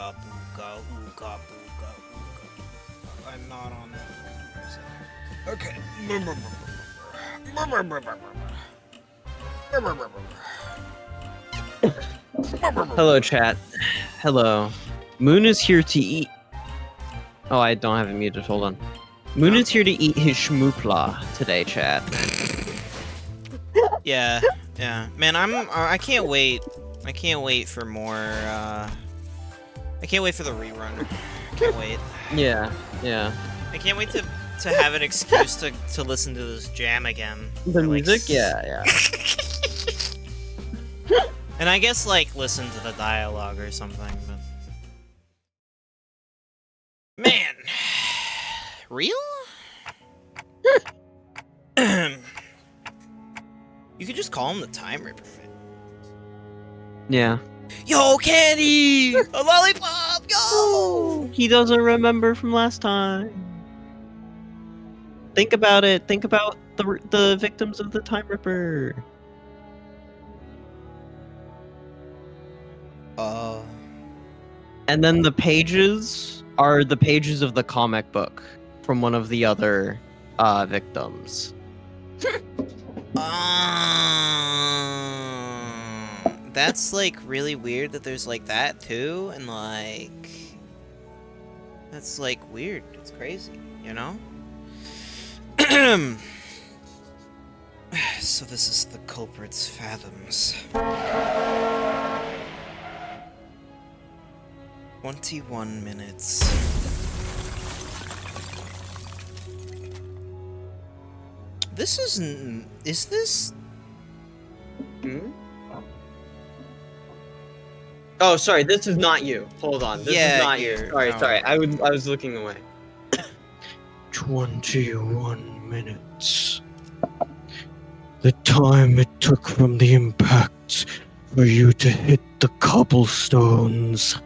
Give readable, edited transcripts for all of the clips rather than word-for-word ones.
ooga booga ooga booga ooga. I'm not on that. Okay. Hello, chat. Hello. Moon is here to eat. Oh, I don't have it muted. Hold on. Moon is here to eat his shmoopla today, chat. Yeah. Man, I can't wait. I can't wait for more. I can't wait for the rerun. I can't wait. Yeah. I can't wait to have an excuse to listen to this jam again. The for, like, music, yeah. And I guess like listen to the dialogue or something, but man, real? You could just call him the Time Ripper. Yeah. Yo, Candy! A lollipop! Yo! He doesn't remember from last time. Think about it. Think about the victims of the Time Ripper. And then the pages are the pages of the comic book from one of the other victims. That's like really weird that there's like that too, and like that's like weird. It's crazy, you know? So this is the culprit's fathoms. 21 minutes. This isn't... Is this... Hmm? Oh, sorry, this is not you. Hold on, this is not you. Sorry, I was looking away. 21 minutes. The time it took from the impact for you to hit the cobblestones.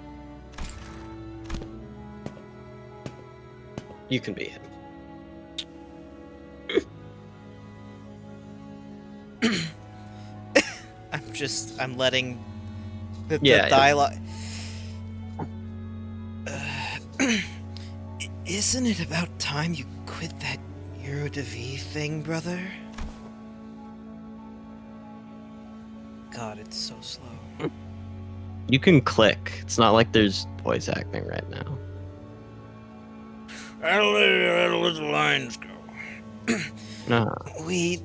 You can be him. I'm letting the dialogue... Isn't it about time you quit that Euro de V thing, brother? God, it's so slow. You can click. It's not like there's voice acting right now. I'll let the lines go. No. We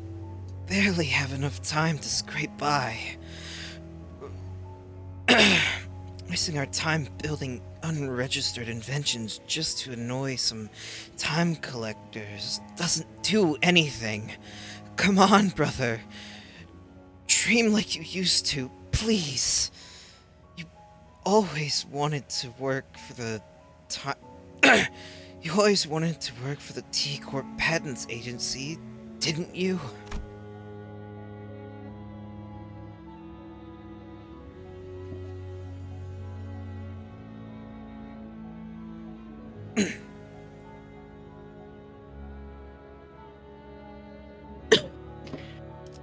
barely have enough time to scrape by. Wasting our time building unregistered inventions just to annoy some time collectors doesn't do anything. Come on, brother. Dream like you used to, please. You always wanted to work for the You always wanted to work for the T-Corp Patents Agency, didn't you?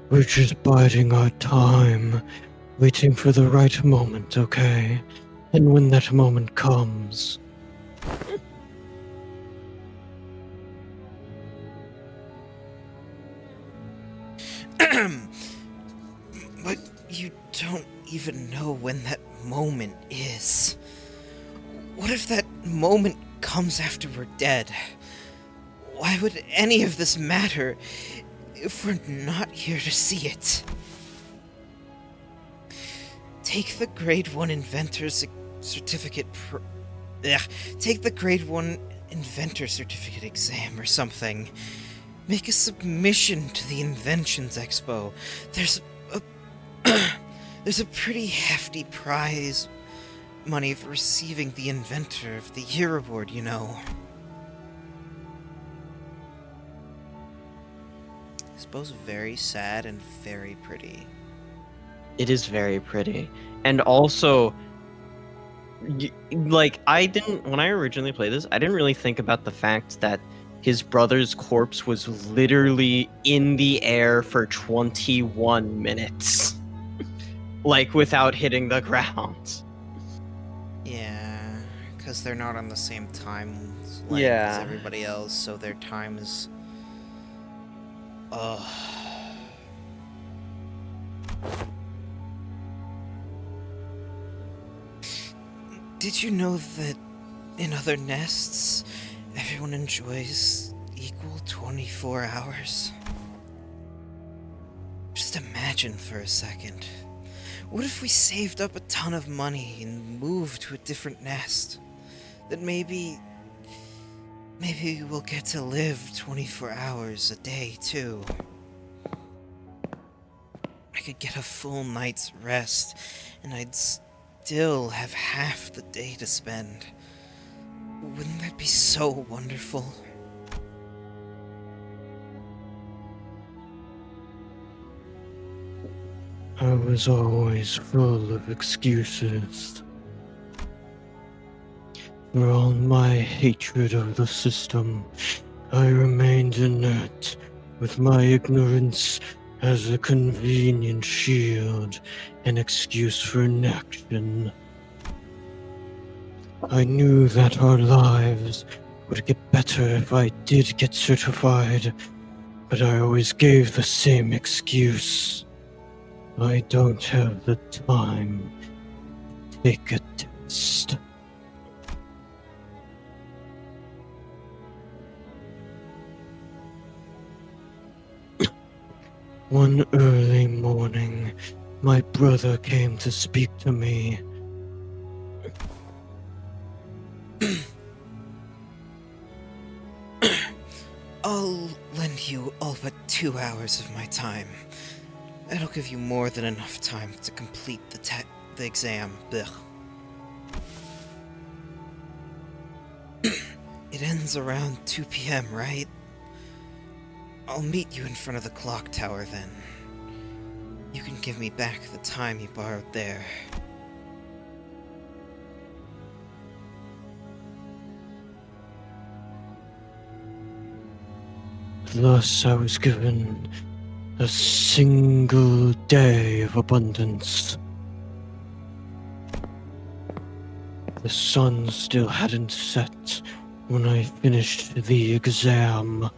We're just biding our time, waiting for the right moment, okay? And when that moment comes... But you don't even know when that moment is. What if that moment comes after we're dead? Why would any of this matter if we're not here to see it? Take the Grade 1 Inventor Certificate Take the Grade 1 Inventor Certificate exam or something. Make a submission to the Inventions Expo. There's a pretty hefty prize money for receiving the Inventor of the Year award, you know. I suppose very sad and very pretty. It is very pretty. And also, like, when I originally played this, I didn't really think about the fact that his brother's corpse was literally in the air for 21 minutes. Like, without hitting the ground. Yeah. because they're not on the same time length as Yeah. everybody else, so their time is... Did you know that in other nests, everyone enjoys equal 24 hours? Just imagine for a second. What if we saved up a ton of money and moved to a different nest? Then maybe we'll get to live 24 hours a day, too. I could get a full night's rest, and I'd still have half the day to spend. Wouldn't that be so wonderful? I was always full of excuses. For all my hatred of the system, I remained inert, with my ignorance as a convenient shield, an excuse for inaction. I knew that our lives would get better if I did get certified, but I always gave the same excuse. I don't have the time to take a test. One early morning, my brother came to speak to me. I'll lend you all but 2 hours of my time. That'll give you more than enough time to complete the exam. Ugh. It ends around 2 p.m., right? I'll meet you in front of the clock tower then. You can give me back the time you borrowed there. Thus I was given a single day of abundance. The sun still hadn't set when I finished the exam.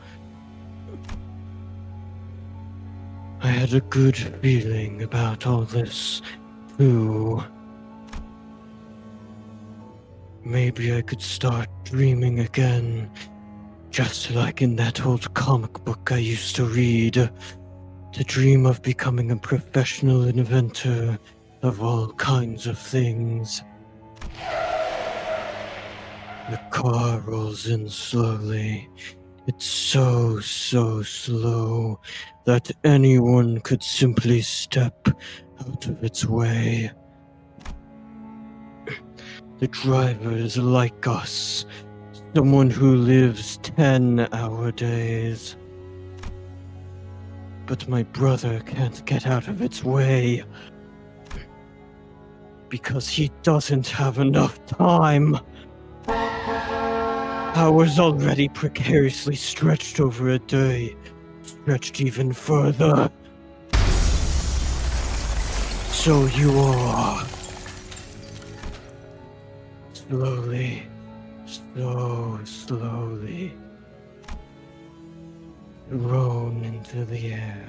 I had a good feeling about all this, too. Maybe I could start dreaming again, just like in that old comic book I used to read. To dream of becoming a professional inventor of all kinds of things. The car rolls in slowly. It's so slow that anyone could simply step out of its way. The driver is like us, someone who lives 10-hour days. But my brother can't get out of its way. Because he doesn't have enough time. Hours already precariously stretched over a day, stretched even further. So you are. Slowly, so slowly, thrown into the air.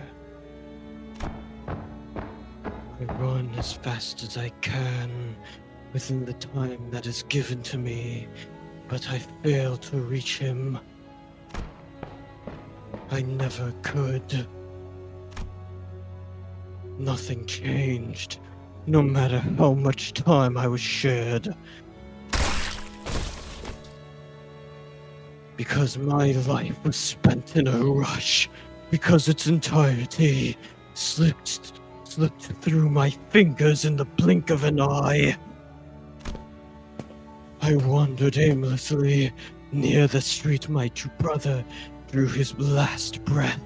I run as fast as I can within the time that is given to me, but I fail to reach him. I never could. Nothing changed, no matter how much time I was shared. Because my life was spent in a rush, because its entirety slipped through my fingers in the blink of an eye. I wandered aimlessly near the street my true brother drew his last breath.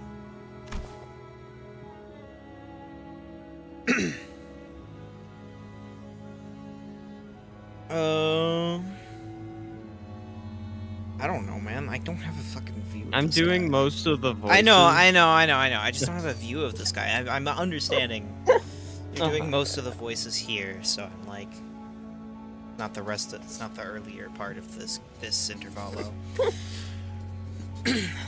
I don't know, man. I don't have a fucking view of I'm this doing guy. most of the voices. I know. I just don't have a view of this guy. I'm understanding. You're doing most of the voices here, so I'm like... not the rest. It's not the earlier part of this intervalo.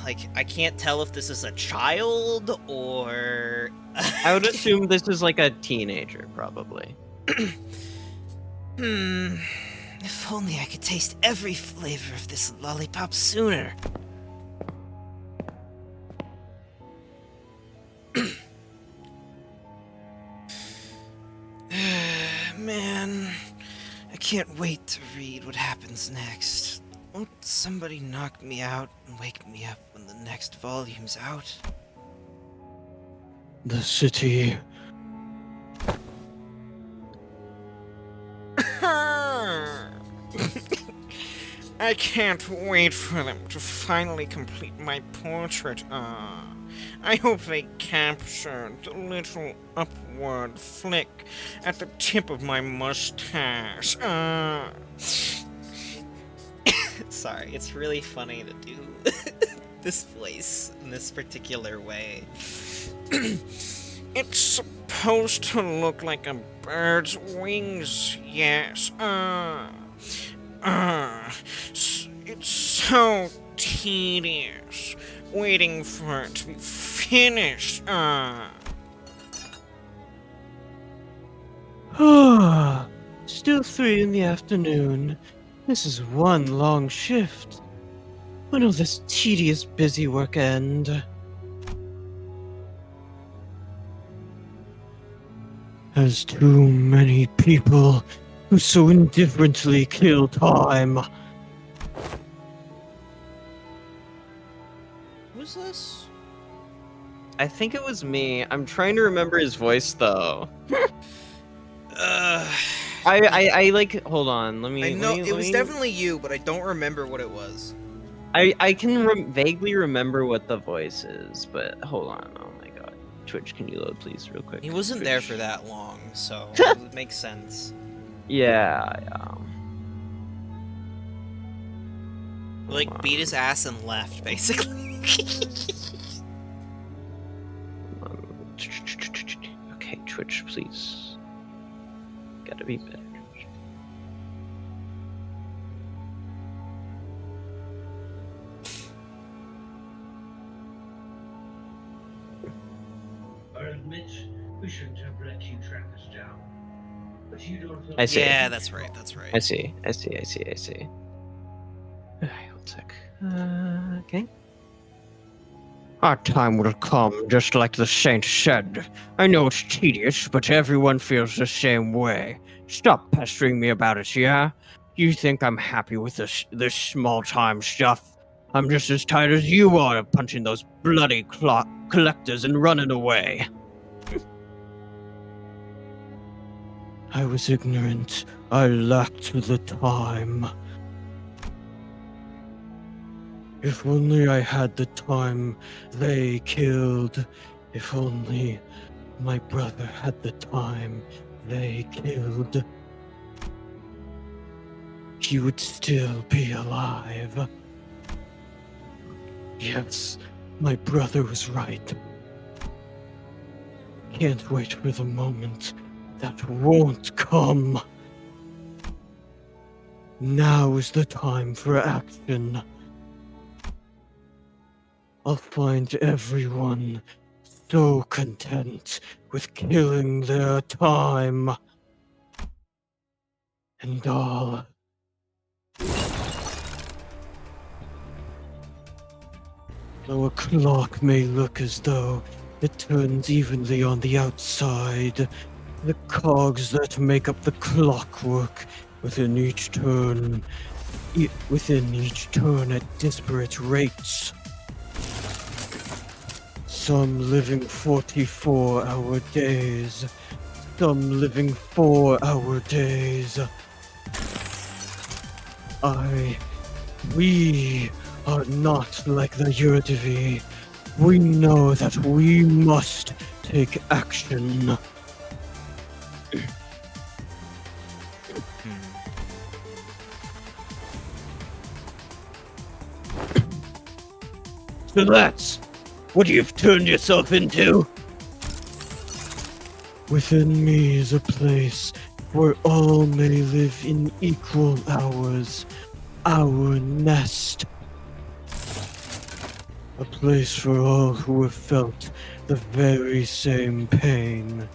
Like, I can't tell if this is a child or. I would assume this is like a teenager, probably. If only I could taste every flavor of this lollipop sooner. Man, I can't wait to read what happens next. Won't somebody knock me out and wake me up when the next volume's out? The city. I can't wait for them to finally complete my portrait. I hope they captured the little upward flick at the tip of my mustache. Sorry, it's really funny to do this voice in this particular way. It's supposed to look like a bird's wings, yes. It's so tedious waiting for it to be finished. Still 3 in the afternoon. This is one long shift. When will this tedious busy work end? As too many people who so indifferently kill time. Who's this? I think it was me. I'm trying to remember his voice though. I like. Hold on. Let me. I know it was me- definitely you, but I don't remember what it was. I can vaguely remember what the voice is, but hold on. Oh my god. Twitch, can you load please, real quick? He wasn't there for that long, so it would make sense. Yeah. Like, beat his ass and left, basically. Okay, Twitch, please. Gotta be better. I admit we shouldn't have let you track us down. But you don't I see. Yeah, that's right. I see. Alright, one sec. Okay. Our time will come, just like the saint said. I know it's tedious, but everyone feels the same way. Stop pestering me about it, yeah? You think I'm happy with this small-time stuff? I'm just as tired as you are of punching those bloody collectors and running away. I was ignorant. I lacked the time. If only I had the time they killed. If only my brother had the time they killed. He would still be alive. Yes, my brother was right. Can't wait for the moment that won't come. Now is the time for action. I'll find everyone so content with killing their time. And all. Though a clock may look as though it turns evenly on the outside, the cogs that make up the clockwork within each turn at disparate rates. Some living 44-hour days, some living 4-hour days. We are not like the Yurdivi. We know that we must take action. So that's what you've turned yourself into? Within me is a place where all may live in equal hours. Our nest. A place for all who have felt the very same pain.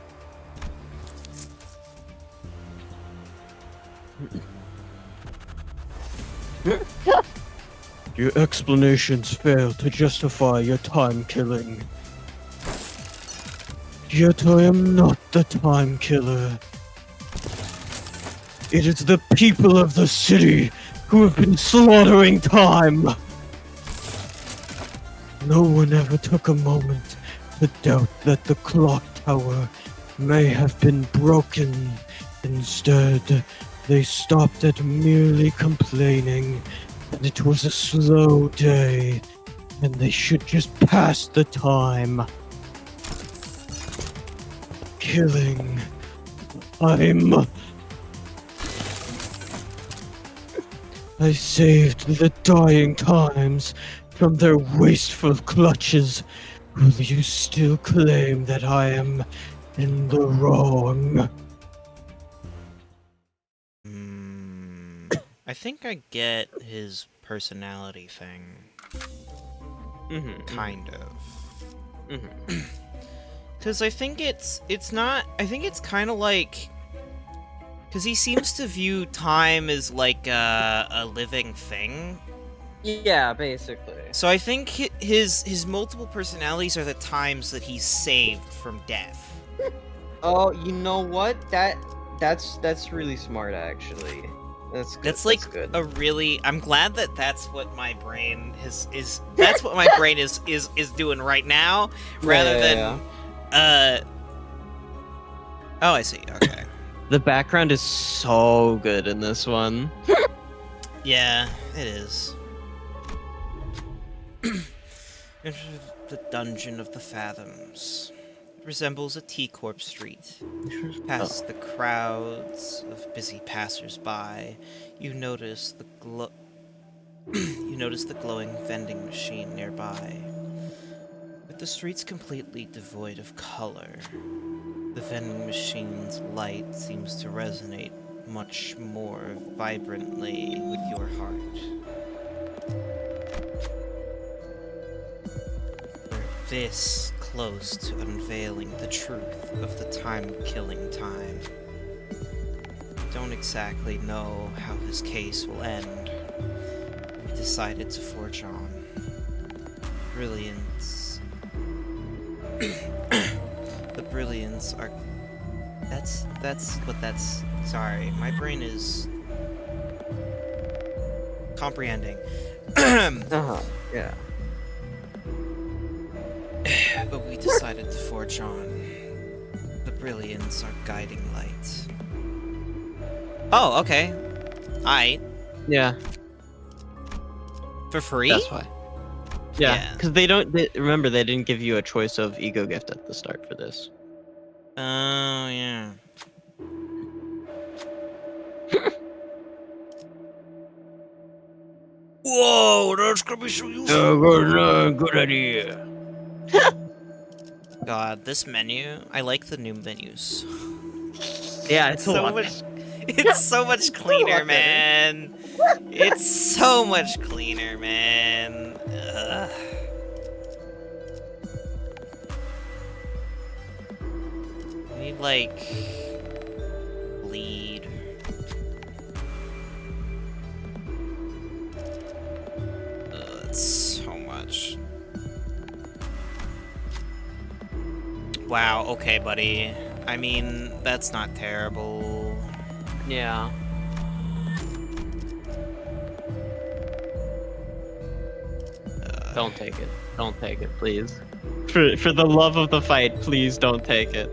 Your explanations fail to justify your time killing. Yet I am not the time killer. It is the people of the city who have been slaughtering time. No one ever took a moment to doubt that the clock tower may have been broken. Instead, they stopped at merely complaining that it was a slow day and they should just pass the time. Killing time. I saved the dying times from their wasteful clutches. Will you still claim that I am in the wrong? I think I get his personality thing. Kind of. Because I think it's not... I think it's kind of like... Because he seems to view time as like a living thing. Yeah, basically. So I think his multiple personalities are the times that he's saved from death. Oh, you know what? That's really smart, actually. That's good. That's like good. a really... I'm glad that that's what my brain is that's what my brain is doing right now, rather than Oh, I see. Okay. The background is so good in this one. Yeah, it is. Enter the Dungeon of the Fathoms. It resembles a T-Corp street. Past the crowds of busy passers-by, you notice the glowing vending machine nearby. With the streets completely devoid of color, the vending machine's light seems to resonate much more vibrantly with your heart. This close to unveiling the truth of the time-killing time. Don't exactly know how his case will end. We decided to forge on. Brilliance. The brilliance are... That's what that's... Sorry, my brain is... comprehending. Yeah. But we decided to forge on. The brilliance are guiding light. Oh, okay. Aight. Yeah. For free? That's why. Yeah, Yeah. because remember, they didn't give you a choice of ego gift at the start for this. Oh, yeah. Whoa, that's gonna be so useful. Good idea. God, this menu, I like the new menus. Yeah, It's so much. It's so much cleaner, man. It's so much cleaner, man. Ugh. I need like bleed. It's so much. Wow. Okay, buddy. I mean, that's not terrible. Yeah. Don't take it. Don't take it, please. For the love of the fight, please don't take it.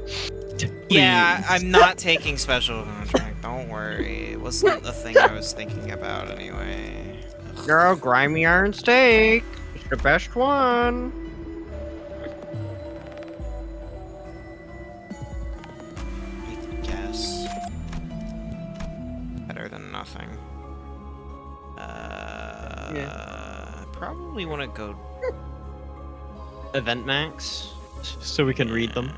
Yeah, Please. I'm not taking special contract. Don't worry. It wasn't the thing I was thinking about anyway. Girl, grimy iron steak. It's the best one. I guess. Better than nothing. Probably want to go... Event max, so we can read them.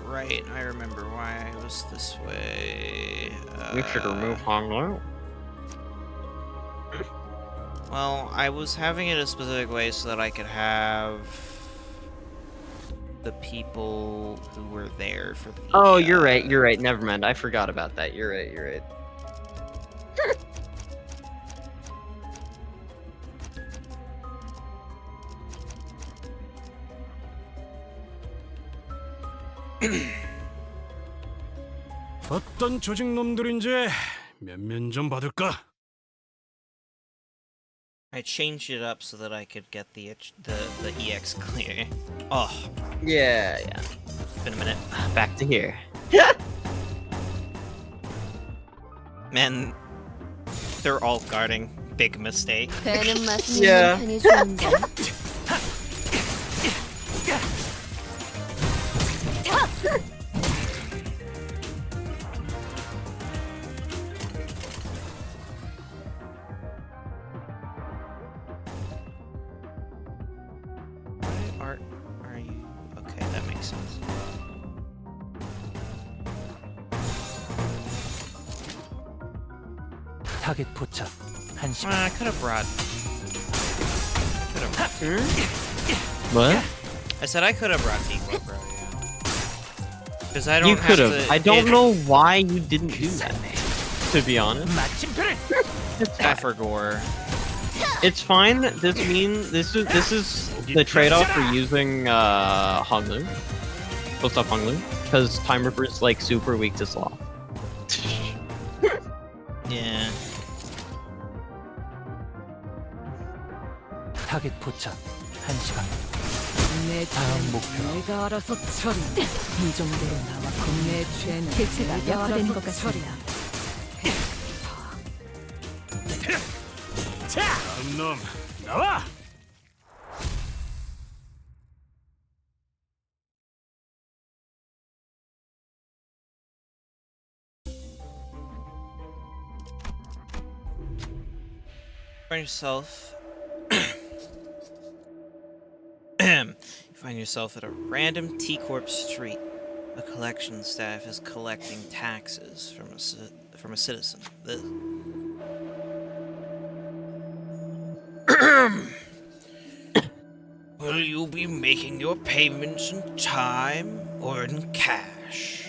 Right, I remember why I was this way. We should remove Hong Lu. Well, I was having it a specific way so that I could have the people who were there for the. Oh, you're right. You're right. Never mind. I forgot about that. You're right. You're right. 어떤 조직 놈들인지 면면 좀 받을까? I changed it up so that I could get the EX clear. Oh, Yeah. it's been a minute. Back to here. Man, they're all guarding. Big mistake. 배는 맛있는 Yeah. 편이 좋은데. Why are you? Okay, that makes sense. 타겟 포착 1시간. I could have brought. What? I said I could have brought Tico, bro. Because I don't. You could have. To, I don't know why you didn't do that. To be honest, 마침표를! I forgot. it's fine. This is the trade-off for using Hong Lu. Full stop Hong Lu, because Time Ripper is like super weak to sloth. Yeah. 타겟 포착 1시간. 내 다음 죄는 목표. 내가 알아서 처리해. 이 정도로 나왔고 내 죄는 대체가 내가 약화된 알아서 것 같습니다. 처리해. 다음 놈 나와! Find yourself. You find yourself at a random T-Corp street. A collection staff is collecting taxes from a citizen. Will you be making your payments in time or in cash?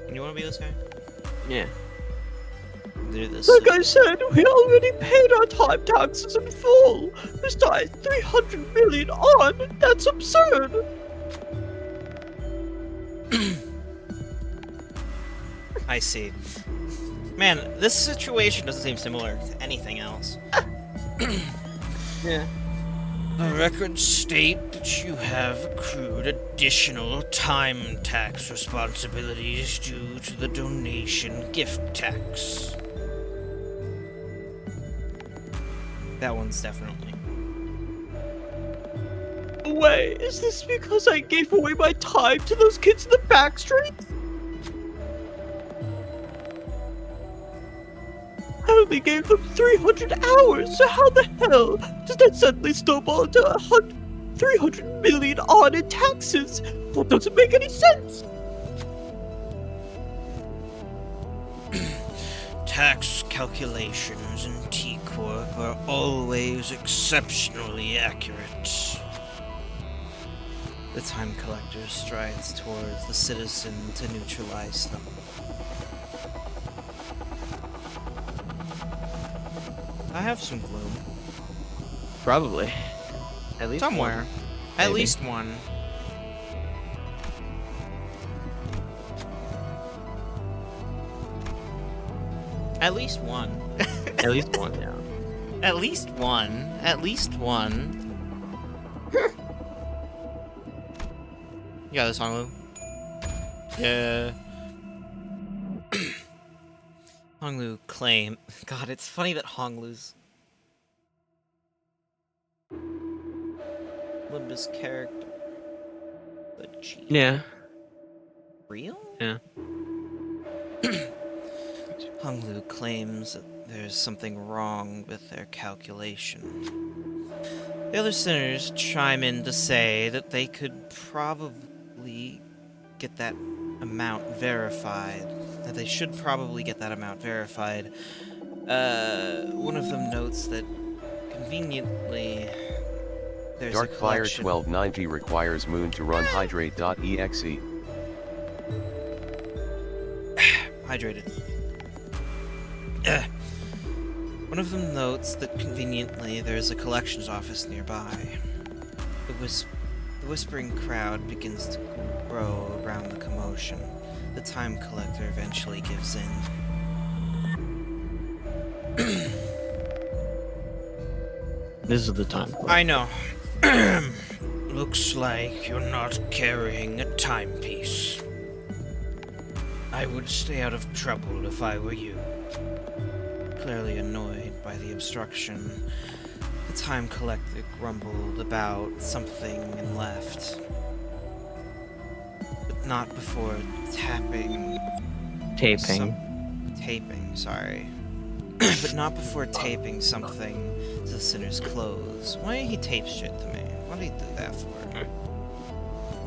And you want to be this guy? Yeah. Do this. Like I said, we already paid our time taxes in full. Besides, 300 million on. That's absurd. I see. Man, this situation doesn't seem similar to anything else. Yeah. The records state that you have accrued additional time tax responsibilities due to the donation gift tax. That one's definitely. Wait, is this because I gave away my time to those kids in the back streets? I only gave them 300 hours, so how the hell does that suddenly snowball into 300 million odd in taxes? That doesn't make any sense. Tax calculations in T-Corp are always exceptionally accurate. The time collector strides towards the citizen to neutralize them. I have some gloom. Probably. At least Somewhere. one. At Maybe. least one. At least one. At least one. Yeah. At least one. At least one. You got this, Honglu? Yeah. Honglu claim. God, it's funny that Honglu's Limbus character. But gee. Yeah. Real? Yeah. Honglu claims that there's something wrong with their calculation. The other sinners chime in to say that they could probably get that amount verified. That they should probably get that amount verified. One of them notes that conveniently there's a Darkfire collection. 1290 requires Moon to run hydrate.exe. Hydrated. One of them notes that conveniently there's a collections office nearby. The whispering crowd begins to grow around the commotion. The time collector eventually gives in. This is the time. I know. Looks like you're not carrying a timepiece. I would stay out of trouble if I were you. Clearly annoyed by the obstruction, the time collector grumbled about something and left. But not before taping, sorry. But not before taping something to the sinner's clothes. Why did he tape shit to me? What did he do that for?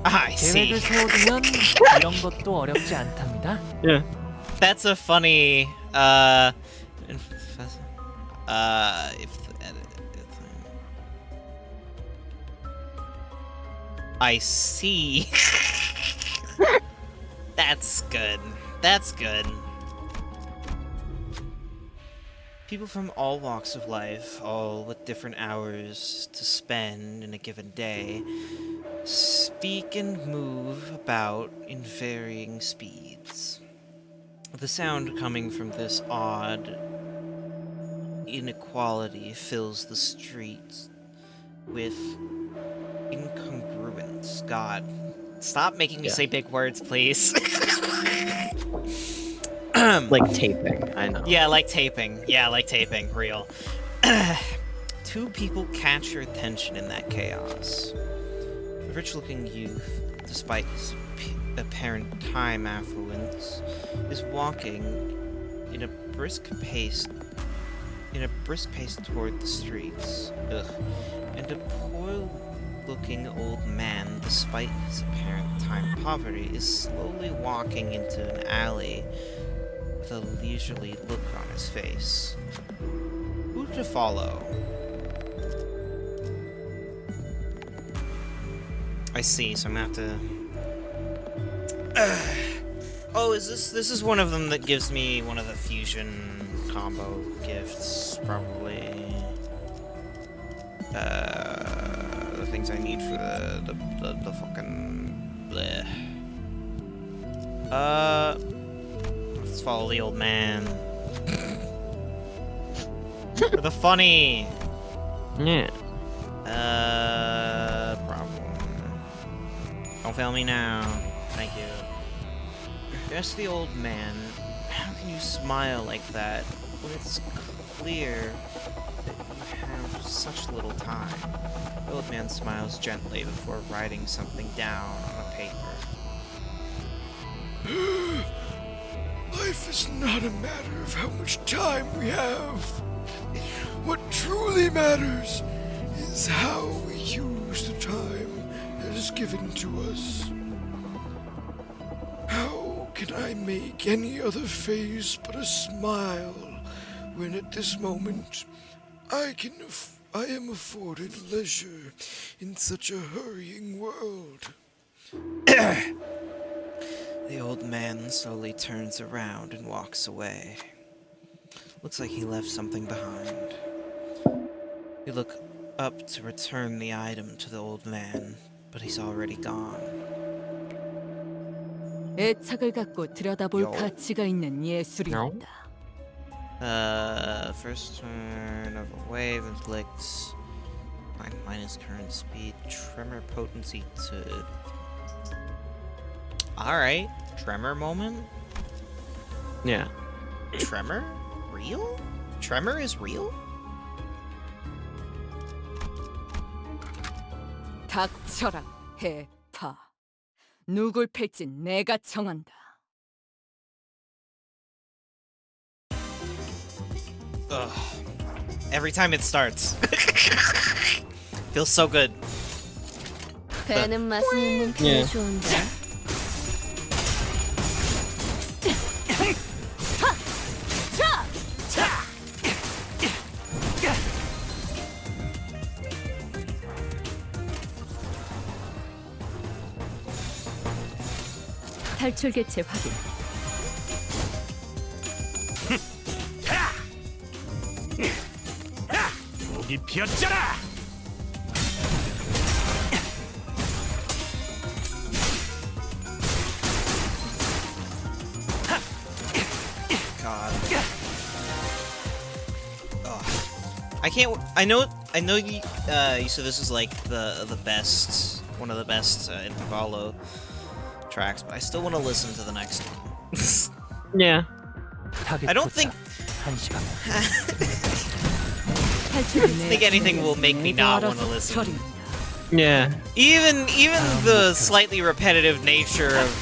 Ah, I see. 계획을 세워두면 이런 것도 어렵지 않답니다. Yeah. That's a funny, I see. That's good. That's good. People from all walks of life, all with different hours to spend in a given day, speak and move about in varying speeds. The sound coming from this odd inequality fills the streets with incongruence. God, stop making me say big words, please. Like taping, I know. Yeah, like taping. Yeah, like taping. Real. Two people catch your attention in that chaos. A rich-looking youth, despite his apparent time affluence, is walking in a brisk pace toward the streets. Ugh. And a poor-looking old man, despite his apparent time poverty, is slowly walking into an alley with a leisurely look on his face. Who to follow? I see, so I'm gonna have to... Oh, this is one of them that gives me one of the fusion combo gifts, probably. The things I need for the fucking... bleh. Let's follow the old man. For the funny! Yeah. Problem. Don't fail me now. Thank you. Guess the old man. How can you smile like that when it's clear that you have such little time? The old man smiles gently before writing something down on a paper. Life is not a matter of how much time we have. What truly matters is how we use the time that is given to us. How can I make any other face but a smile when at this moment I am afforded leisure in such a hurrying world? The old man slowly turns around and walks away. Looks like he left something behind. You look up to return the item to the old man, but he's already gone. 애착을 갖고 들여다볼 요. 가치가 있는 예술이다. First turn of a wave inflicts minus current speed, tremor potency to... Alright, tremor moment? Yeah. Tremor? Real? Tremor is real? 닥쳐라, 해파. 누굴 팰지 내가 정한다. Ugh. Every time it starts. Feels so good. 배는 맛은 있는 편이 예. 좋은데. 탈출 개체 확인. 목이 피었잖아. God. Ugh. I can't. I know you. You said this is like the best, one of the best Intervallo tracks, but I still want to listen to the next one. Yeah. 타겟 I don't 포착. think. 1시간. I think anything will make me not want to listen. Yeah. Even the slightly repetitive nature of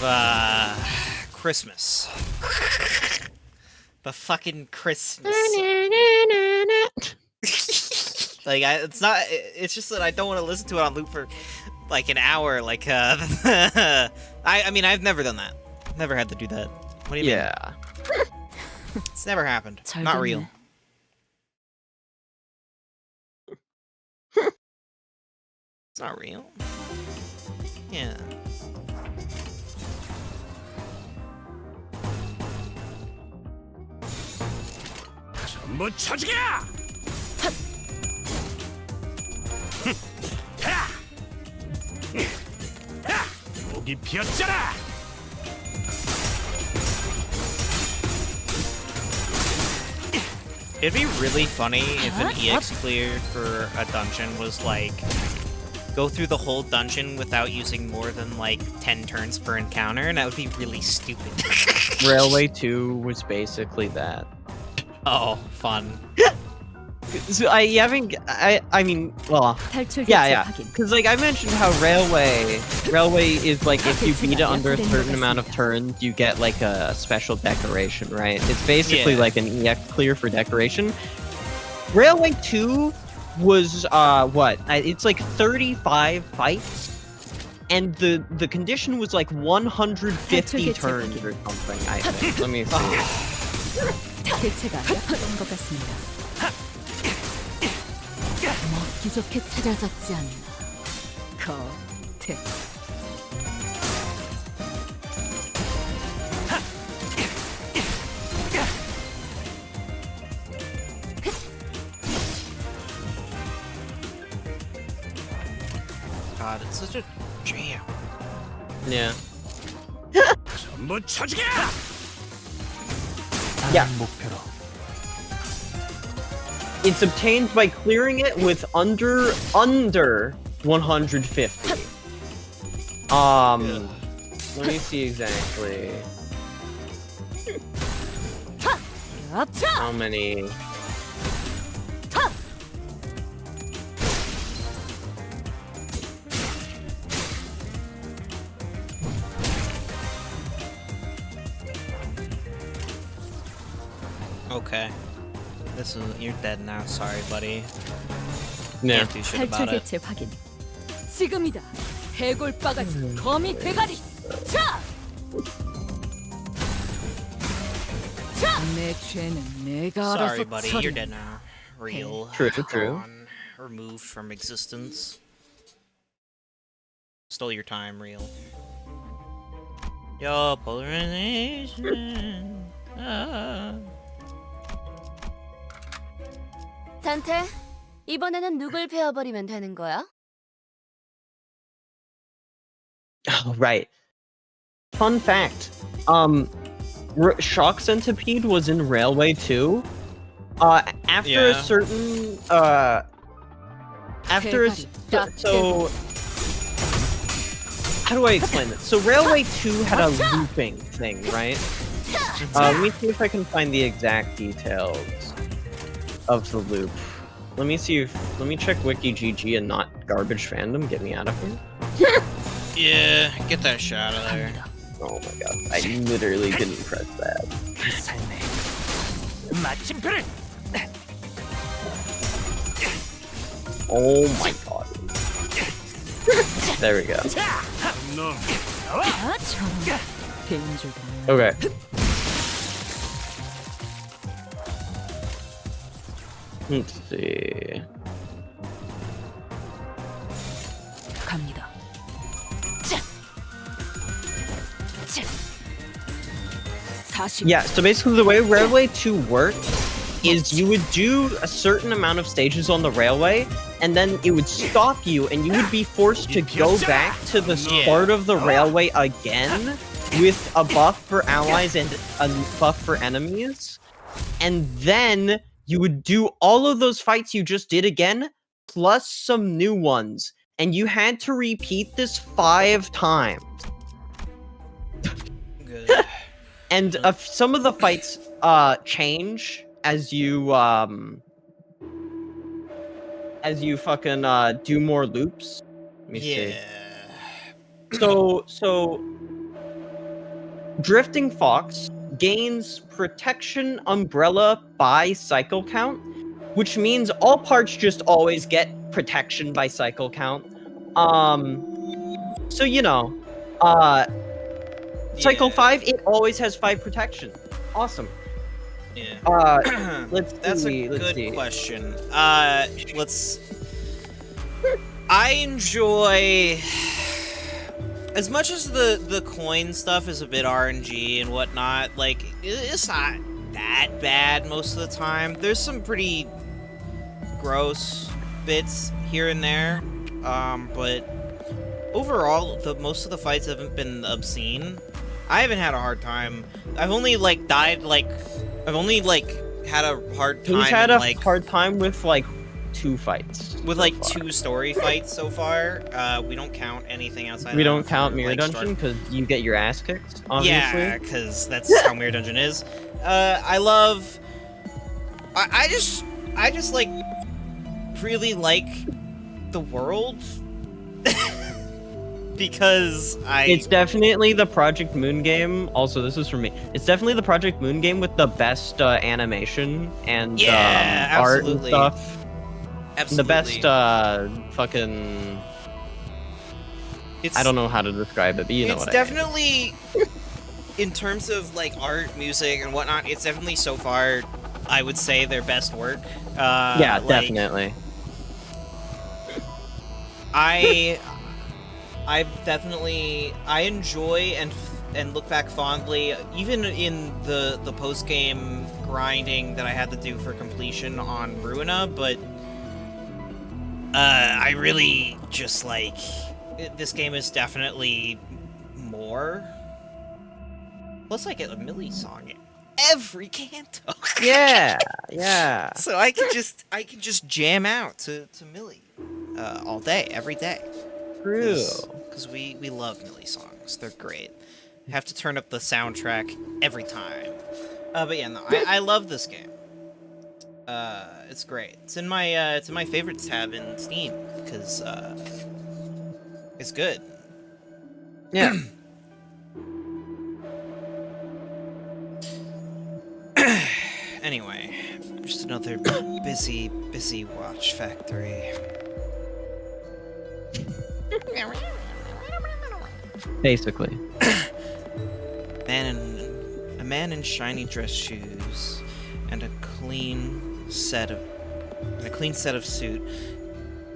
Christmas. The fucking Christmas. Like it's not. It's just that I don't want to listen to it on loop for like an hour. Like I mean I've never done that. Never had to do that. What do you mean? Yeah. It's never happened. 잘 Not 됐네. real. It's not real. Yeah. 전부 쳐죽여! 목이 피었잖아. It'd be really funny if an EX clear for a dungeon was like go through the whole dungeon without using more than like 10 turns per encounter, and that would be really stupid. Railway 2 was basically that. Oh, fun. So I mean, well, 탈출 개체 yeah. 확인. Because like I mentioned how Railway is like if you beat it under a certain amount of turns, you get like a special decoration, right? It's basically Yeah. like an EX clear for decoration. Railway 2 was what? It's like 35 fights, and the condition was like 150 turns or something. I think. Let me see. 개체가 약화된 것 같습니다. 먹기 좋게 찾아졌지 않나. 겉에. God, it's such a jam. Yeah. 전부 쳐죽여! Yeah. 다음 목표로. It's obtained by clearing it with under 150. Let me see exactly how many. Okay. You're dead now. Sorry, buddy. Yeah. Can't do shit 탈출 about it. 개체 확인. 지금이다. 해골 바가지. 거미 대가리. 자! 자! 내 죄는 내가 Sorry, 알아서 buddy. You're 처리한다. dead now. Real. True. Gone. Removed from existence. Stole your time, real. Your polarization. 단테, 이번에는 누굴 베어버리면 되는 거야? Oh, right. Fun fact. Shock Centipede was in Railway 2. After a Yeah. certain so how do I explain this? So Railway 2 had a looping thing, right? Let me see if I can find the exact details of the loop. Let me check WikiGG and not garbage fandom. Get me out of here. Yeah, get that shit out of there. Oh my god, I literally didn't press that. 그 삶에 마침표를 Oh my god. There we go. 놈 아, 저런. 배운 줄도 몰라. Okay. Let's see. 갑니다. 자. 자. 40. Yeah, so basically the way Railway 2 worked is you would do a certain amount of stages on the railway, and then it would stop you, and you would be forced to go back to the start of the railway again with a buff for allies and a buff for enemies. And then you would do all of those fights you just did again, plus some new ones. And you had to repeat this 5 times. Good. And some of the fights change as you fucking do more loops. Let me see. So Drifting Fox gains Protection Umbrella by cycle count, which means all parts just always get protection by cycle count. So you know, Cycle 5, it always has 5 protection. Awesome. Yeah. Let's That's see, a let's good see. question. I enjoy as much as the coin stuff is a bit RNG and whatnot. Like, it's not that bad most of the time. There's some pretty gross bits here and there, but overall, most of the fights haven't been obscene. I haven't had a hard time. I've only had a hard time. He's had in, a hard time with 2 fights. with so 2 story fights so far. We don't count anything outside. We of don't that count for, Mirror Dungeon because you get your ass kicked. Obviously. Yeah, because that's how Mirror Dungeon is. I just really like the world. Because It's definitely the Project Moon game. Also, this is for me. It's definitely the Project Moon game with the best animation and art and absolutely. stuff. Absolutely. The best fucking. I don't know how to describe it, but you know what It's definitely, in terms of art, music, and whatnot, it's definitely so far, I would say, their best work. Yeah, definitely. I enjoy and look back fondly, even in the post game grinding that I had to do for completion on Ruina, but I really just this game is definitely more. Plus, I get a Millie song every canto. Yeah, yeah. So I can just jam out to Millie all day, every day. True. Because we love Millie songs. They're great. Have to turn up the soundtrack every time. But yeah, no, I love this game. It's great. It's in my favorites tab in Steam because it's good. Yeah. Anyway, just another busy watch factory. Basically. A man in shiny dress shoes and a clean set of suit.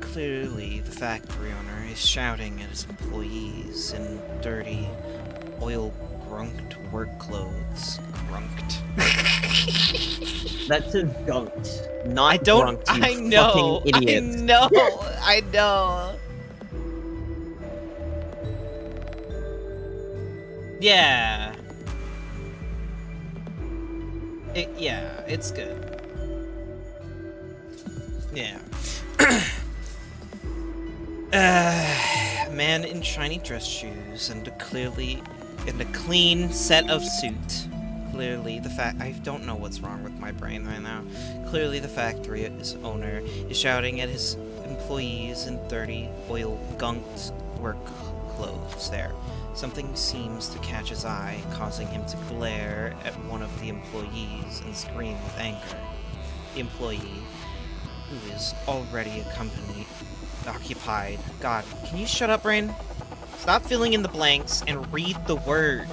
Clearly, the factory owner is shouting at his employees in dirty, oil-grunked work clothes. Grunked. That says gunked, not I don't. grunked, you I know. fucking idiot. I know. I know. Yeah. Yeah, it's good. Yeah. A man in shiny dress shoes and a clean set of suit. Clearly, I don't know what's wrong with my brain right now. Clearly, the factory owner is shouting at his employees in dirty, oil-gunked work clothes there. Something seems to catch his eye, causing him to glare at one of the employees and scream with anger. The employee, who is already occupied. God, can you shut up, Brain? Stop filling in the blanks and read the word.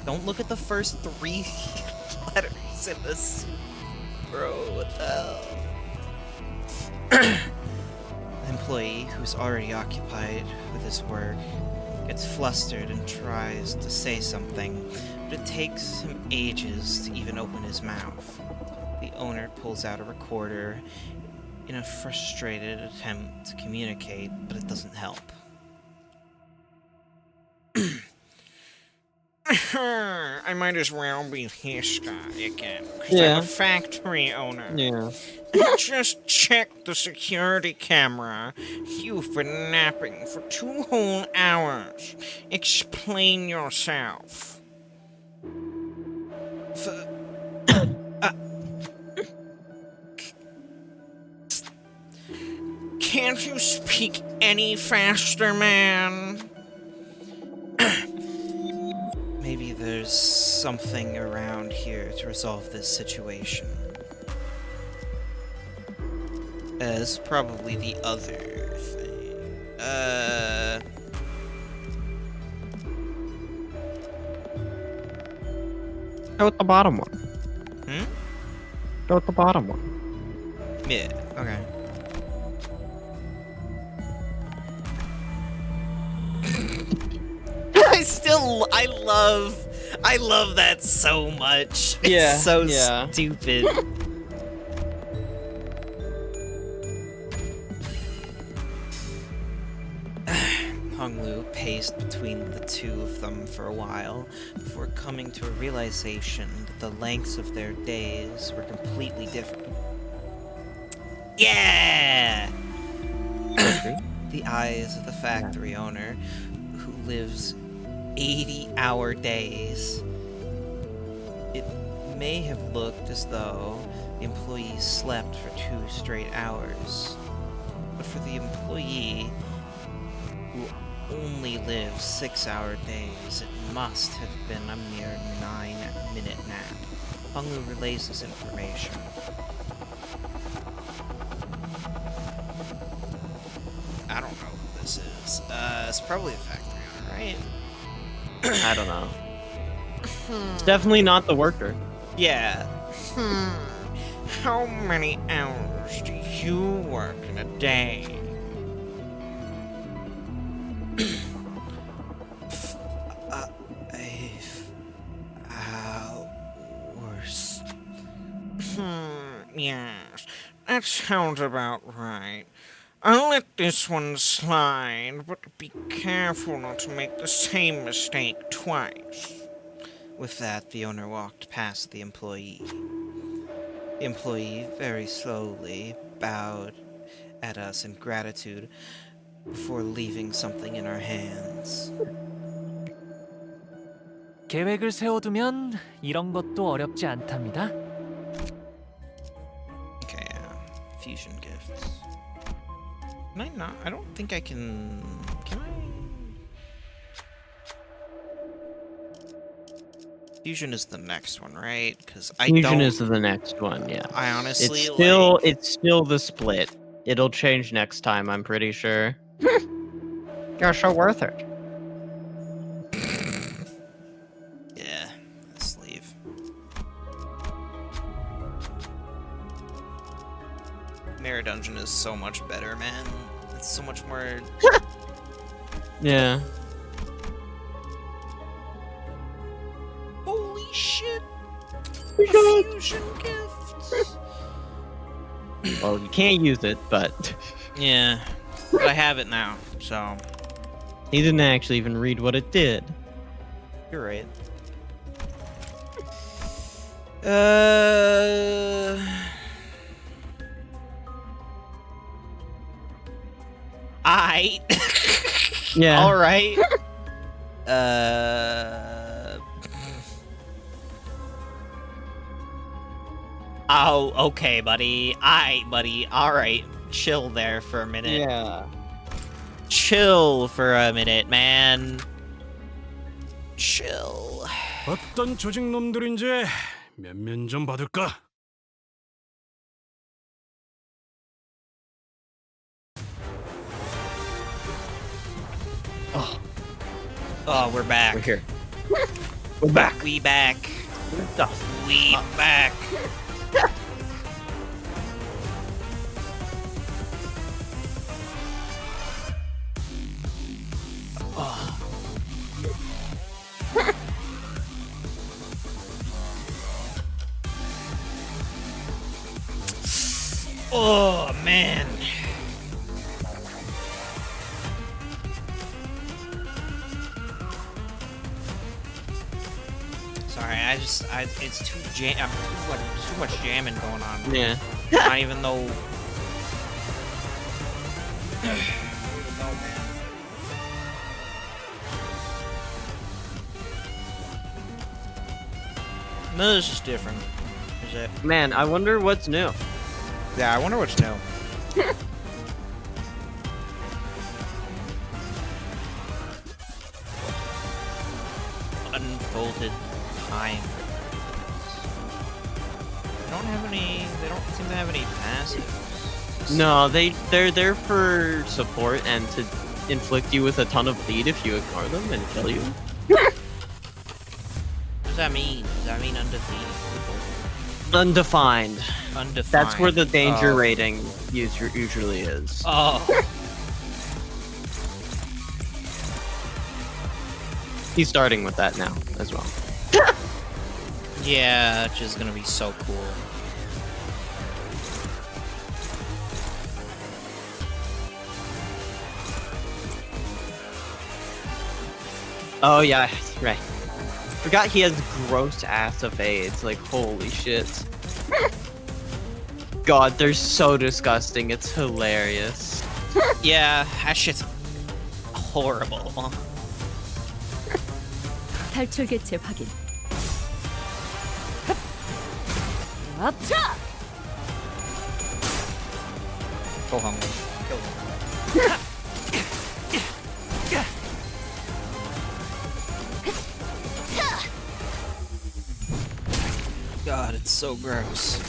Don't look at the first 3 letters in this. Bro, what the hell? The employee, who's already occupied with his work, gets flustered and tries to say something, but it takes him ages to even open his mouth. The owner pulls out a recorder in a frustrated attempt to communicate, but it doesn't help. I might as well be this guy again, because I'm a factory owner. Yeah. Just check the security camera. You've been napping for 2 whole hours. Explain yourself. Can't you speak any faster, man? Maybe there's something around here to resolve this situation. It's probably the other thing. Go with the bottom one. Go with the bottom one. Yeah, okay. I love that so much. It's so stupid. Honglu paced between the two of them for a while before coming to a realization that the lengths of their days were completely different. Yeah! The eyes of the factory owner, who lives 80-hour days. It may have looked as though the employee slept for 2 straight hours. But for the employee who only lives 6-hour days, it must have been a mere 9-minute nap. Honglu relays this information. I don't know what this is. It's probably a factory owner, right? I don't know. It's definitely not the worker. Yeah. How many hours do you work in a day? 5 hours. Yes. That sounds about right. I'll let this one slide, but be careful not to make the same mistake twice. With that, the owner walked past the employee. The employee very slowly bowed at us in gratitude before leaving something in our hands. 계획을 세워두면 이런 것도 어렵지 않답니다. Okay, fusion gifts. Can I not? I don't think I can... Can I? Fusion is the next one, right? Because I Fusion don't... is the next one, yeah. I honestly, It's still the split. It'll change next time, I'm pretty sure. You're so worth it. Yeah, let's leave. Mirror Dungeon is so much better, man. It's so much more... Yeah. Holy shit! Fusion gifts! Well, you can't use it, but... Yeah, but I have it now, so... He didn't actually even read what it did. You're right. Yeah. All right. Oh, okay, buddy. Buddy. All right. Chill there for a minute. Yeah. Chill for a minute, man. Chill. 어떤 조직놈들인지 몇 면 좀 받을까? Oh, we're back. We're here. We're back. We back. The We back. Oh man. Sorry, it's too too much jamming going on. Yeah. Not even though. No, this is different. Is it? Man, I wonder what's new. Yeah, I wonder what's new. Unfolded time. They don't have any. They don't seem to have any passives. No, they're there for support and to inflict you with a ton of bleed if you ignore them and kill you. What does that mean? Does that mean undefeated? Undefined. Undefined. That's where the danger Oh. rating usually is. Oh. He's starting with that now as well. Yeah, which is gonna be so cool. Oh yeah, right. Forgot he has gross ass evades. Like holy shit. God, they're so disgusting. It's hilarious. Yeah, that shit's horrible. 탈출 개체 확인. 앞차! Go hungry. Kill them. God, it's so gross.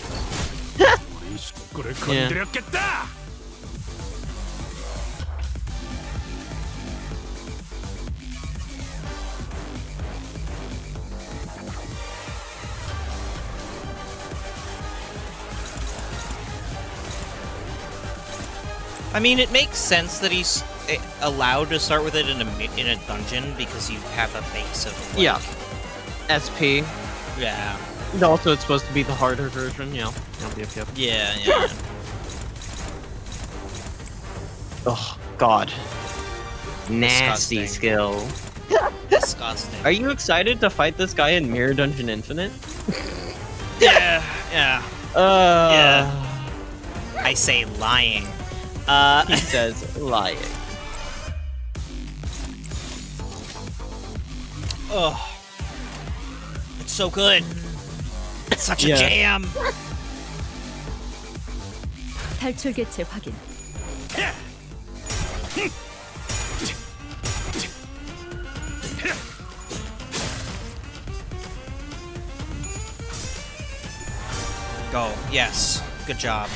이 식구를 건드렸겠다. I mean, it makes sense that he's allowed to start with it in a dungeon because you have a base of like, Yeah. SP. yeah, Also, it's supposed to be the harder version. Yeah. Yep. yeah. Oh God. Nasty Disgusting. skill. Disgusting. Are you excited to fight this guy in Mirror Dungeon Infinite? Yeah. Yeah. I say lying. He says lying. Oh, it's so good. It's such a Yeah. jam. 탈출 개체 확인. Go. Yes. Good job.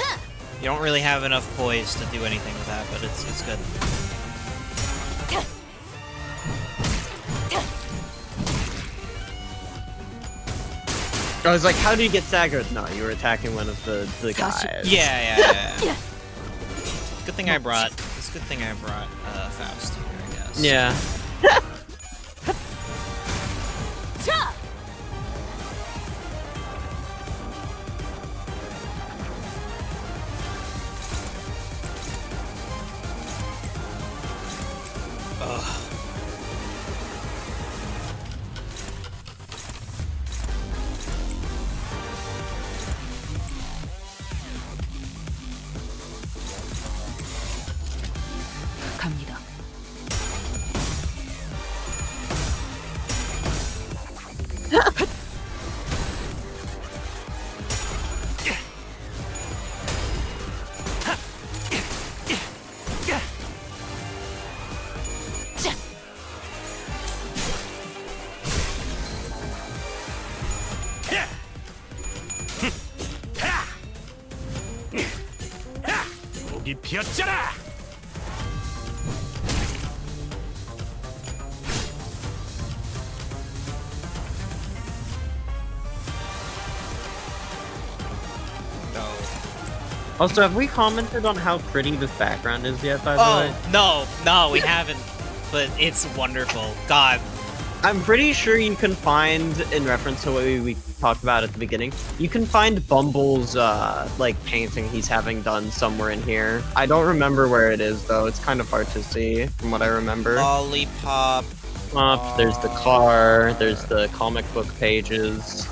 You don't really have enough poise to do anything with that, but it's good. I was like, how do you get staggered? No, you were attacking one of the guys. Yeah. Good thing I brought. It's a good thing I brought Faust here, I guess. Yeah. 차! Ugh. 갑니다. 목이 피었잖아. Also, have we commented on how pretty this background is yet, by the way? No, we haven't. But it's wonderful. God. I'm pretty sure you can find, in reference to what we talked about at the beginning, you can find Bumble's, like, painting he's having done somewhere in here. I don't remember where it is, though. It's kind of hard to see, from what I remember. Lollipop. There's the car, there's the comic book pages.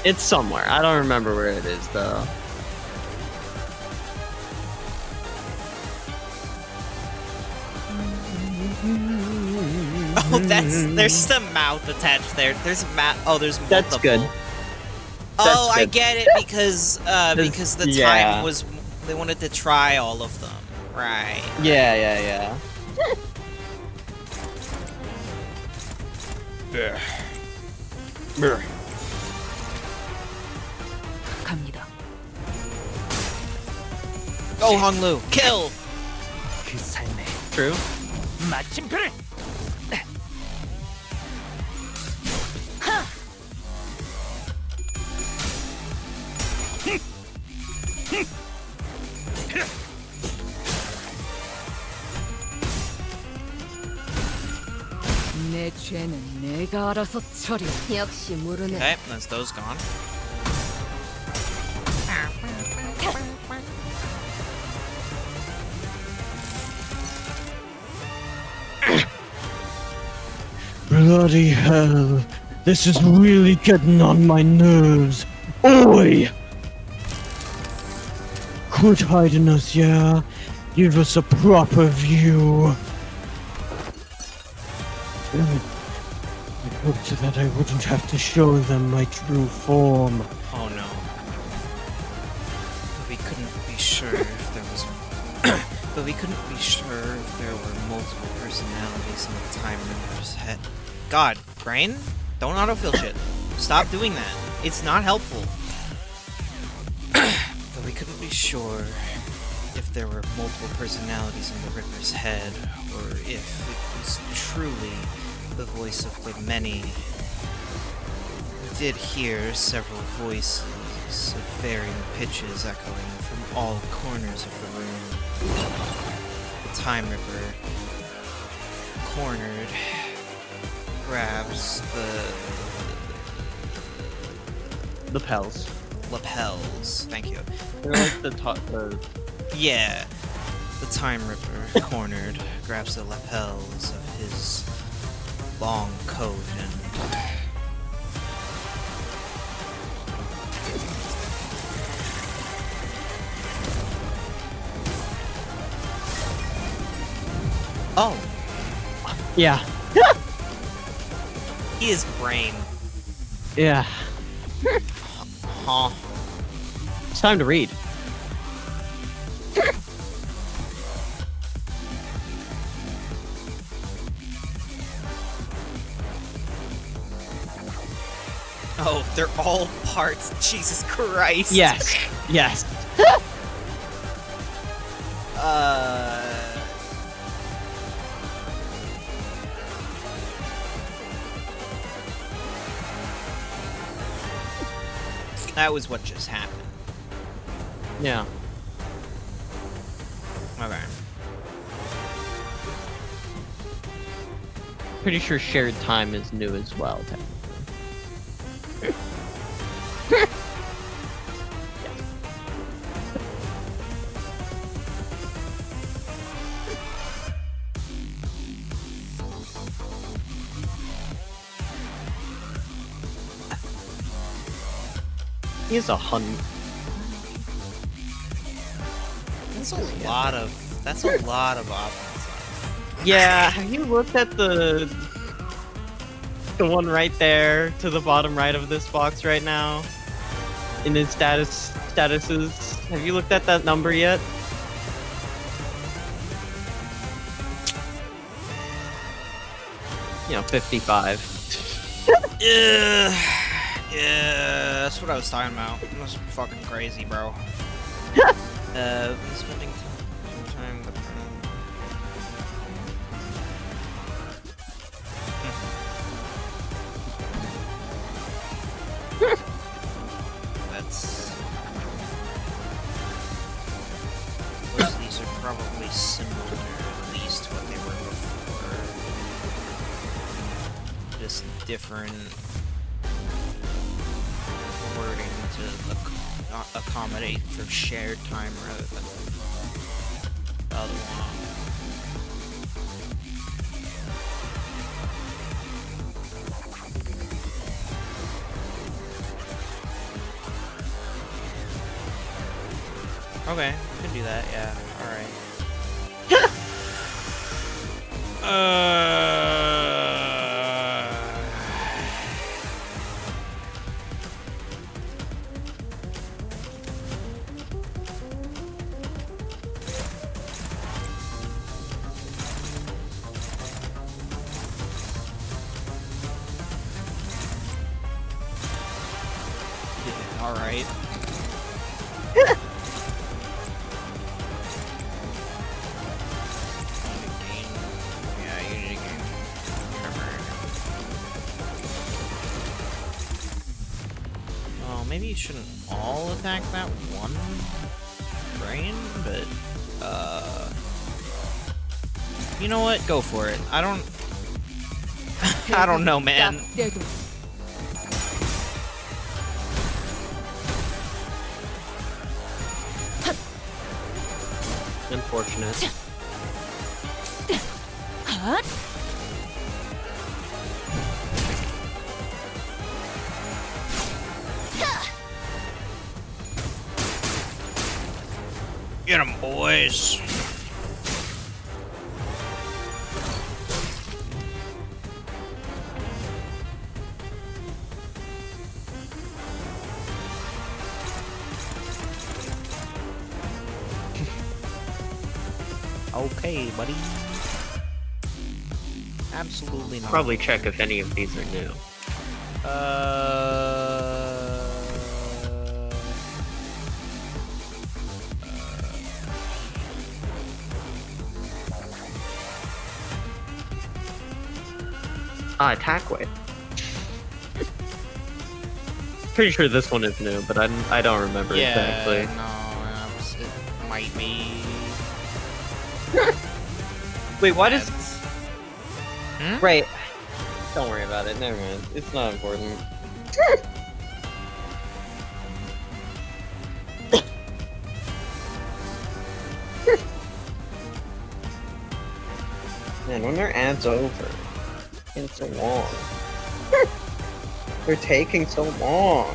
It's somewhere. I don't remember where it is, though. Oh, there's just a mouth attached there. There's a there's multiple. That's good. Oh, That's I good. get it because the time was they wanted to try all of them. Right. Yeah. 갑니다. Go, Honglu. Kill. 그 삶의 True. 마침표를. 내 죄는 내가 알아서 처리. 역시 모르네. Okay, that's those gone. Bloody hell. This is really getting on my nerves. Oi! Quit hiding us, yeah? Give us a proper view. Damn it. I hoped that I wouldn't have to show them my true form. Oh no. We couldn't be sure if there was but we couldn't be sure if there were multiple personalities in the time Limber's head. God, brain? Don't autofill shit. Stop doing that. It's not helpful. But we couldn't be sure if there were multiple personalities in the Ripper's head, or if it was truly the voice of the many. We did hear several voices of varying pitches echoing from all corners of the room. The Time Ripper, cornered, grabs The pels. lapels. Thank you. They're like the top. Yeah. The Time Ripper, cornered, grabs the lapels of his long coat and... Oh! Yeah. He is brain. Yeah. Huh. It's time to read. Oh, they're all parts. Jesus Christ. Yes. Yes. That was what just happened. Yeah. Okay. Pretty sure shared time is new as well, technically. He's a hun. That's a lot of offense. Yeah, have you looked at the one right there to the bottom right of this box right now? In his statuses. Have you looked at that number yet? You know, 55. Yeah, that's what I was talking about. That's fucking crazy, bro. Spending time with That's different wording to accommodate for shared time rather than the other one. Okay, we can do that, yeah. Alright. Yeah, alright. Maybe you shouldn't all attack that one brain, but, you know what? Go for it. I don't... I don't know, man. Unfortunate. Get 'em, boys. Okay, buddy. Absolutely not. Probably check if any of these are new. Attack Wave. Pretty sure this one is new, but I don't remember exactly. No, it might be. Wait, why does... Hmm? Right. Don't worry about it, never mind. It's not important. Man, when their ads over, it's so long. They're taking so long.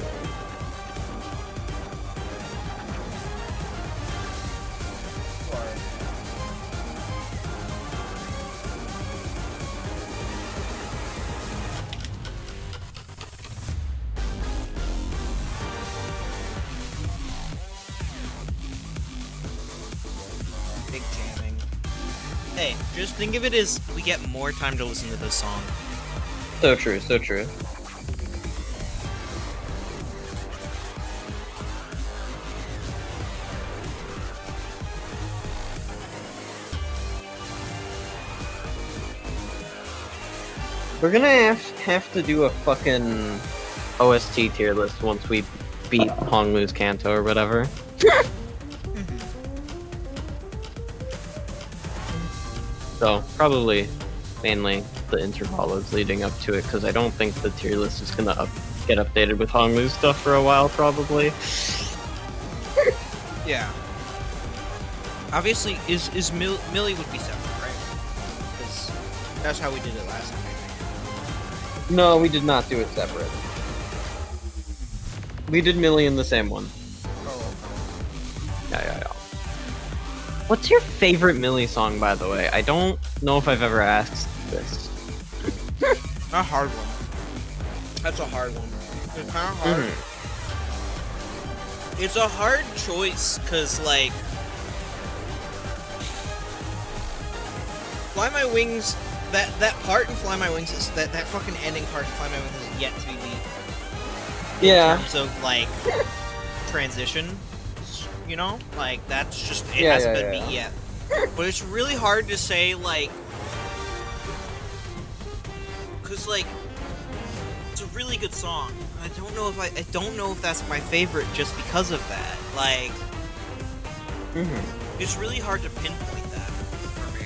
Big jamming. Hey, just think of it as we get more time to listen to this song. So true, so true. We're gonna have to do a fucking OST tier list once we beat Honglu's Kanto or whatever. So, probably mainly the intervalos leading up to it, because I don't think the tier list is gonna get updated with Honglu's stuff for a while, probably. Yeah. Obviously, Millie would be separate, right? Because that's how we did it last time, I think. No, we did not do it separate. We did Millie in the same one. Oh. Yeah. What's your favorite Millie song, by the way? I don't know if I've ever asked this. A hard one. That's a hard one. It's kind of hard. It's a hard choice, because, like... Fly My Wings... That part in Fly My Wings is... That fucking ending part in Fly My Wings is yet to be beat. Yeah. In terms of, like... transition. You know? Like, that's just... It Yeah, hasn't yeah, been yeah. beat yet. But it's really hard to say, like... Because, like... It's a really good song. I don't know if that's my favorite just because of that. Like... It's really hard to pinpoint that for me.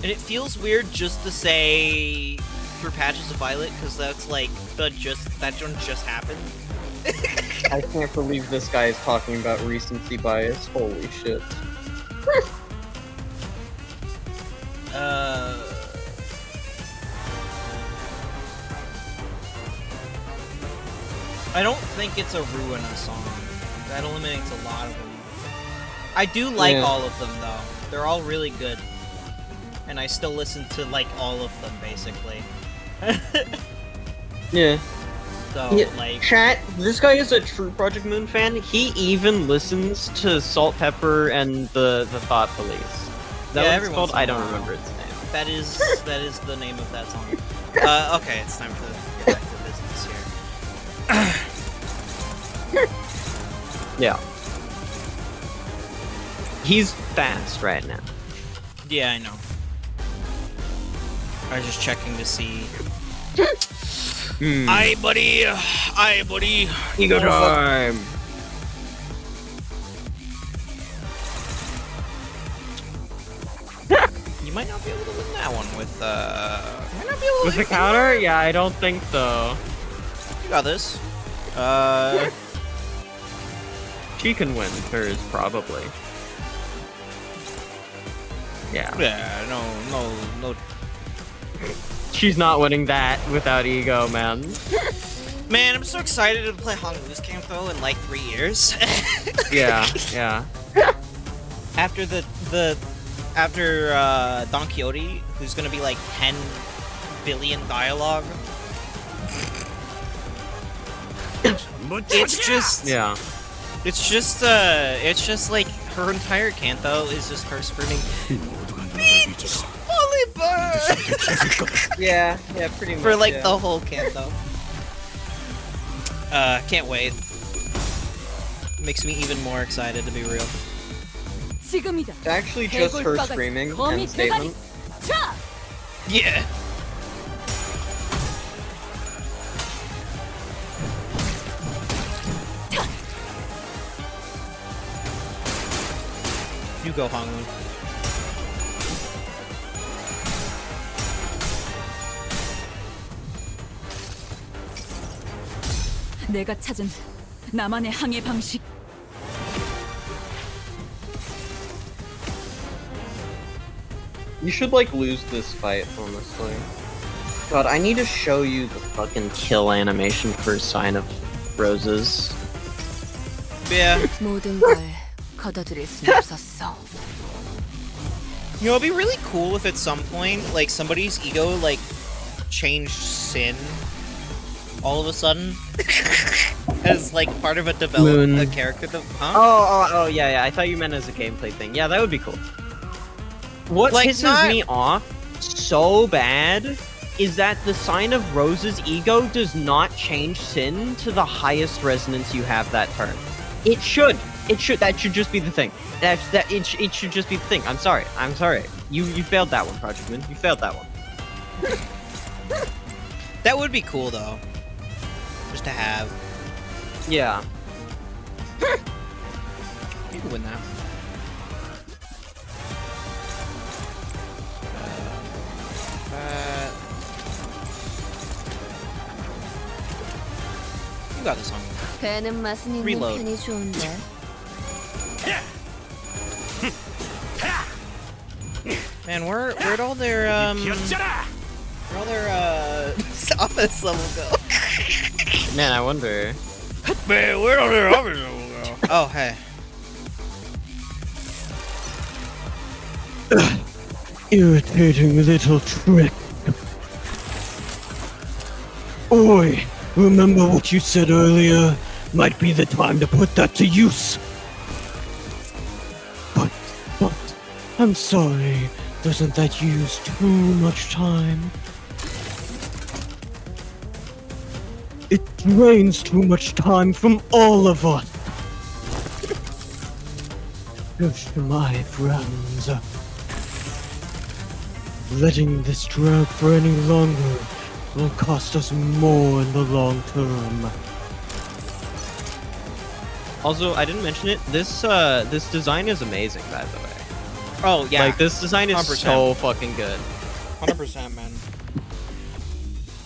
And it feels weird just to say for Patches of Violet, because that's like that one just happened. I can't believe this guy is talking about recency bias. Holy shit. I don't think it's a Ruina song. That eliminates a lot of them. I do like all of them though. They're all really good. And I still listen to like all of them basically. Yeah. So like Chat, this guy is a true Project Moon fan. He even listens to Salt Pepper and the Thought Police. That one's called? I don't remember its name. that is the name of that song. Okay, it's time to get back to business here. Yeah. He's fast right now. Yeah, I know. I was just checking to see. Aye, buddy. Aye, buddy. Ego time. You might not be able to win that one with With the counter? Yeah, I don't think so. You got this. She can win hers, probably. Yeah. Yeah, no. She's not winning that without ego, man. Man, I'm so excited to play Honglu's camp though in like 3 years. Yeah. After after Don Quixote, who's gonna be like 10 billion dialogue. It's just it's just like her entire canto is just her screaming Oliver! Yeah, pretty much. For like the whole canto. Can't wait. Makes me even more excited, to be real. 지금이다. It's actually just her screaming and statement. 자! Yeah. You go, Honglu. 내가 찾은 나만의 항해 방식. You should like lose this fight, honestly. God, I need to show you the fucking kill animation for Sign of Roses. Yeah. 모든 걸 거둬들일 순 없었어. You know, it'd be really cool if at some point, like, somebody's ego, like, changed Sin all of a sudden. As, like, part of a a character. Huh? Oh, yeah. I thought you meant as a gameplay thing. Yeah, that would be cool. What like, pisses me off so bad is that the Sign of Rose's ego does not change Sin to the highest resonance you have that turn. It should. That should just be the thing. It should just be the thing. I'm sorry. You failed that one, Project Moon. You failed that one. That would be cool, though. Just to have. Yeah. You can win that. You got this one. 배는 맛은 있는 Reload. 편이 좋은데. Man, where'd all their office level go? Man, I wonder. Man, where'd all their office level go? Oh, hey. Irritating little trick. Oi, remember what you said earlier? Might be the time to put that to use. But, I'm sorry. Doesn't that use too much time? It drains too much time from all of us. Just my friends. Letting this drag for any longer will cost us more in the long term. Also, I didn't mention it. This design is amazing, by the way. Oh yeah, Like this design is 100%. so fucking good. 100%, man.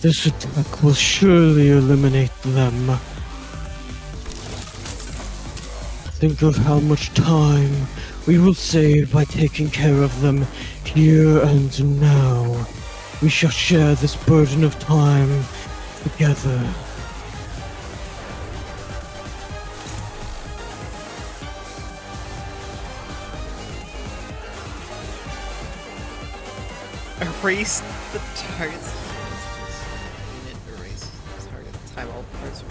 This attack will surely eliminate them. Think of how much time we will save by taking care of them here and now. We shall share this burden of time together. Erase the target's unit. Erase the target. Time all parts.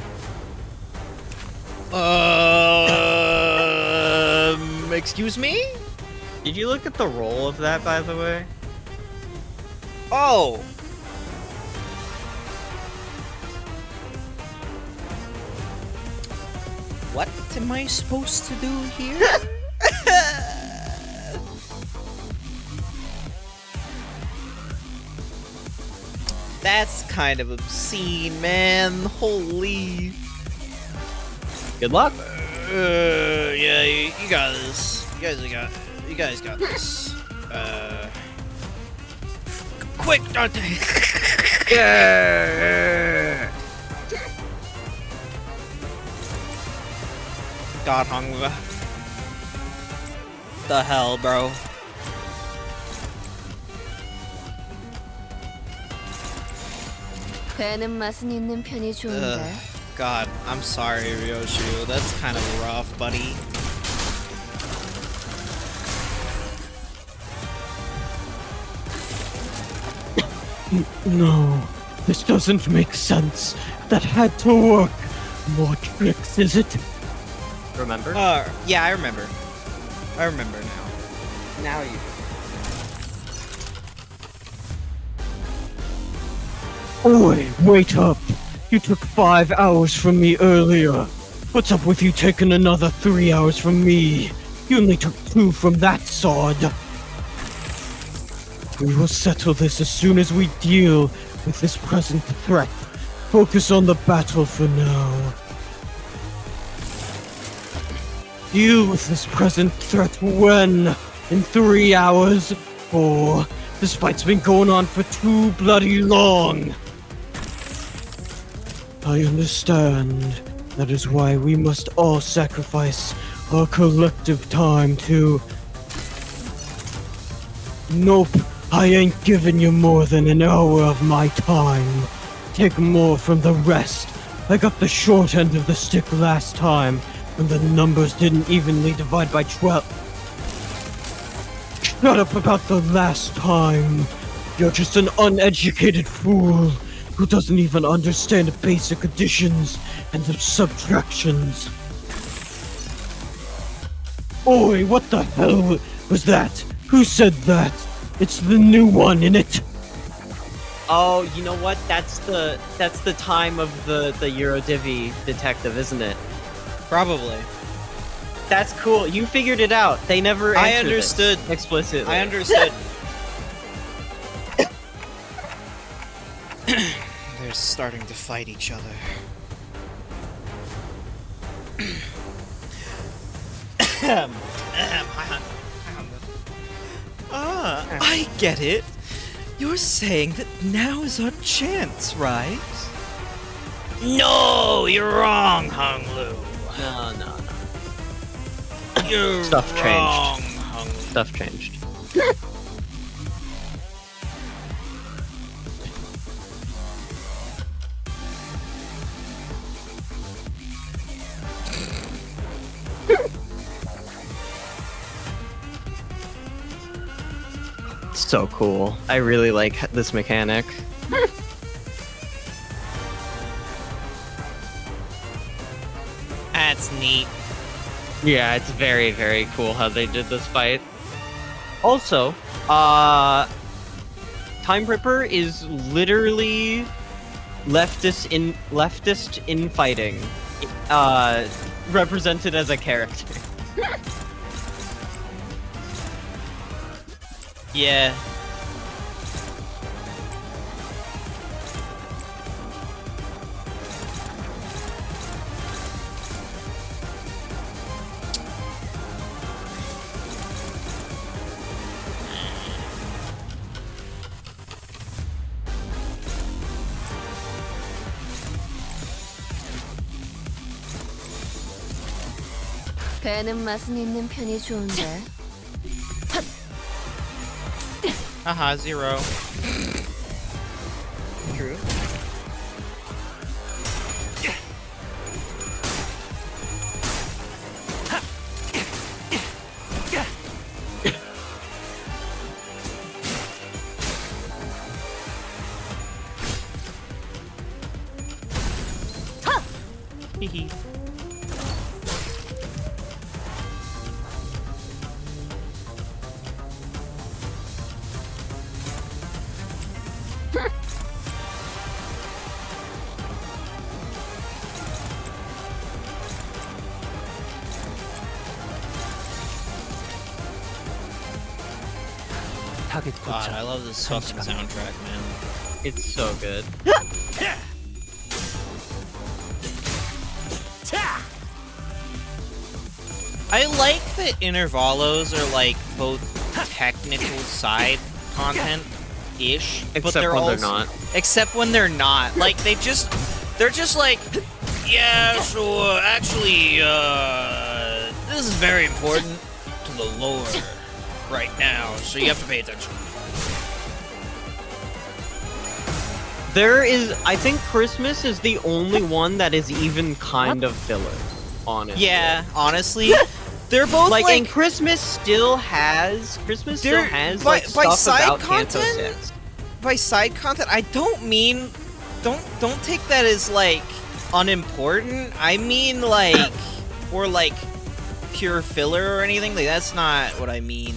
Excuse me? Did you look at the roll of that, by the way? Oh. What am I supposed to do here? That's kind of obscene, man. Holy. Good luck. Yeah, you got this. You guys got this. Quick, Dante. Yeah. God hung. The hell, bro. 배는 맛은 있는 편이 좋은데. God, I'm sorry, Ryoshu. That's kind of rough, buddy. No, this doesn't make sense. That had to work. More tricks, is it? Remember? Yeah, I remember. I remember now. Now you. Oi, wait up. You took 5 hours from me earlier. What's up with you taking another 3 hours from me? You only took 2 from that sword. We will settle this as soon as we deal with this present threat. Focus on the battle for now. Deal with this present threat when? In 3 hours? 4? This fight's been going on for too bloody long. I understand. That is why we must all sacrifice our collective time to... Nope, I ain't giving you more than an hour of my time. Take more from the rest. I got the short end of the stick last time, when the numbers didn't evenly divide by 12. Shut up about the last time. You're just an uneducated fool who doesn't even understand basic additions and subtractions. Oi, what the hell was that? Who said that? It's the new one, innit? Oh, you know what? That's the time of the Eurodivi detective, isn't it? Probably. That's cool. You figured it out. They never I answered understood. this explicitly. I understood. They're starting to fight each other. I get it. You're saying that now is our chance, right? No, you're wrong, Hung Lu. No. You're Stuff wrong, changed. Hung Lu. Stuff changed. So cool. I really like this mechanic. That's neat. Yeah, it's very, very cool how they did this fight. Also, Time Ripper is literally leftist infighting, represented as a character. Yeah. 배는 맛은 있는 편이 좋은데. Haha, 0. True. Hehe. 타겟 God, I 고점. love this fucking soundtrack, man. It's so good. I like that intervalos are like both technical side content ish, but Except they're when also they're not. except when they're not. Like they're just like, yeah, so actually this is very important to the lore right now, so you have to pay attention. There is, I think Christmas is the only one that is even kind of filler, honestly. Yeah, honestly, they're both Like, like and Christmas still has by- like by stuff side about Kanto content? 6. by side content, I don't mean don't take that as like unimportant. I mean like or like pure filler or anything. Like that's not what I mean.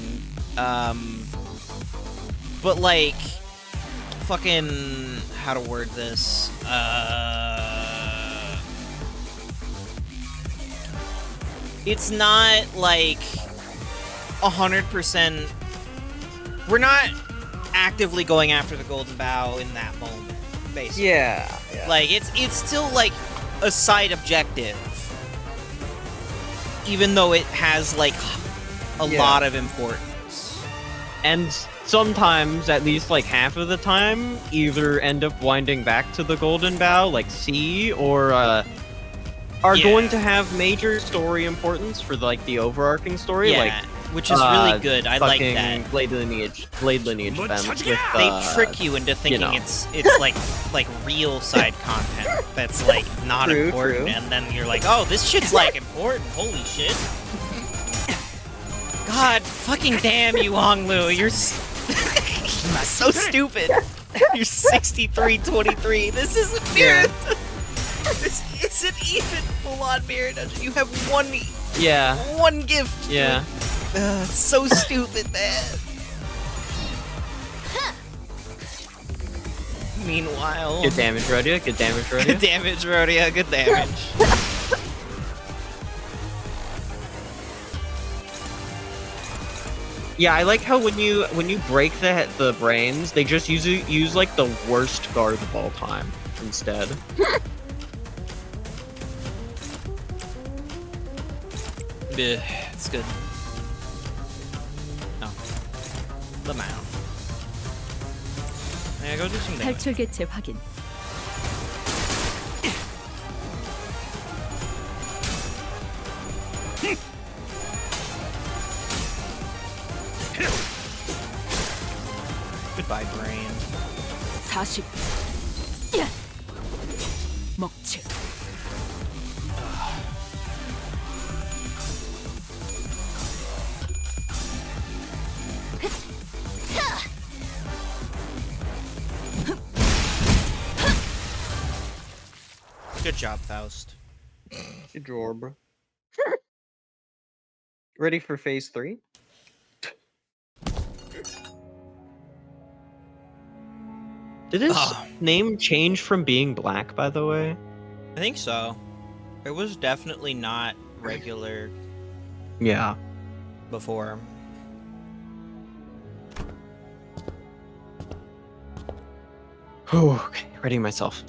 But like fucking how to word this. It's not like 100%. We're not actively going after the golden bow in that moment, basically. Yeah. Like it's still like a side objective, even though it has like a Yeah. lot of importance. And sometimes, at least like half of the time, either end up winding back to the Golden Bow, like C, or are Yeah. going to have major story importance for like the overarching story, Yeah, like which is really uh, good. I like fucking that. Blade Lineage events with, They trick you into thinking know. it's like real side content that's like not True, important, true. and then you're like, oh, this shit's like important. Holy shit! God, fucking damn you, Honglu, you're so stupid. You're 6323. This isn't mirror. This isn't even full-on mirror dungeon. You have one gift. Yeah. It's so stupid, man. Meanwhile, Good damage, Rodia. Good damage, Rodia. good damage, Rhodia. Good damage. Yeah, I like how when you break the brains, they just use like the worst guard of all time instead. It's good. No. The mount. Yeah, go do some damage. 탈출 개체 확인. Goodbye, brain. 40. 먹칠. Good job, Faust. Good job, bro. Ready for phase 3? Did his name change from being black, by the way? I think so. It was definitely not regular Yeah. before. Oh, okay. Readying myself.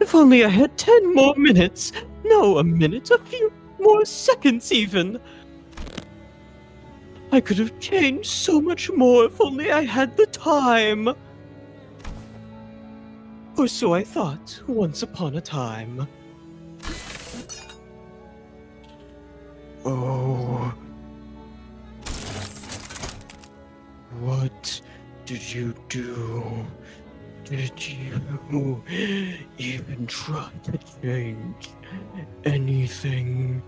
If only I had 10 more minutes. No, a minute, a few more seconds even. I could have changed so much more if only I had the time. Or so I thought once upon a time. Oh. What did you do? Did you even try to change anything?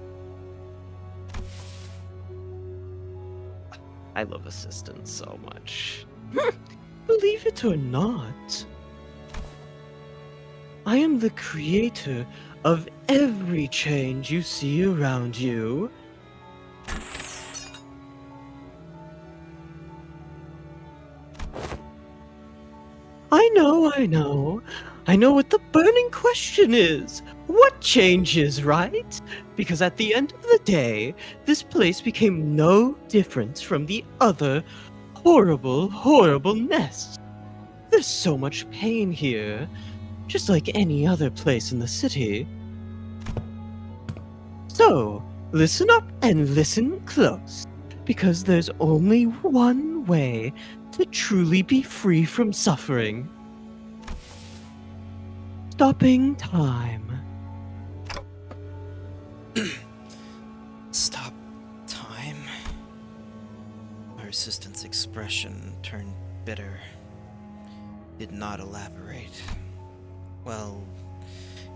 I love assistants so much. Believe it or not, I am the creator of every change you see around you. I know, I know. I know what the burning question is. What changes, right? Because at the end of the day, this place became no different from the other horrible, horrible nests. There's so much pain here, just like any other place in the city. So, listen up and listen close, because there's only one way to truly be free from suffering. Stopping time. Stop time. Our assistant's expression turned bitter. Did not elaborate. Well,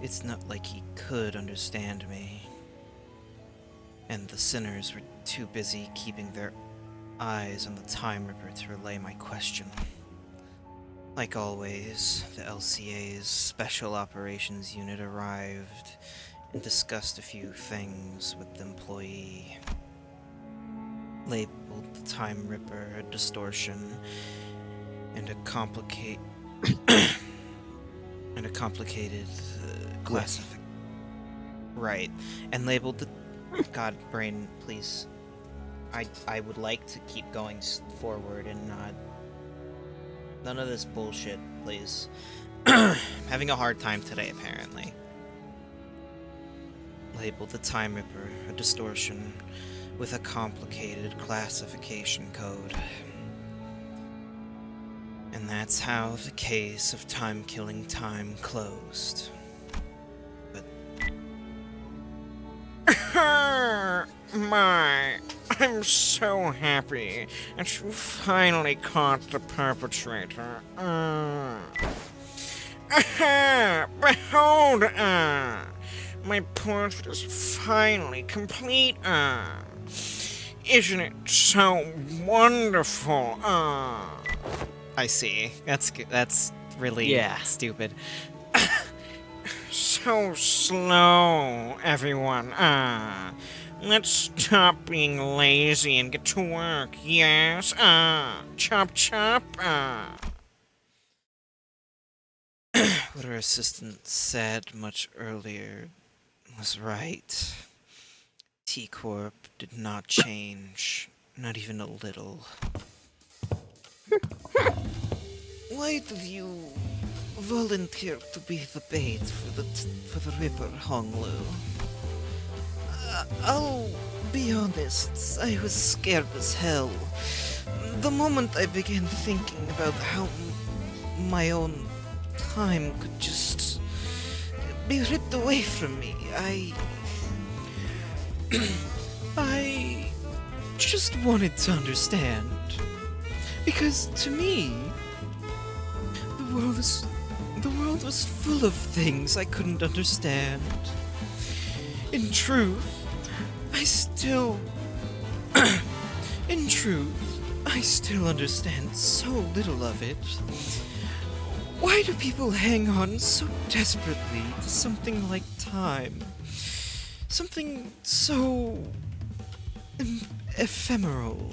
it's not like he could understand me. And the sinners were too busy keeping their eyes on the Time Ripper to relay my question. Like always, the LCA's Special Operations Unit arrived and discussed a few things with the employee. Labeled the Time Ripper a distortion and a complicated classification. Right, and labeled the God, brain, please. I would like to keep going forward and not. None of this bullshit, please. Having a hard time today, apparently. Labeled the Time Ripper a distortion with a complicated classification code. And that's how the case of time-killing time closed. But... I'm so happy that you finally caught the perpetrator. Behold, my portrait is finally complete. Isn't it so wonderful? I see. That's really stupid. So slow, everyone. Let's stop being lazy and get to work, yes? Chop chop, What our assistant said much earlier was right. T-Corp did not change, not even a little. Why did you volunteer to be the bait for the Ripper, Honglu? I'll be honest, I was scared as hell. The moment I began thinking about how my own time could just be ripped away from me, I just wanted to understand. Because to me, the world was full of things I couldn't understand. In truth, I still understand so little of it. Why do people hang on so desperately to something like time? Something so ephemeral.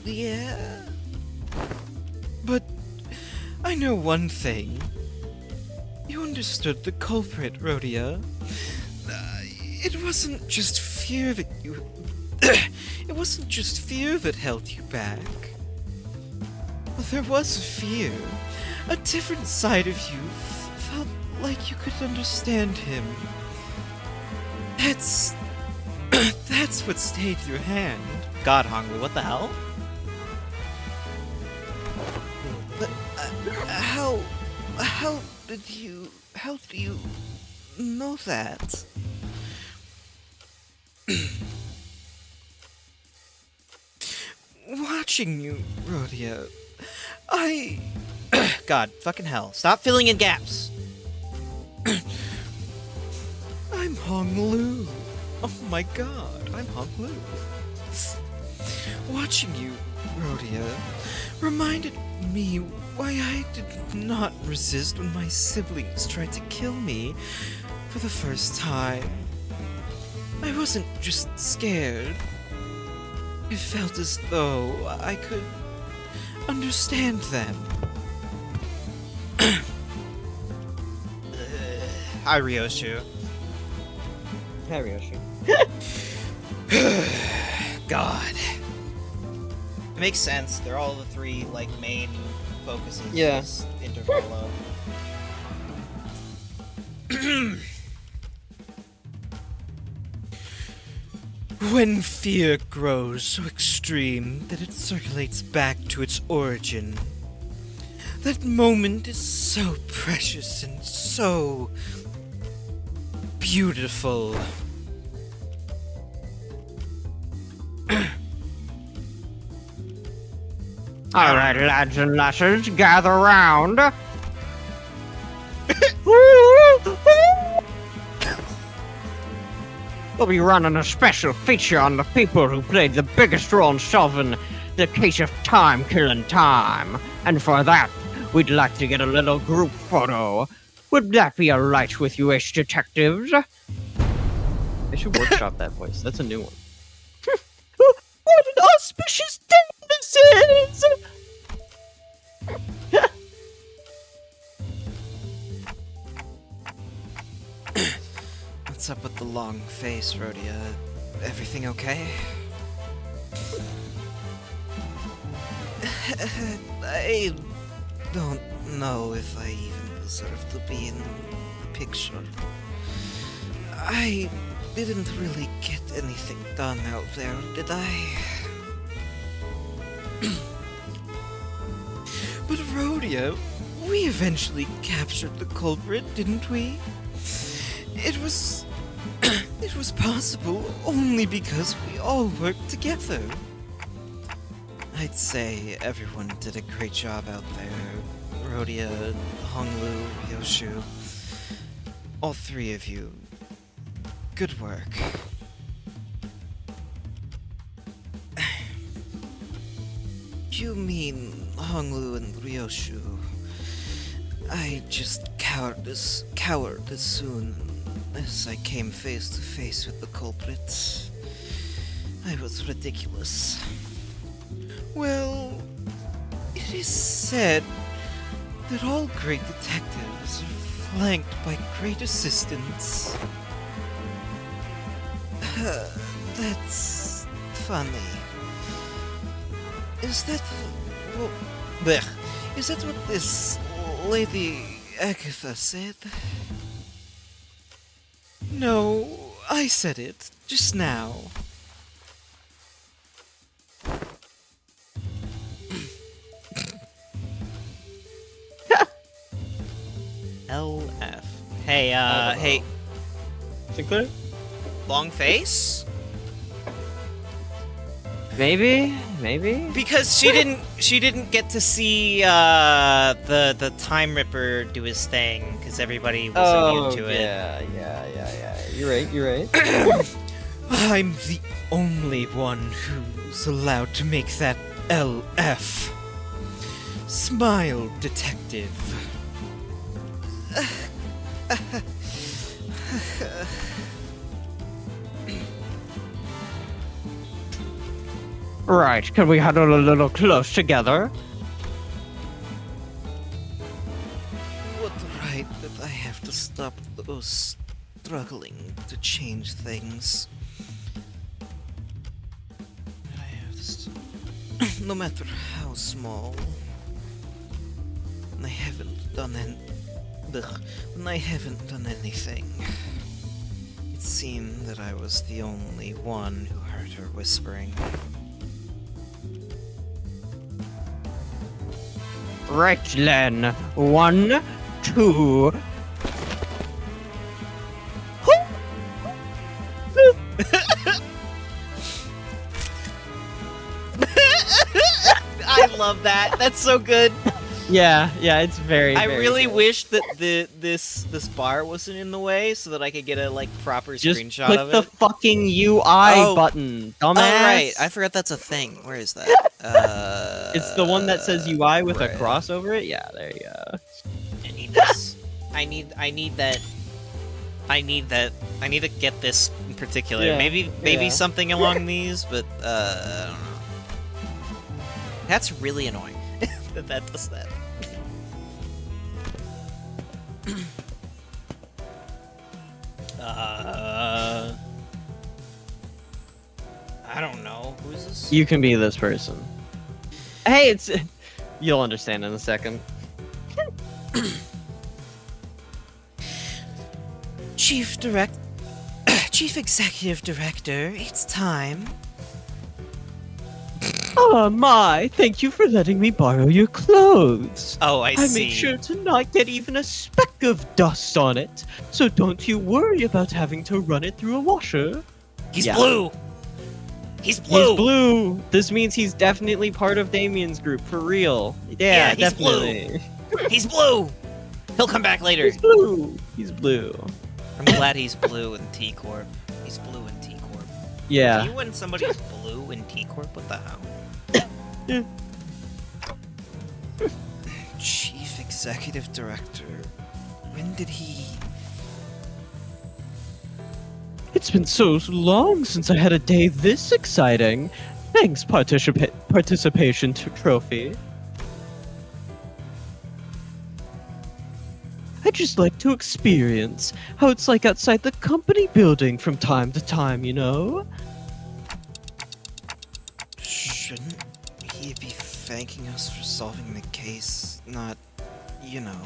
Yeah. But I know one thing. You understood the culprit, Rhodia. It wasn't just fear that you... It wasn't just fear that held you back. There was a fear. A different side of you felt like you could understand him. That's what stayed your hand. God, Honglu, what the hell? But how do you know that? Watching you, Rhodia, I... God, fucking hell. Stop filling in gaps. I'm Hong Lu. Oh my god, I'm Hong Lu. Watching you, Rhodia, reminded me why I did not resist when my siblings tried to kill me for the first time. I wasn't just scared. It felt as though I could understand them. Hi, Ryoshu. Hi, Ryoshi. God. It makes sense. They're all the three, like, main focuses. Yeah. This interval of... When fear grows so extreme that it circulates back to its origin, that moment is so precious and so beautiful. All right, lads and lasses, gather round. We'll be running a special feature on the people who played the biggest role in solving the case of time-killing time. And for that, we'd like to get a little group photo. Would that be alright with you, ace detectives? They should workshop that voice. That's a new one. What an auspicious day this is! What's up with the long face, Rhodia? Everything okay? I don't know if I even deserve to be in the picture. I didn't really get anything done out there, did I? But Rhodia, we eventually captured the culprit, didn't we? It was possible only because we all worked together. I'd say everyone did a great job out there. Rhodia, Honglu, Ryoshu. All three of you. Good work. You mean Honglu and Ryoshu? I just cowered as soon as I came face to face with the culprit. I was ridiculous. Well, it is said that all great detectives are flanked by great assistants. That's funny. Is that... well, blech. Is that what this Lady Agatha said? No, I said it just now. LF. Hey, hey. Is it clear? Long face? Maybe. Because she didn't get to see the Time Ripper do his thing because everybody was immune to it. Yeah. You're right. I'm the only one who's allowed to make that LF. Smile, detective. Right, can we huddle a little close together? What right that I have to stop those struggling to change things? I have to no matter how small. When I haven't done anything. It seemed that I was the only one who heard her whispering. Right, then. 1, 2. love that. That's so good. Yeah, it's very. I very really good. wish that this bar wasn't in the way so that I could get a like proper Just screenshot click of the it. fucking UI Oh. button, Oh dumbass. right, I forgot that's a thing. Where is that? It's the one that says UI with right. a cross over it. Yeah, there you go. I need this. I need that. I need to get this in particular. Yeah, Maybe yeah. something along these, but I don't know. That's really annoying that does that. I don't know. Who's this? You can be this person. Hey, it's. You'll understand in a second. Chief Executive Director, it's time. Oh my, thank you for letting me borrow your clothes. Oh, I I see. made sure to not get even a speck of dust on it, so don't you worry about having to run it through a washer. He's Yeah. blue. He's blue. He's blue. This means he's definitely part of Damien's group for real. Yeah, Yeah, he's blue. definitely. He's blue. He'll come back later. He's blue. He's blue. I'm glad he's blue in T Corp. He's blue in T Corp. Yeah. You when somebody's blue in T Corp? What the hell? Chief Executive Director. When did he? It's been so long since I had a day this exciting. Thanks, participation trophy. I just like to experience how it's like outside the company building from time to time, you know? Shouldn't he be thanking us for solving the case? Not, you know.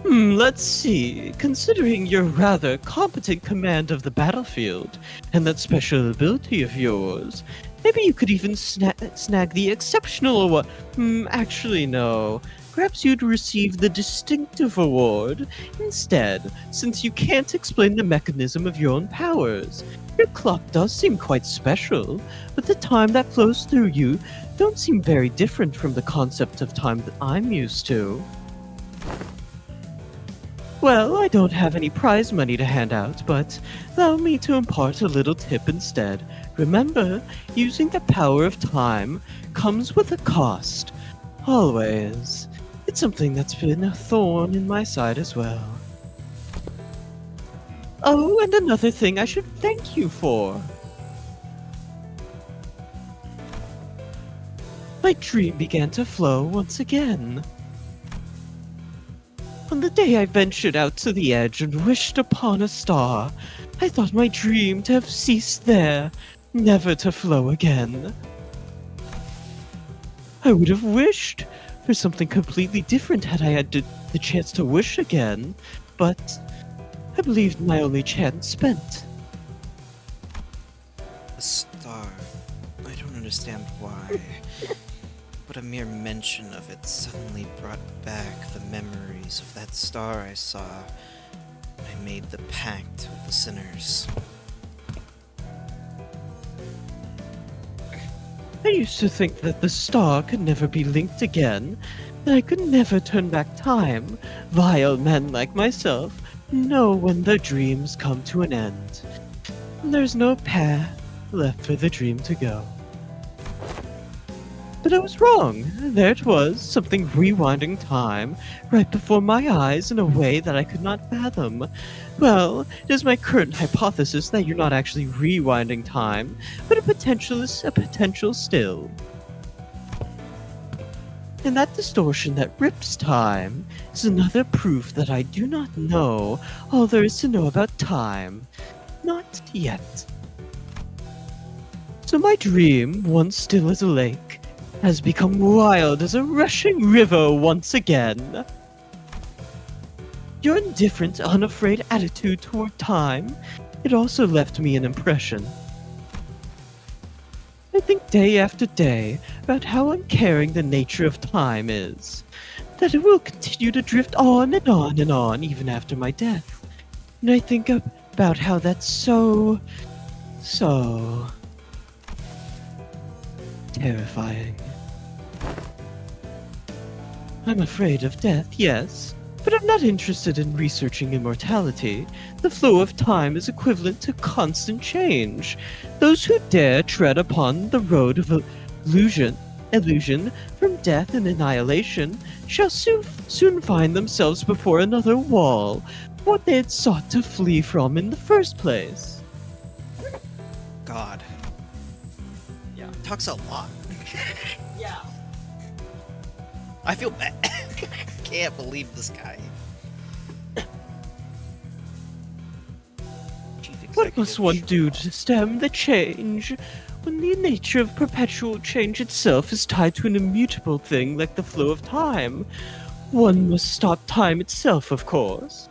Let's see. Considering your rather competent command of the battlefield and that special ability of yours, maybe you could even snag the exceptional award. Actually, no. Perhaps you'd receive the distinctive award instead, since you can't explain the mechanism of your own powers. Your clock does seem quite special, but the time that flows through you don't seem very different from the concept of time that I'm used to. Well, I don't have any prize money to hand out, but allow me to impart a little tip instead. Remember, using the power of time comes with a cost. Always. It's something that's been a thorn in my side as well. Oh, and another thing I should thank you for. My dream began to flow once again. On the day I ventured out to the edge and wished upon a star, I thought my dream to have ceased there, never to flow again. I would have wished for something completely different had I had the chance to wish again, but I believed my only chance spent. A star. I don't understand why. But a mere mention of it suddenly brought back the memories of that star I saw when I made the pact with the sinners. I used to think that the star could never be linked again, that I could never turn back time. Vile men like myself know when their dreams come to an end. There's no path left for the dream to go. But I was wrong. There it was, something rewinding time, right before my eyes in a way that I could not fathom. Well, it is my current hypothesis that you're not actually rewinding time, but a potential still. And that distortion that rips time is another proof that I do not know all there is to know about time. Not yet. So my dream, once still as a lake, has become wild as a rushing river once again. Your indifferent, unafraid attitude toward time, it also left me an impression. I think day after day about how uncaring the nature of time is, that it will continue to drift on and on and on even after my death. And I think about how that's so terrifying. I'm afraid of death, yes, but I'm not interested in researching immortality. The flow of time is equivalent to constant change. Those who dare tread upon the road of illusion from death and annihilation shall soon find themselves before another wall, what they had sought to flee from in the first place. God. Yeah. Talks a lot. Yeah. I feel bad. I can't believe this guy. Chief What must Executive one Shaw. do to stem the change? When the nature of perpetual change itself is tied to an immutable thing like the flow of time, one must stop time itself, of course.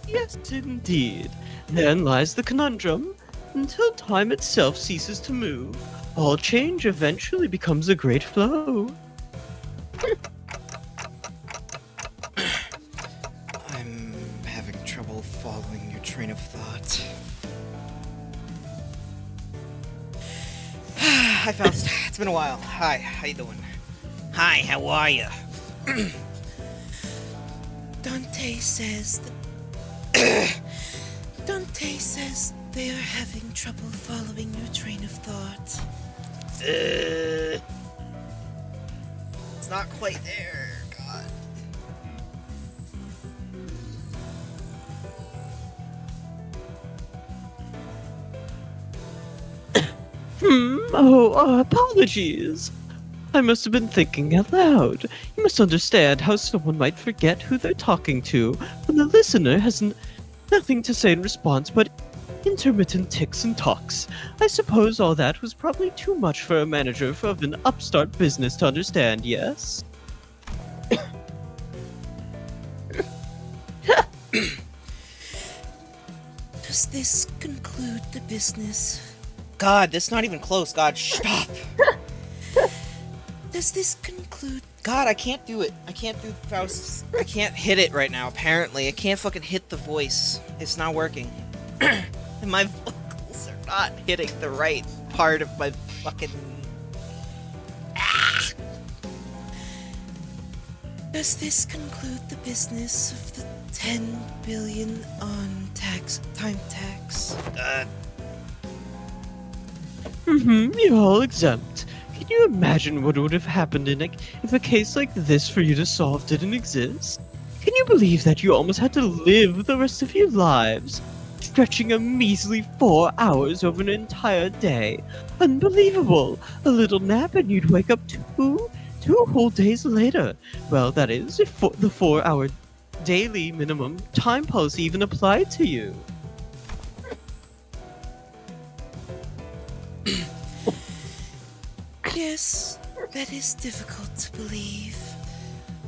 Yes, indeed. Therein lies the conundrum. Until time itself ceases to move, all change eventually becomes a great flow. I'm having trouble following your train of thought. Hi, Faust. It's been a while. Hi, how you doing? Hi, how are you? Dante says that... Dante says they are having trouble following your train of thought. It's not quite there, God. Apologies. I must have been thinking out loud. You must understand how someone might forget who they're talking to when the listener has nothing to say in response but intermittent ticks and talks. I suppose all that was probably too much for a manager of an upstart business to understand, yes? Does this conclude the business? God, this is not even close. God, stop. Does this conclude... God, I can't do it. I can't do Faust. I can't hit it right now, apparently. I can't fucking hit the voice. It's not working. And my vocals are not hitting the right part of my fucking... Ah! Does this conclude the business of the 10 billion on time tax? You're all exempt. Can you imagine what would have happened if a case like this for you to solve didn't exist? Can you believe that you almost had to live the rest of your lives, stretching a measly 4 hours over an entire day? Unbelievable! A little nap and you'd wake up two whole days later. Well, that is, if the 4-hour daily minimum time policy even applied to you. Yes, that is difficult to believe.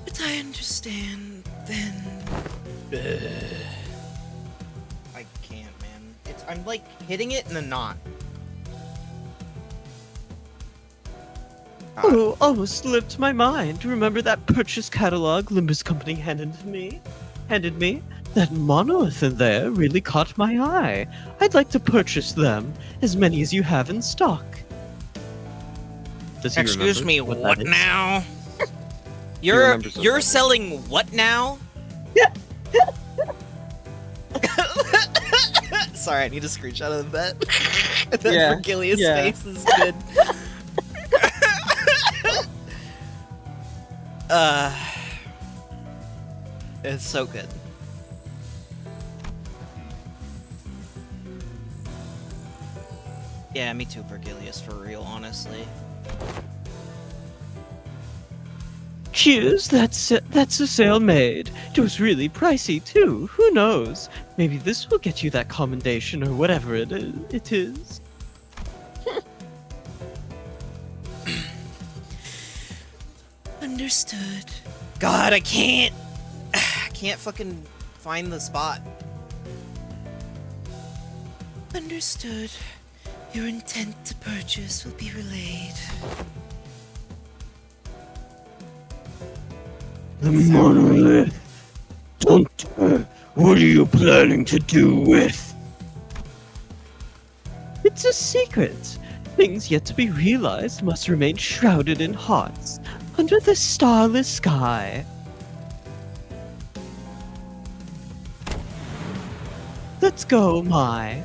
But I understand, then... I can't, man. I'm like hitting it in a knot. Oh, almost slipped my mind. Remember that purchase catalog Limbus Company handed me? That monolith in there really caught my eye. I'd like to purchase them, as many as you have in stock. Does he Excuse remember me, what what that is? now? remembers what You're that is. selling what now? Sorry, I need a screenshot of that. That Yeah, Vergilius yeah. face is good. It's so good. Yeah, me too, Vergilius, for real, honestly. Cheers, that's a sale made. It was really pricey too. Who knows? Maybe this will get you that commendation or whatever it is. Understood. God, I can't fucking find the spot. Understood. Your intent to purchase will be relayed. The monolith. Hunter, what are you planning to do with? It's a secret. Things yet to be realized must remain shrouded in hearts, under the starless sky. Let's go, Mai.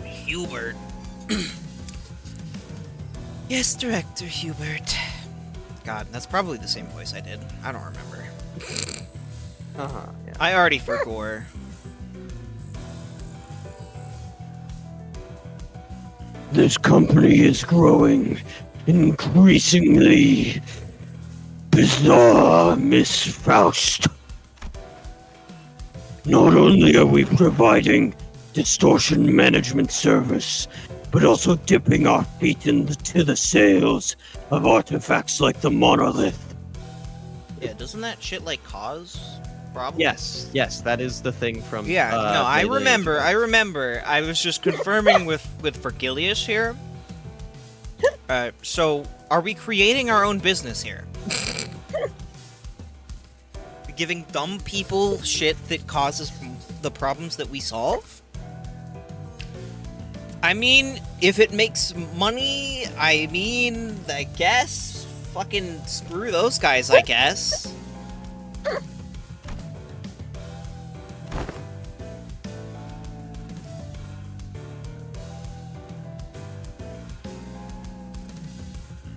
Hubert. Yes, Director Hubert. God, that's probably the same voice I did. I don't remember. Yeah. I already forgot. This company is growing increasingly bizarre, Miss Faust. Not only are we providing distortion management service, but also dipping our feet into the sales of artifacts like the monolith. Yeah, doesn't that shit like cause problems? Yes, that is the thing from. Yeah, no, I Blade remember. Age. I remember. I was just confirming with Vergilius here. So are we creating our own business here? Giving dumb people shit that causes the problems that we solve? I mean, if it makes money, I mean, I guess. Fucking screw those guys, I guess.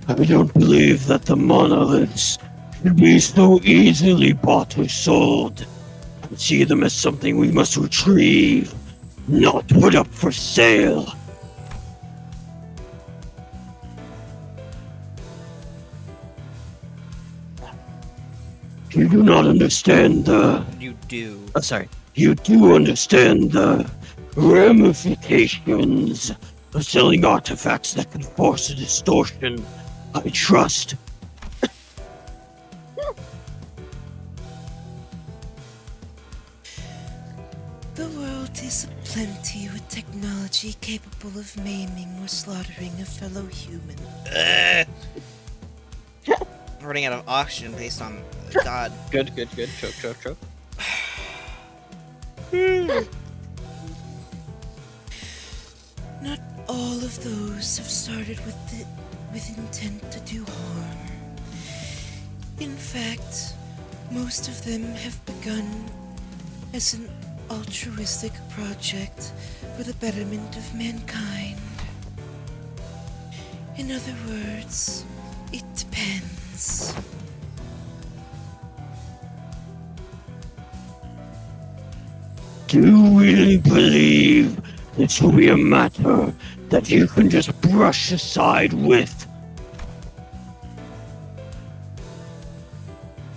I don't believe that the monoliths should be so easily bought or sold. I see them as something we must retrieve, not put up for sale. You do not understand the... You do. Oh, sorry. You do understand the ramifications of selling artifacts that can force a distortion. I trust. The world is aplenty with technology capable of maiming or slaughtering a fellow human. Running out of oxygen based on God. Good. Choke. Not all of those have started with intent to do harm. In fact, most of them have begun as an altruistic project for the betterment of mankind. In other words, it depends. Do you really believe this will be a matter that you can just brush aside with?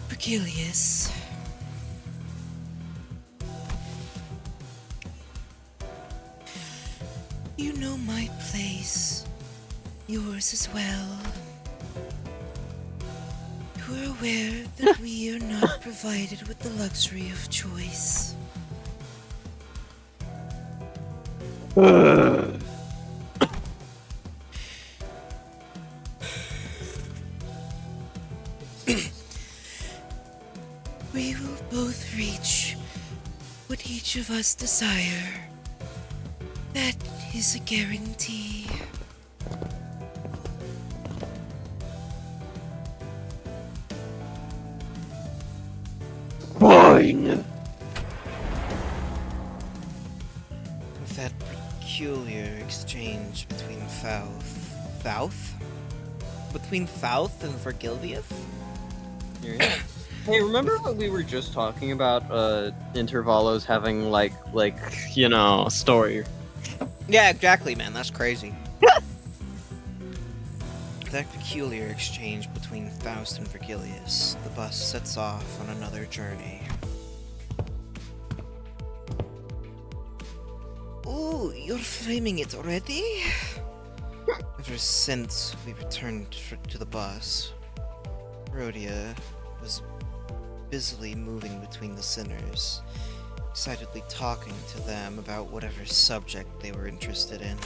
Vergilius. You know my place. Yours as well. You are aware that we are not provided with the luxury of choice. We will both reach what each of us desire. That is a guarantee. Fine. With that peculiar exchange between Fouth? Between Fouth and Vergilius? Hey, remember what we were just talking about? Intervalos having story. Yeah, exactly, man. That's crazy. That peculiar exchange between Faust and Vergilius, the bus sets off on another journey. Ooh, you're framing it already? Ever since we returned to the bus, Rhodia was busily moving between the sinners, excitedly talking to them about whatever subject they were interested in.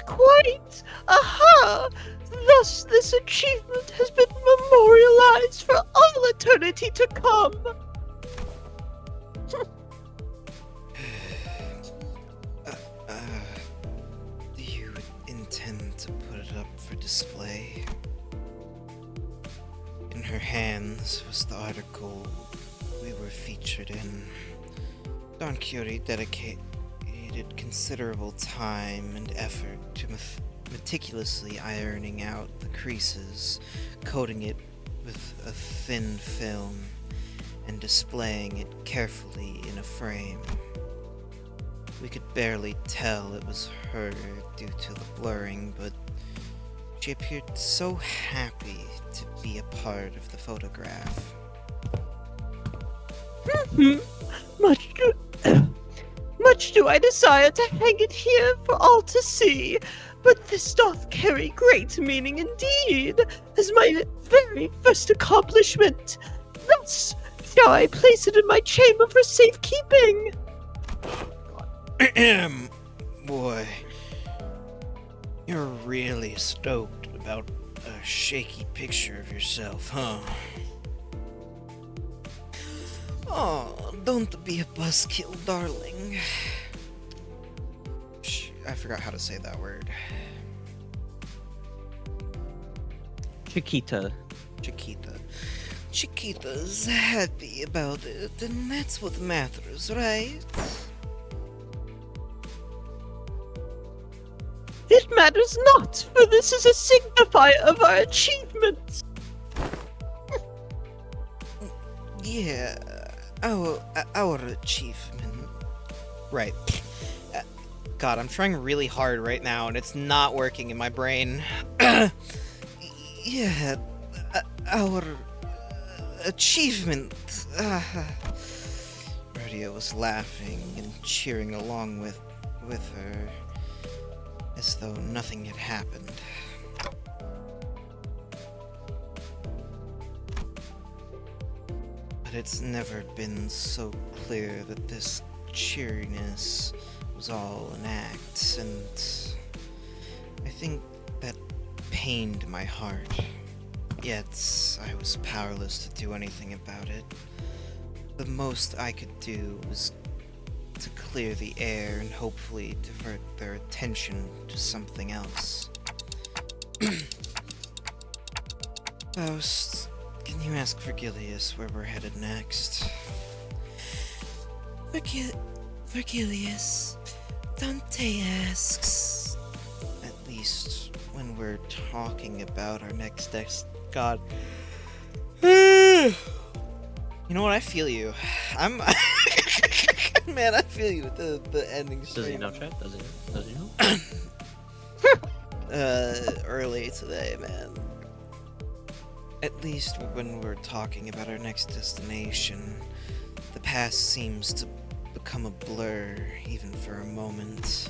Quite! Aha! Thus this achievement has been memorialized for all eternity to come! Do you intend to put it up for display? In her hands was the article we were featured in. Don Quixote dedicated considerable time and effort to meticulously ironing out the creases, coating it with a thin film, and displaying it carefully in a frame. We could barely tell it was her due to the blurring, but she appeared so happy to be a part of the photograph. Much do I desire to hang it here for all to see, but this doth carry great meaning indeed, as my very first accomplishment. Thus shall I place it in my chamber for safekeeping. Boy, you're really stoked about a shaky picture of yourself, huh? Oh, don't be a buzzkill, darling. I forgot how to say that word. Chiquita. Chiquita's happy about it, and that's what matters, right? It matters not, for this is a signifier of our achievements. Yeah, our achievement. Right. God, I'm trying really hard right now, and it's not working in my brain. Yeah, our achievement. Radio was laughing and cheering along with her, as though nothing had happened. But it's never been so clear that this cheeriness was all an act, and I think that pained my heart. Yet I was powerless to do anything about it. The most I could do was to clear the air and hopefully divert their attention to something else. Faust, can you ask Virgilius where we're headed next? Virgilius, Dante asks. At least when we're talking about our next God. You know what? I feel you. I'm. Man, I feel you with the ending stream. Does he know, chat? Does he know? Early today, man. At least when we're talking about our next destination, the past seems to become a blur, even for a moment.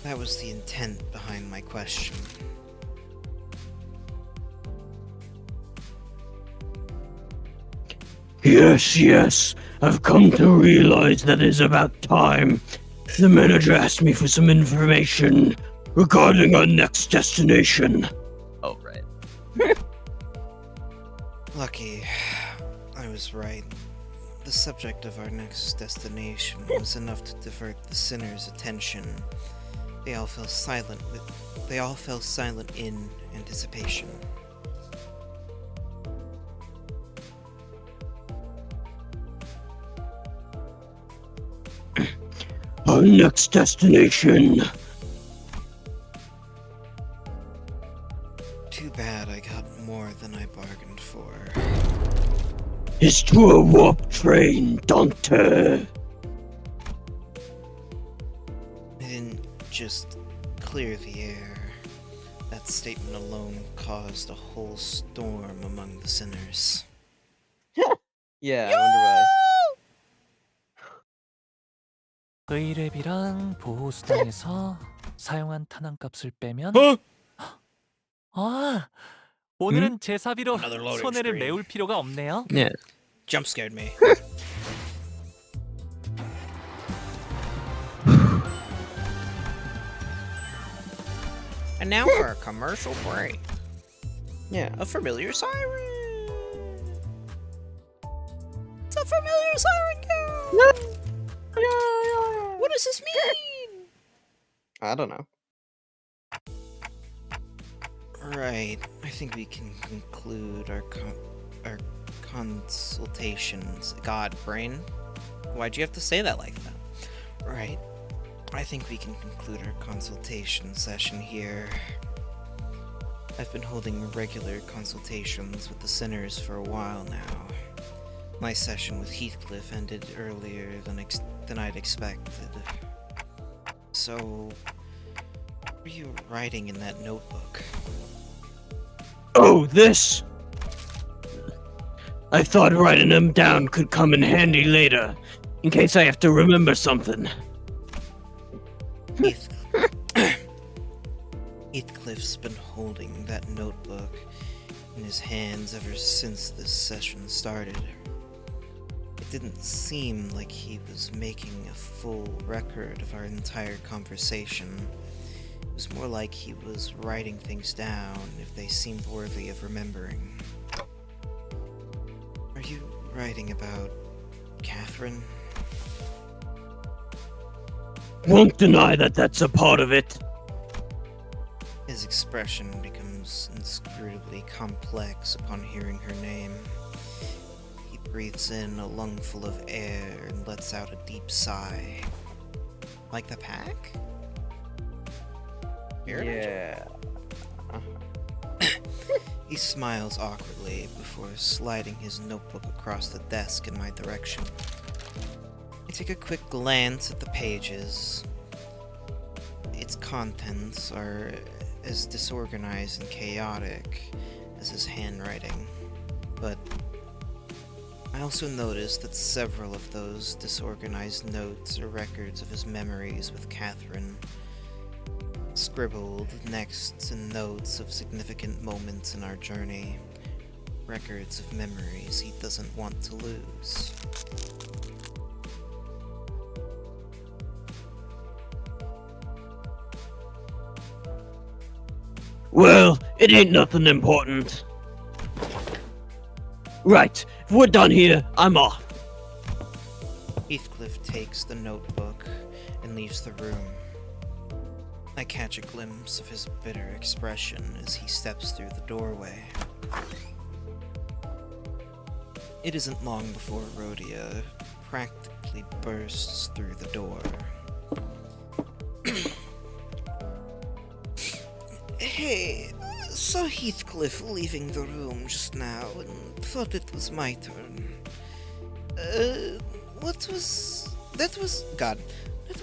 That was the intent behind my question. Yes, I've come to realize that it is about time. The manager asked me for some information regarding our next destination. Oh, right. Lucky. I was right. The subject of our next destination was enough to divert the sinners' attention. They all fell silent in anticipation. Our next destination. Too bad I got more than I bargained for. Is to a warp train, Dante. I didn't just clear the air. That statement alone caused a whole storm among the sinners. Yeah, I wonder why. 의뢰비랑 보호수당에서 사용한 탄환값을 빼면 아, 오늘은 제 사비로 Another loading 손해를 screen. 메울 필요가 없네요. Yeah. Jump scared me. And now for a commercial break. Yeah. A familiar siren. It's a familiar siren girl. What does this mean? I don't know. Right. I think we can conclude our consultations. God, brain. Why'd you have to say that like that? Right. I think we can conclude our consultation session here. I've been holding regular consultations with the sinners for a while now. My session with Heathcliff ended earlier than I'd expected. So, what were you writing in that notebook? Oh, this! I thought writing them down could come in handy later, in case I have to remember something. Heathcliff's been holding that notebook in his hands ever since this session started. It didn't seem like he was making a full record of our entire conversation. It was more like he was writing things down if they seemed worthy of remembering. Are you writing about Catherine? Won't deny that that's a part of it. His expression becomes inscrutably complex upon hearing her name. He breathes in a lungful of air and lets out a deep sigh. Like the pack? Yeah. He smiles awkwardly before sliding his notebook across the desk in my direction. I take a quick glance at the pages. Its contents are as disorganized and chaotic as his handwriting, but I also notice that several of those disorganized notes are records of his memories with Catherine, scribbled next to notes of significant moments in our journey, records of memories he doesn't want to lose. Well, it ain't nothing important. Right, if we're done here, I'm off. Heathcliff takes the notebook and leaves the room. I catch a glimpse of his bitter expression as he steps through the doorway. It isn't long before Rhodia practically bursts through the door. Hey, saw Heathcliff leaving the room just now and thought it was my turn. That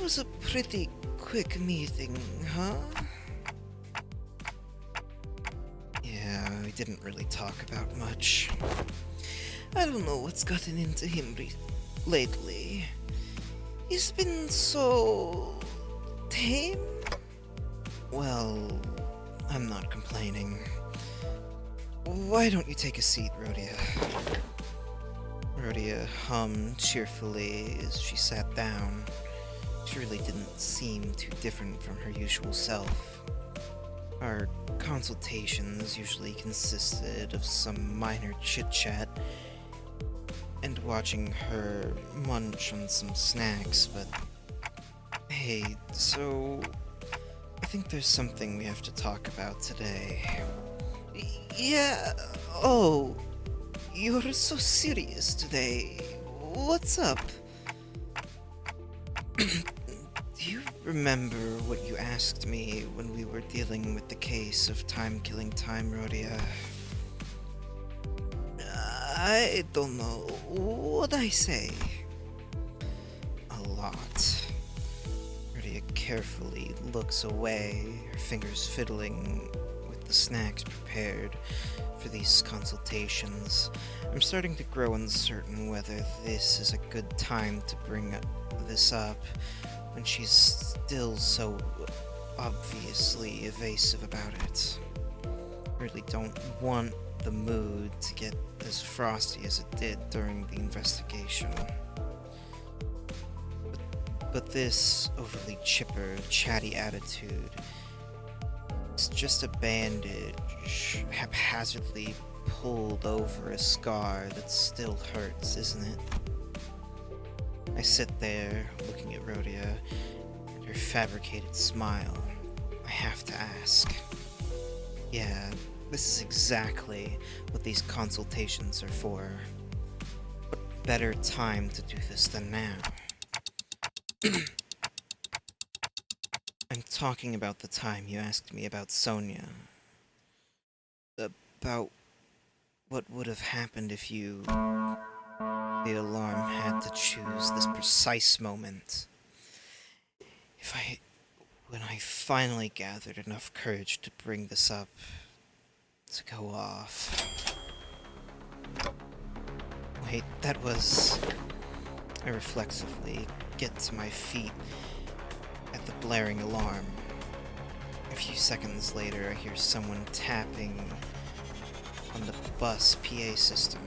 was a pretty quick meeting, huh? Yeah, we didn't really talk about much. I don't know what's gotten into him lately. He's been so tame. Well, I'm not complaining. Why don't you take a seat, Rhodia? Rhodia hummed cheerfully as she sat down. She really didn't seem too different from her usual self. Our consultations usually consisted of some minor chit-chat and watching her munch on some snacks, but hey, so I think there's something we have to talk about today. Yeah, oh, you're so serious today. What's up? Do you remember what you asked me when we were dealing with the case of time-killing time, Rhodia? I don't know. What'd I say? A lot. Rhodia carefully looks away, her fingers fiddling with the snacks prepared for these consultations. I'm starting to grow uncertain whether this is a good time to bring this up when she's still so obviously evasive about it. I really don't want the mood to get as frosty as it did during the investigation. But this overly chipper, chatty attitude It's just a bandage haphazardly pulled over a scar that still hurts, isn't it? I sit there, looking at Rhodia, and her fabricated smile. I have to ask. Yeah, this is exactly what these consultations are for. What better time to do this than now? I'm talking about the time you asked me about Sonia. About what would have happened if you... The alarm had to choose this precise moment. When I finally gathered enough courage to bring this up, to go off. Wait, that was... I reflexively get to my feet at the blaring alarm. A few seconds later, I hear someone tapping on the bus PA system.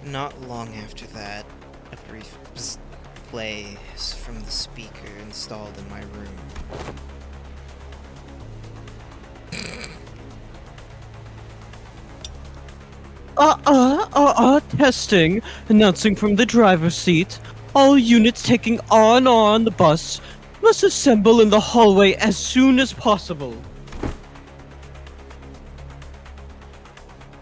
Not long after that, a brief bzz plays from the speaker installed in my room. Testing. Announcing from the driver's seat. All units taking on the bus must assemble in the hallway as soon as possible.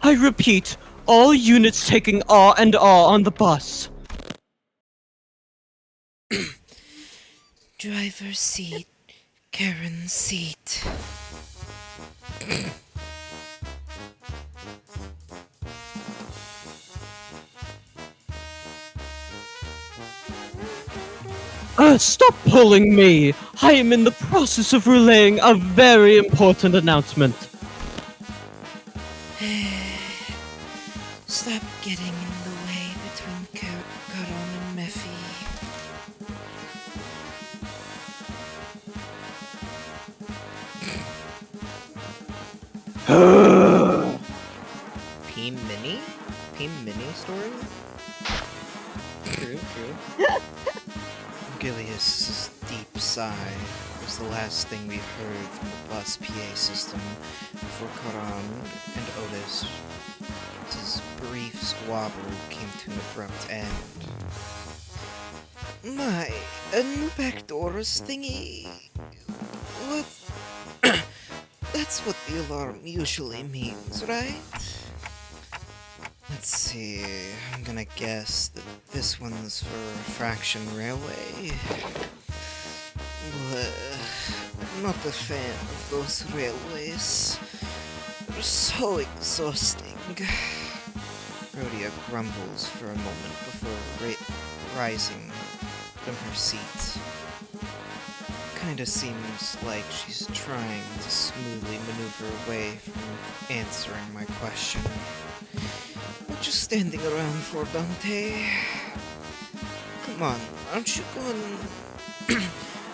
I repeat, all units taking on the bus. Driver's seat, Karen's seat. Stop pulling me! I am in the process of relaying a very important announcement. Stop getting in the way between Karon and Mephi. P Mini story? True. Gilius's deep sigh was the last thing we heard from the bus PA system before Karan and Otis' brief squabble came to an abrupt end. My, a new backdoors thingy? What? That's what the alarm usually means, right? Let's see, I'm gonna guess that this one's for Fraction Railway. But I'm not a fan of those railways. They're so exhausting. Rhodia grumbles for a moment before rising from her seat. Kinda seems like she's trying to smoothly maneuver away from answering my question. What you standing around for, Dante? Come on, aren't you going...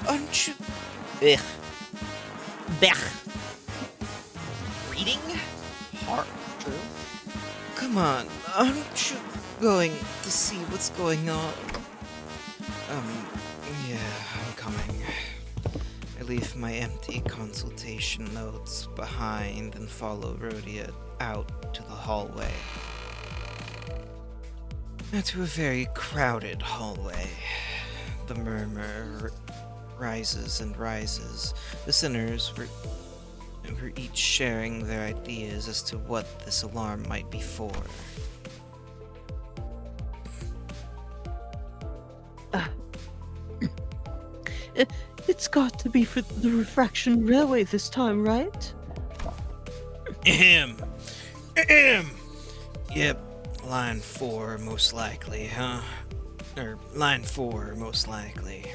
aren't you... Ugh. Bech. Reading? Hard. True. Come on, aren't you going to see what's going on? Yeah, I'm coming. I leave my empty consultation notes behind and follow Rhodia out to the hallway. Now to a very crowded hallway. The murmur rises and rises. The sinners were each sharing their ideas as to what this alarm might be for. It's got to be for the Refraction Railway this time, right? Ahem. Yep, line 4 most likely, huh? Or line 4 most likely.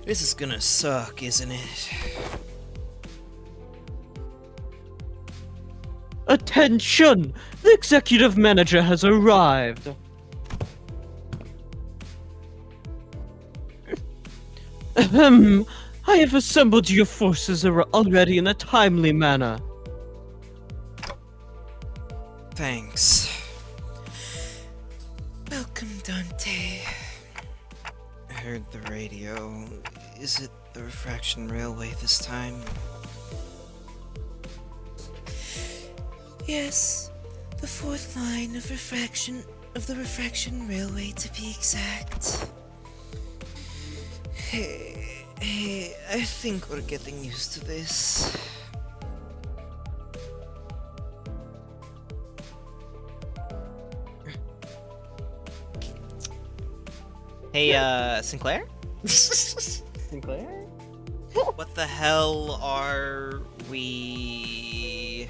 This is gonna suck, isn't it? Attention! The executive manager has arrived. Ahem. I have assembled your forces already in a timely manner. Thanks. Welcome, Dante. I heard the radio. Is it the Refraction Railway this time? Yes, the fourth line of the Refraction Railway to be exact. Hey, I think we're getting used to this. Hey, Sinclair? Sinclair? What the hell are we...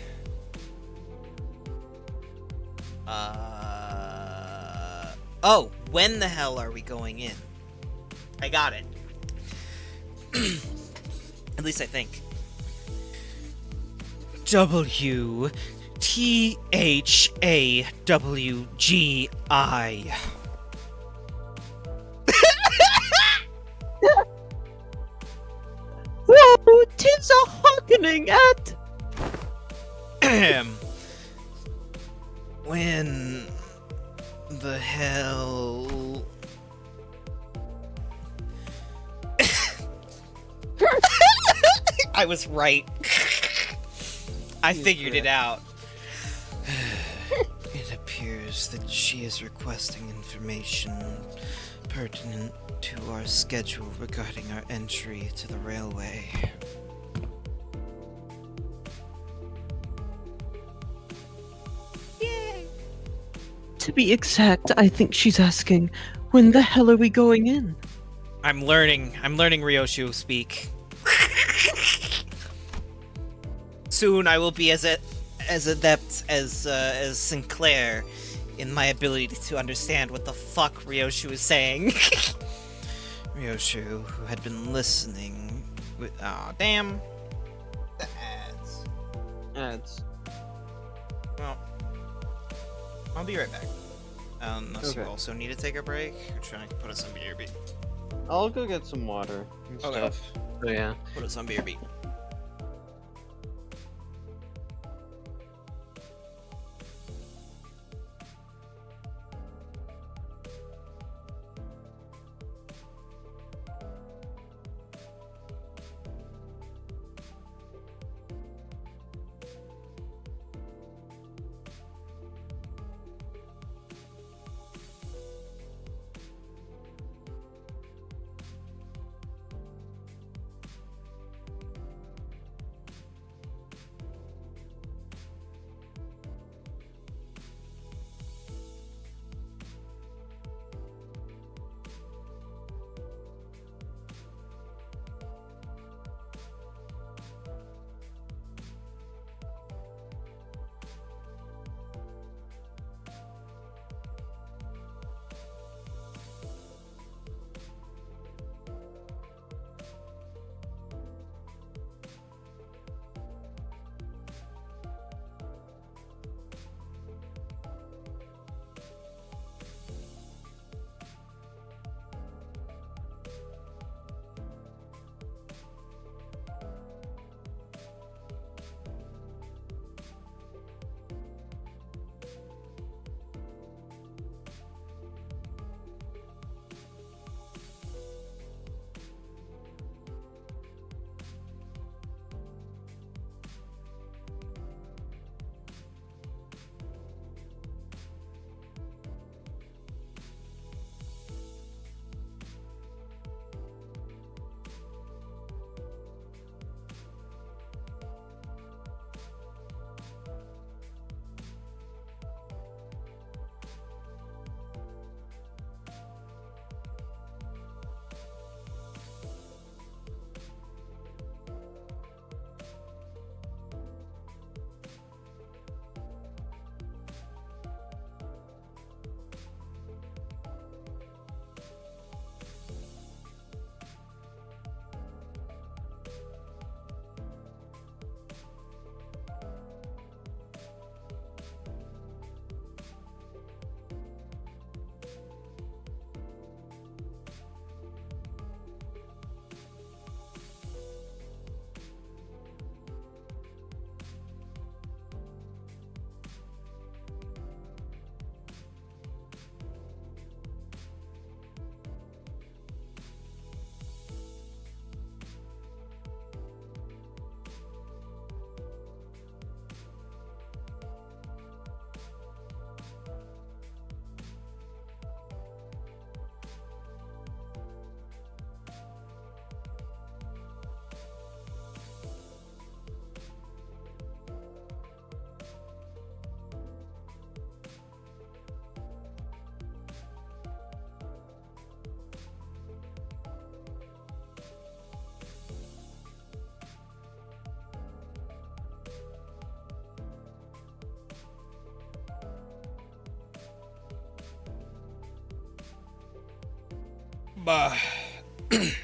Oh, when the hell are we going in? I got it. At least I think. WTHAWGI. Whoa, 'tis a hearkening at. When the hell... I was right. I figured it out. It appears that she is requesting information pertinent to our schedule regarding our entry to the railway. To be exact, I think she's asking, when the hell are we going in? I'm learning Ryoshu speak. Soon I will be as adept as Sinclair in my ability to understand what the fuck Ryoshu is saying. Ryoshu, who had been listening with... Aw, damn. The ads. Ads. Well, I'll be right back. Unless you Okay. also need to take a break. Or trying to put us on BRB. I'll go get some water and Okay. stuff. So yeah. Put us on BRB.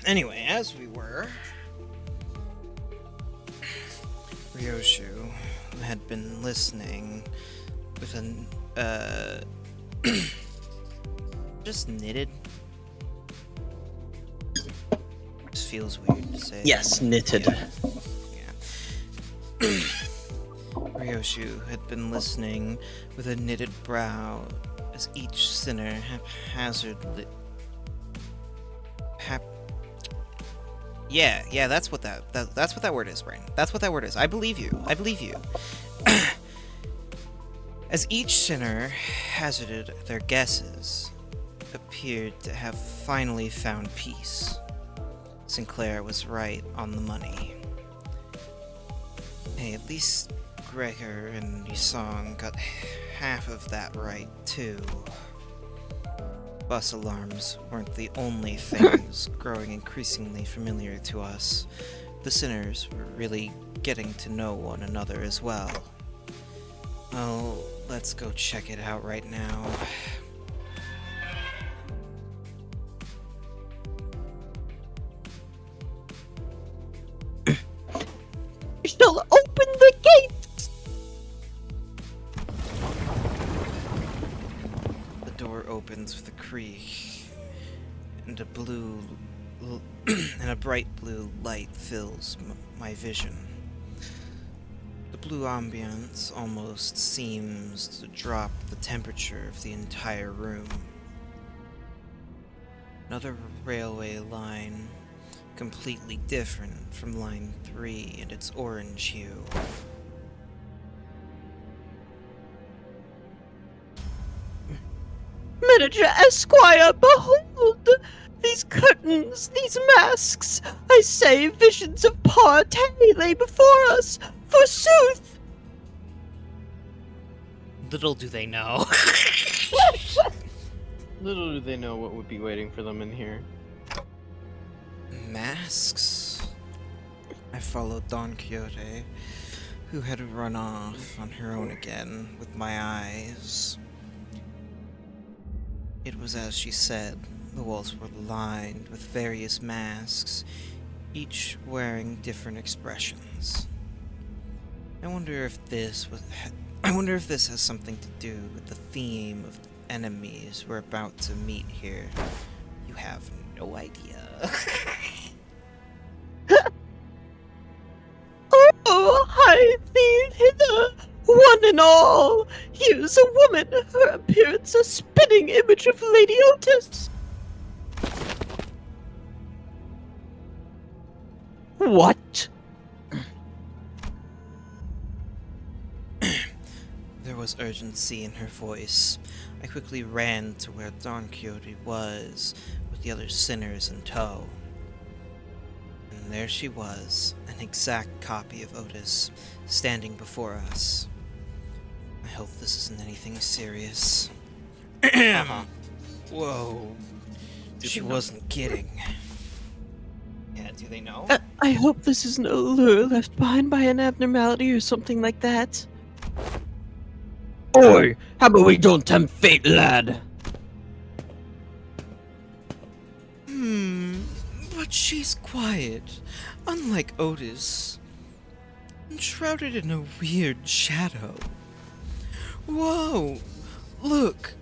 Anyway, as we were, Ryoshu had been listening with an, just knitted. This feels weird to say. Yes, knitted. Yeah. Ryoshu had been listening with a knitted brow as each sinner haphazardly. Yeah, that's what that's what that word is, Brain. That's what that word is. I believe you. I believe you. As each sinner hazarded their guesses, appeared to have finally found peace. Sinclair was right on the money. Hey, at least Gregor and Yisong got half of that right, too. Bus alarms weren't the only things growing increasingly familiar to us. The sinners were really getting to know one another as well. Well, let's go check it out right now. You shall open the gates! The door opens with a creak, and a bright blue light fills my vision. The blue ambience almost seems to drop the temperature of the entire room. Another railway line, completely different from line 3 and its orange hue. Manager Esquire, behold! These curtains, these masks! I say, visions of party lay before us, forsooth! Little do they know. Little do they know what would be waiting for them in here. Masks? I followed Don Quixote, who had run off on her own again with my eyes. It was as she said. The walls were lined with various masks, each wearing different expressions. I wonder if this has something to do with the theme of enemies we're about to meet here. You have no idea. Oh, hie thee hither, one and all! Here's a woman, her appearance a spitting image of Lady Otis. What? There was urgency in her voice. I quickly ran to where Don Quixote was, with the other sinners in tow. And there she was, an exact copy of Otis, standing before us. I hope this isn't anything serious. Whoa. She wasn't kidding. Yeah, do they know? I hope this isn't a lure left behind by an abnormality or something like that. Oi! How about we don't tempt fate, lad? But she's quiet, unlike Otis. Enshrouded in a weird shadow. Whoa! Look!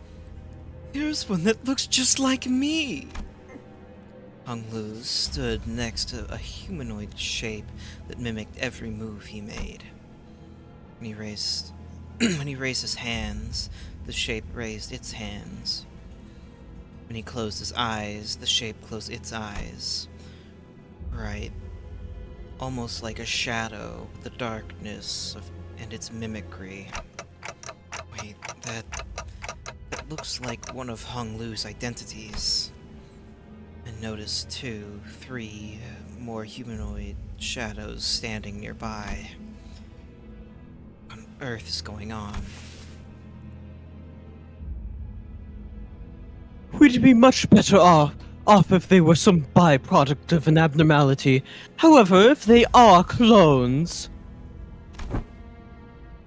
Here's one that looks just like me! Hung Lu stood next to a humanoid shape that mimicked every move he made. When he raised his hands, the shape raised its hands. When he closed his eyes, the shape closed its eyes. Right. Almost like a shadow, the darkness and its mimicry. Wait, that looks like one of Hung Lu's identities. And noticed 2, 3 more humanoid shadows standing nearby. What on earth is going on? We'd be much better off if they were some byproduct of an abnormality. However, if they are clones,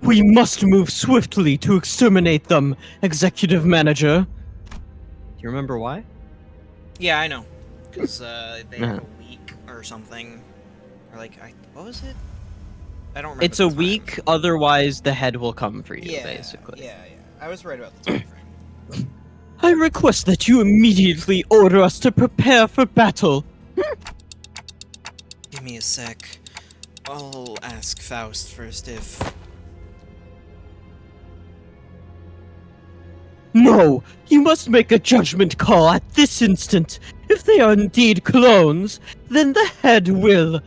we must move swiftly to exterminate them, Executive Manager. Do you remember why? Yeah, I know. because they have a week or something, or like what was it? I don't remember. It's the a time. week, otherwise the head will come for you, Yeah, basically. yeah. I was right about the time frame. I request that you immediately order us to prepare for battle. Give me a sec. I'll ask Faust first if... No, you must make a judgment call at this instant. If they are indeed clones, then the head will.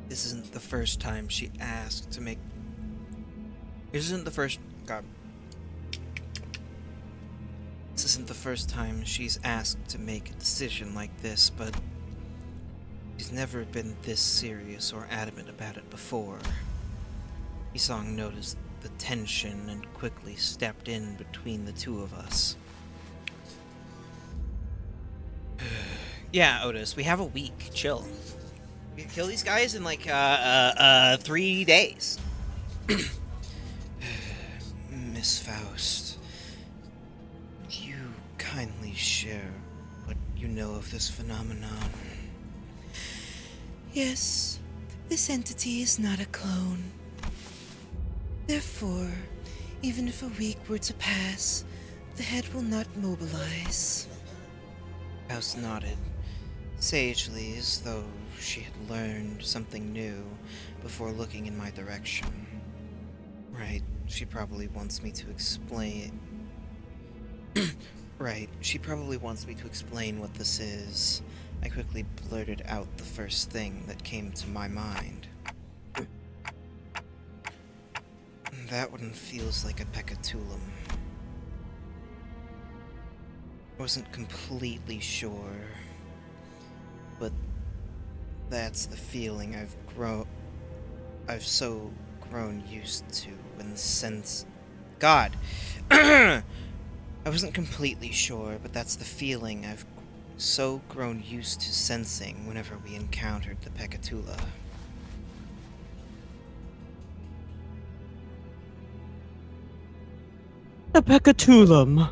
This isn't the first time she asked to make... This isn't the first... God. This isn't the first time she's asked to make a decision like this, but... She's never been this serious or adamant about it before. Isong noticed the tension and quickly stepped in between the two of us. Yeah, Otis, we have a week. Chill. We can kill these guys in like 3 days. Miss Faust, you kindly share what you know of this phenomenon. Yes, this entity is not a clone. Therefore, even if a week were to pass, the head will not mobilize. Faust nodded, sagely, as though she had learned something new before looking in my direction. Right, she probably wants me to explain... Right, she probably wants me to explain what this is. I quickly blurted out the first thing that came to my mind. That one feels like a peccatulum. I wasn't completely sure, but that's the feeling I've so grown used to and since... God! I wasn't completely sure, but that's the feeling I've so grown used to sensing whenever we encountered the peccatula. A peccatulum.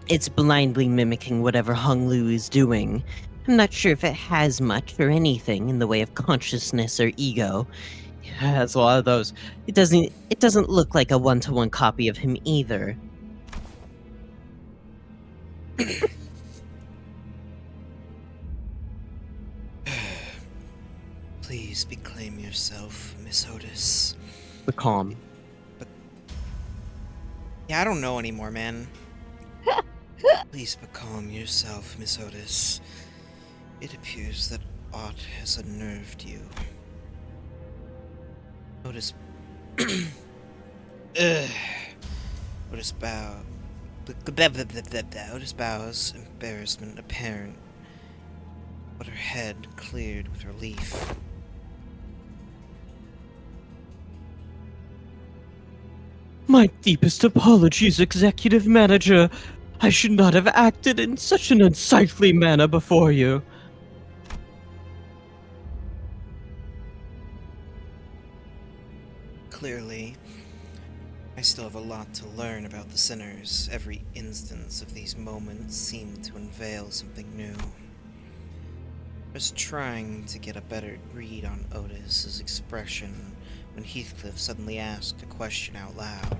It's blindly mimicking whatever Hung Lu is doing. I'm not sure if it has much or anything in the way of consciousness or ego. It has a lot of those. It doesn't look like a one-to-one copy of him either. Please beclaim yourself, Miss Otis. The calm. Yeah, I don't know anymore, man. Please becalm yourself, Miss Otis. It appears that aught has unnerved you. Otis... Otis bow... Otis bows, embarrassment apparent, but her head cleared with relief. My deepest apologies, Executive Manager. I should not have acted in such an unsightly manner before you. Clearly, I still have a lot to learn about the sinners. Every instance of these moments seemed to unveil something new. I was trying to get a better read on Otis's expression when Heathcliff suddenly asked a question out loud.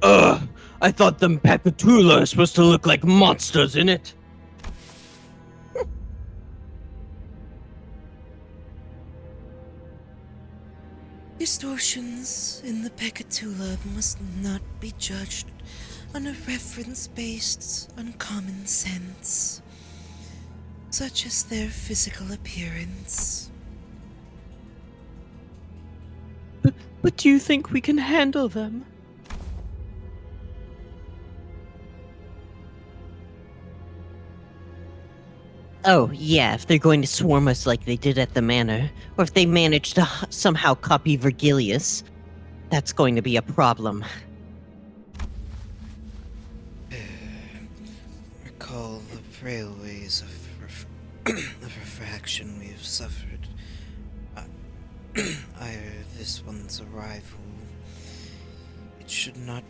Ugh! I thought them peccatula are supposed to look like monsters in it. Distortions in the peccatula must not be judged on a reference-based uncommon sense, such as their physical appearance. But do you think we can handle them? Oh, yeah, if they're going to swarm us like they did at the manor, or if they manage to somehow copy Virgilius, that's going to be a problem. Recall the railways of refraction we have suffered. Ere this one's arrival, It should not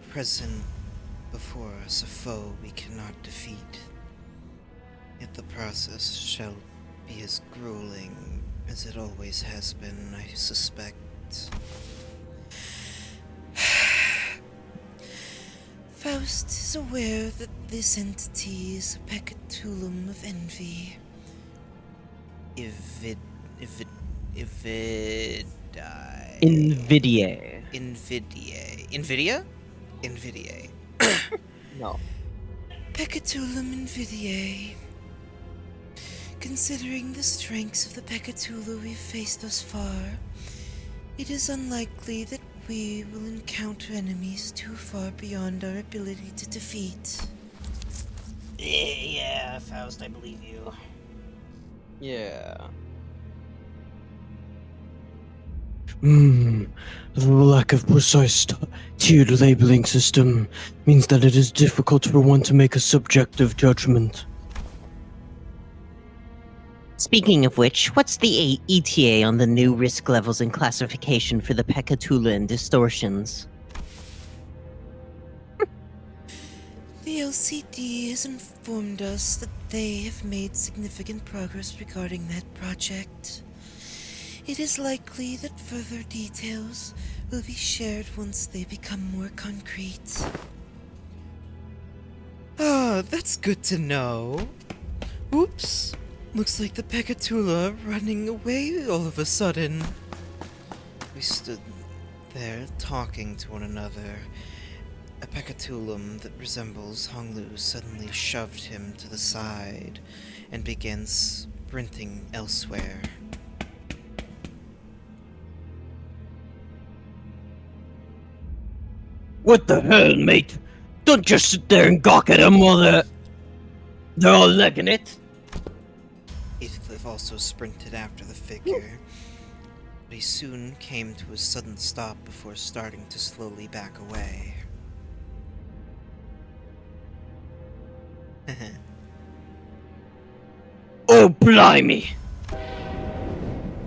present before us a foe we cannot defeat. Yet the process shall be as grueling as it always has been, I suspect. Faust is aware that this entity is a peccatulum of envy. Invidiae. Invidiae. No. Peccatulum invidiae. Considering the strengths of the peccatula we've faced thus far, it is unlikely that we will encounter enemies too far beyond our ability to defeat. Yeah, Faust, I believe you. Yeah. The lack of precise tiered labeling system means that it is difficult for one to make a subjective judgment. Speaking of which, what's the ETA on the new risk levels and classification for the Peccatula and distortions? The LCD has informed us that they have made significant progress regarding that project. It is likely that further details will be shared once they become more concrete. Ah, that's good to know. Oops. Looks like the Peccatula are running away all of a sudden. We stood there talking to one another. A Peccatulum that resembles Honglu suddenly shoved him to the side and began sprinting elsewhere. What the hell, mate? Don't just sit there and gawk at them while they're all legging it. Heathcliff also sprinted after the figure, but he soon came to a sudden stop before starting to slowly back away. Oh, blimey!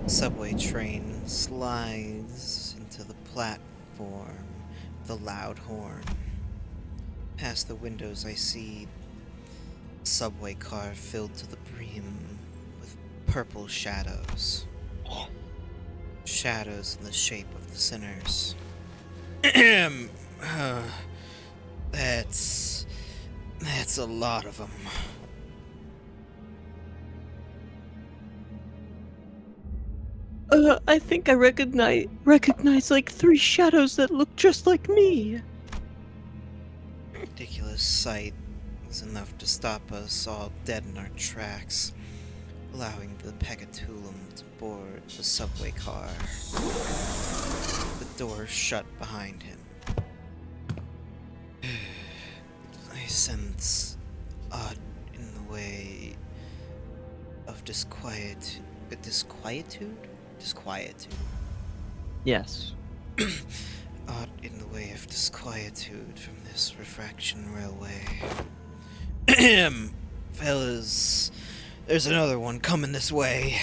Subway train slides into the platform with a loud horn. Past the windows I see a subway car filled to the brim with purple shadows. Shadows in the shape of the sinners. That's a lot of them. I think I recognize like 3 shadows that look just like me. Ridiculous sight was enough to stop us all dead in our tracks, allowing the Peccatulum to board the subway car. The door shut behind him. I sense odd in the way of disquietude. Yes. Odd in the way of disquietude from this refraction railway. Fellas, there's another one coming this way.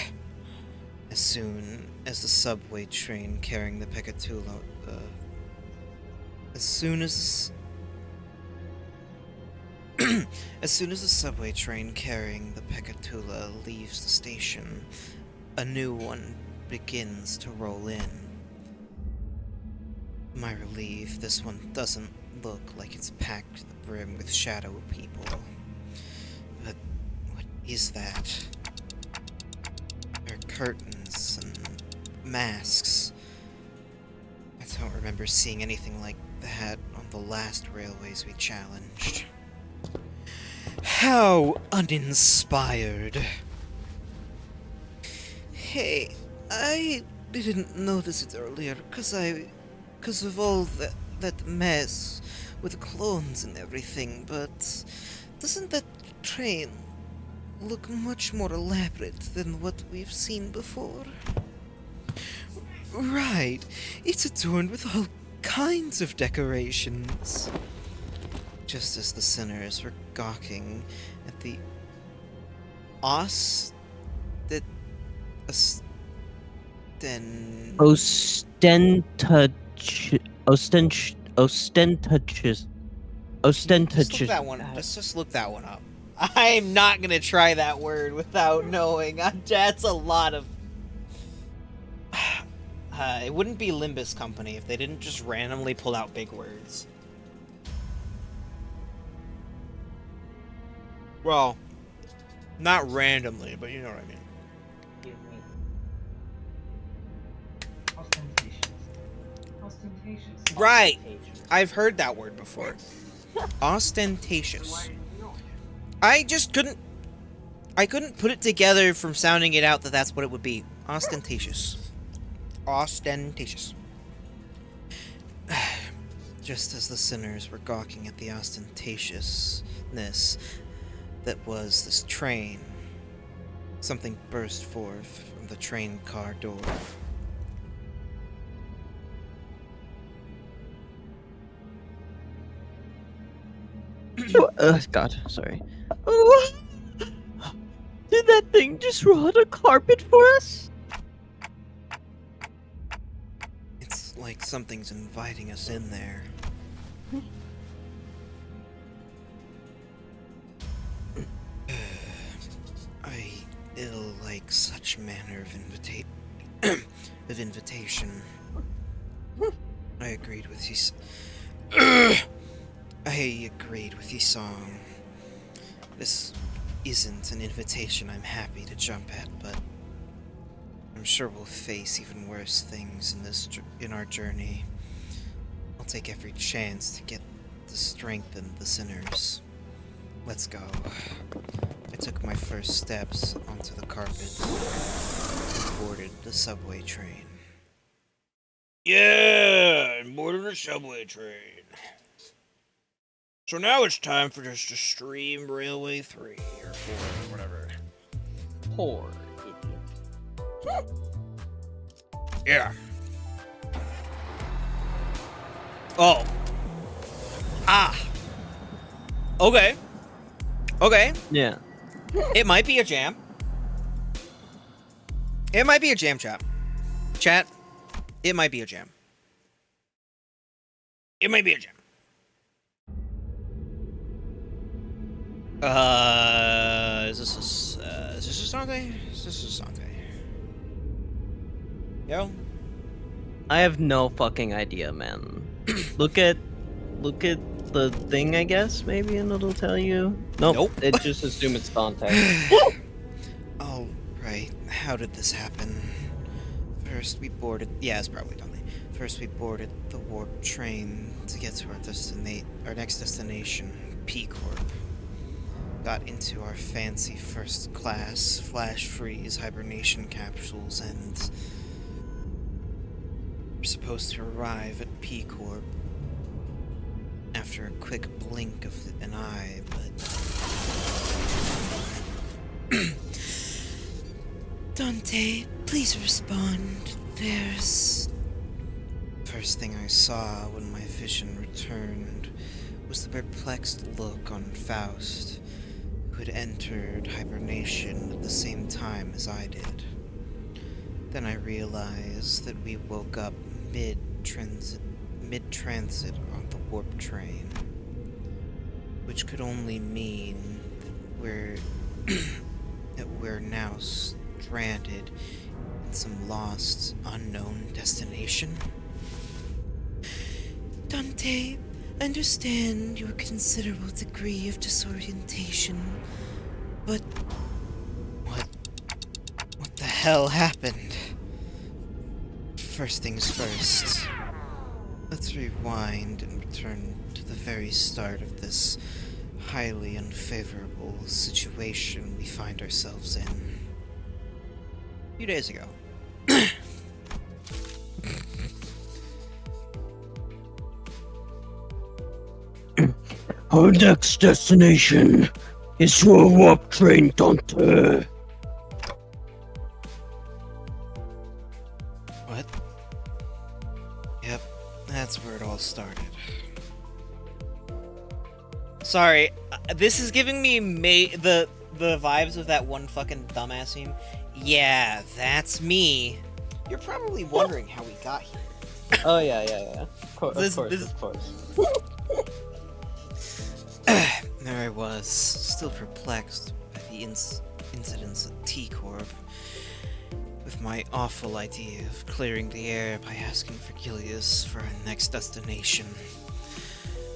As soon as the subway train carrying the Peccatula, as soon as the subway train carrying the Peccatula leaves the station, a new one begins to roll in. To my relief, this one doesn't look like it's packed to the brim with shadow people. But what is that? There are curtains and masks. I don't remember seeing anything like that on the last railways we challenged. How uninspired. Hey, I didn't notice it earlier because of all that mess with clones and everything, but doesn't that train look much more elaborate than what we've seen before? Right, it's adorned with all kinds of decorations. Just as the sinners were gawking at the ostentatious. Just look Ostentatious. that one. Just look that one up. I'm not gonna try that word without knowing. That's a lot of. It wouldn't be Limbus Company if they didn't just randomly pull out big words. Well, not randomly, but you know what I mean. Right. I've heard that word before. Ostentatious. I just couldn't put it together from sounding it out that that's what it would be. Ostentatious. Ostentatious. Just as the sinners were gawking at the ostentatiousness that was this train, something burst forth from the train car door. God, sorry. Did that thing just rot a carpet for us? It's like something's inviting us in there. I ill like such manner of invitation. I agreed with his. I agreed with his song. This isn't an invitation I'm happy to jump at, but I'm sure we'll face even worse things in our journey. I'll take every chance to get to strengthen the sinners. Let's go. I took my first steps onto the carpet and boarded the subway train. Yeah, and boarded the subway train. So now it's time for just to stream Railway 3 or 4 or whatever. Poor idiot. Yeah. Oh. Ah. Okay. Okay. Yeah. It might be a jam. It might be a jam, chat. Chat. It might be a jam. It might be a jam. Is this a Sante? Is this a Sante? Yo? I have no fucking idea, man. look at the thing, I guess, maybe, and it'll tell you. Nope. It just assume it's Dante. Oh, right. How did this happen? First we boarded... Yeah, it's probably Dante. First we boarded the warp train to get to our next destination, P Corp. Got into our fancy first class flash freeze hibernation capsules and we're supposed to arrive at P Corp after a quick blink of an eye, but Dante, please respond. There's... First thing I saw when my vision returned was the perplexed look on Faust, who had entered hibernation at the same time as I did. Then I realized that we woke up mid-transit on the warp train, which could only mean that we're now stranded in some lost, unknown destination. Dante, I understand your considerable degree of disorientation, but what the hell happened? First things first, let's rewind and return to the very start of this highly unfavorable situation we find ourselves in. A few days ago. Our next destination is to a warp train, Dante. What? Yep, that's where it all started. Sorry, this is giving me the vibes of that one fucking dumbass meme. Yeah, that's me. You're probably wondering how we got here. Oh yeah. This- of this- course. There I was, still perplexed by the incidents at T-Corp, with my awful idea of clearing the air by asking for Gilius for our next destination,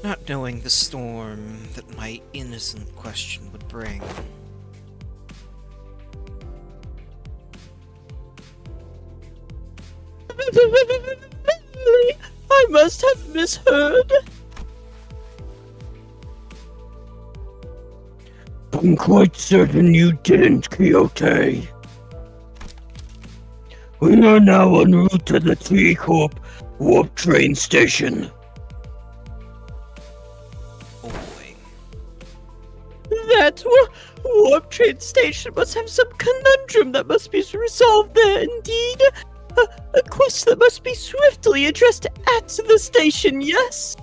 not knowing the storm that my innocent question would bring. I must have misheard. I'm quite certain you didn't, Quixote. We are now en route to the T-Corp warp train station. Oh boy. That warp train station must have some conundrum that must be resolved there, indeed. A quest that must be swiftly addressed at the station, yes?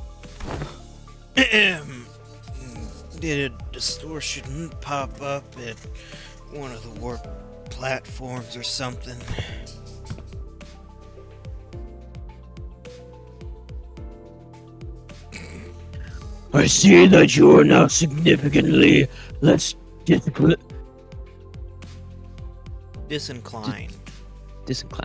Did a distortion pop up at one of the warp platforms or something? I see that you are now significantly less Disinclined. Disinclined.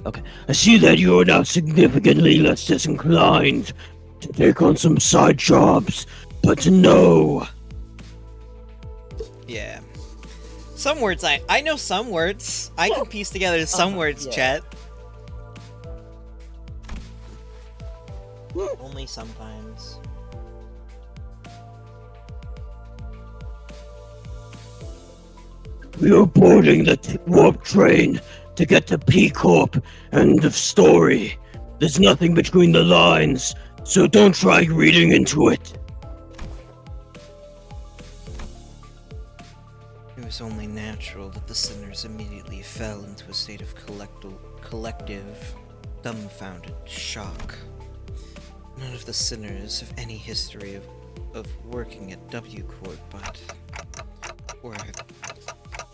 Okay. I see that you are now significantly less disinclined to take on some side jobs, but no. Yeah. Some words I know some words. I can piece together some words, yeah. chat. Only sometimes. We are boarding the warp train to get to P-Corp. End of story. There's nothing between the lines, so don't try reading into it. It was only natural that the sinners immediately fell into a state of collective, dumbfounded shock. None of the sinners have any history of working at W Corp, but were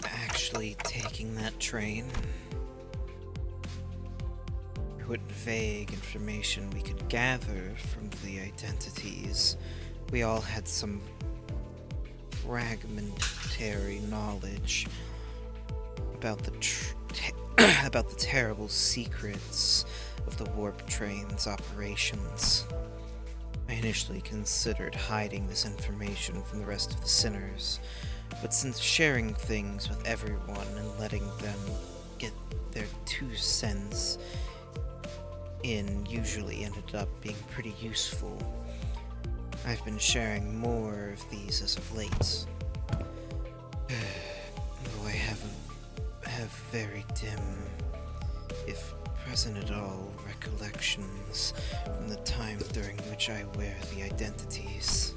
actually taking that train. What vague information we could gather from the identities, we all had some fragmentary knowledge about the about the terrible secrets of the warp train's operations. I initially considered hiding this information from the rest of the sinners, but since sharing things with everyone and letting them get their 2 cents in usually ended up being pretty useful, I've been sharing more of these as of late. Though I have very dim, if present at all, recollections from the time during which I wear the identities.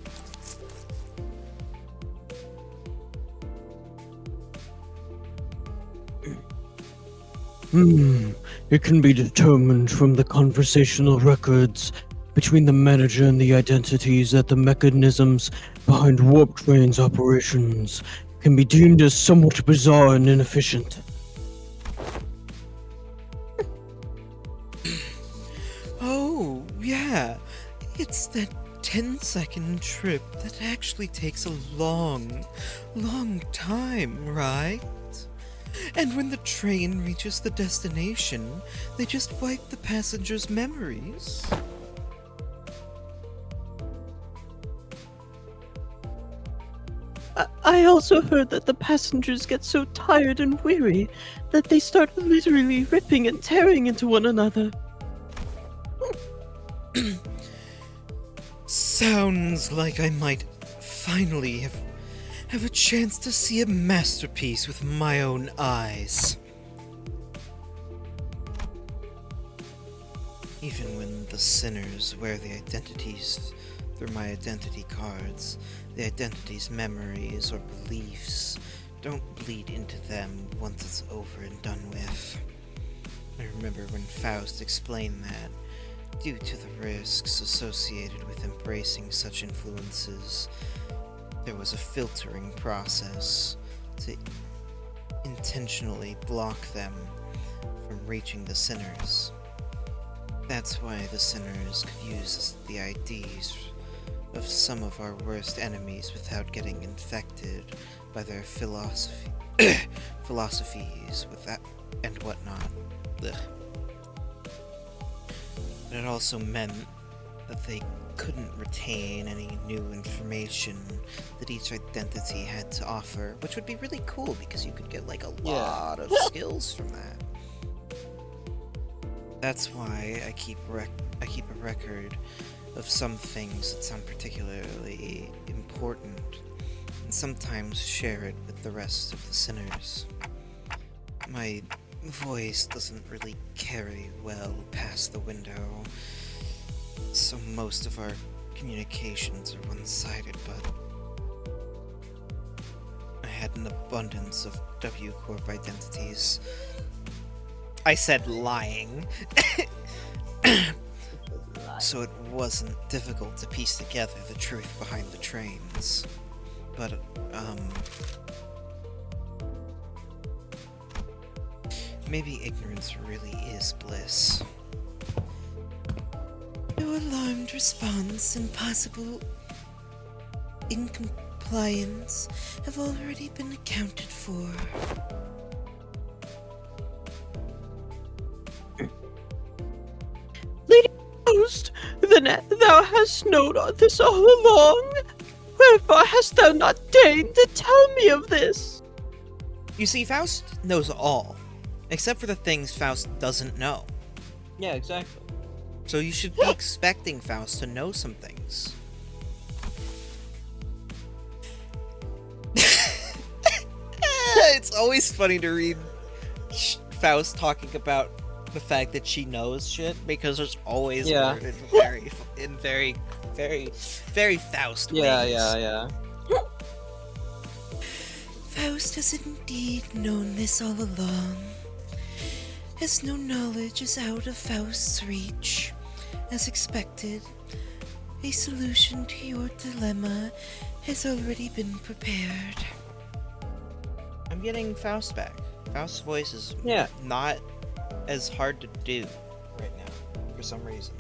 It can be determined from the conversational records between the manager and the identities that the mechanisms behind Warp Train's operations can be deemed as somewhat bizarre and inefficient. Oh, yeah. It's that 10-second trip that actually takes a long time, right? And when the train reaches the destination, they just wipe the passengers' memories. I also heard that the passengers get so tired and weary that they start literally ripping and tearing into one another. Sounds like I might finally have a chance to see a masterpiece with my own eyes. Even when the sinners wear the identities through my identity cards, the identity's memories or beliefs don't bleed into them once it's over and done with. I remember when Faust explained that, due to the risks associated with embracing such influences, there was a filtering process to intentionally block them from reaching the sinners. That's why the sinners could use the IDs of some of our worst enemies without getting infected by their philosophies with that and whatnot. Ugh. But it also meant that they couldn't retain any new information that each identity had to offer, which would be really cool because you could get like a lot of skills from that. That's why I keep a record of some things that sound particularly important, and sometimes share it with the rest of the sinners. My voice doesn't really carry well past the window, so most of our communications are one-sided, but I had an abundance of W-Corp identities. I said lying. So it wasn't difficult to piece together the truth behind the trains. But, maybe ignorance really is bliss. Your alarmed response and possible incompliance have already been accounted for. Lady Ghost, then thou hast known this all along? Wherefore hast thou not deigned to tell me of this? You see, Faust knows all, except for the things Faust doesn't know. Yeah, exactly. So you should be expecting Faust to know some things. It's always funny to read Faust talking about the fact that she knows shit, because there's always worded in very Faust ways. Yeah. Faust has indeed known this all along, as no knowledge is out of Faust's reach. As expected, a solution to your dilemma has already been prepared. I'm getting Faust back. Faust's voice is not as hard to do right now, for some reason.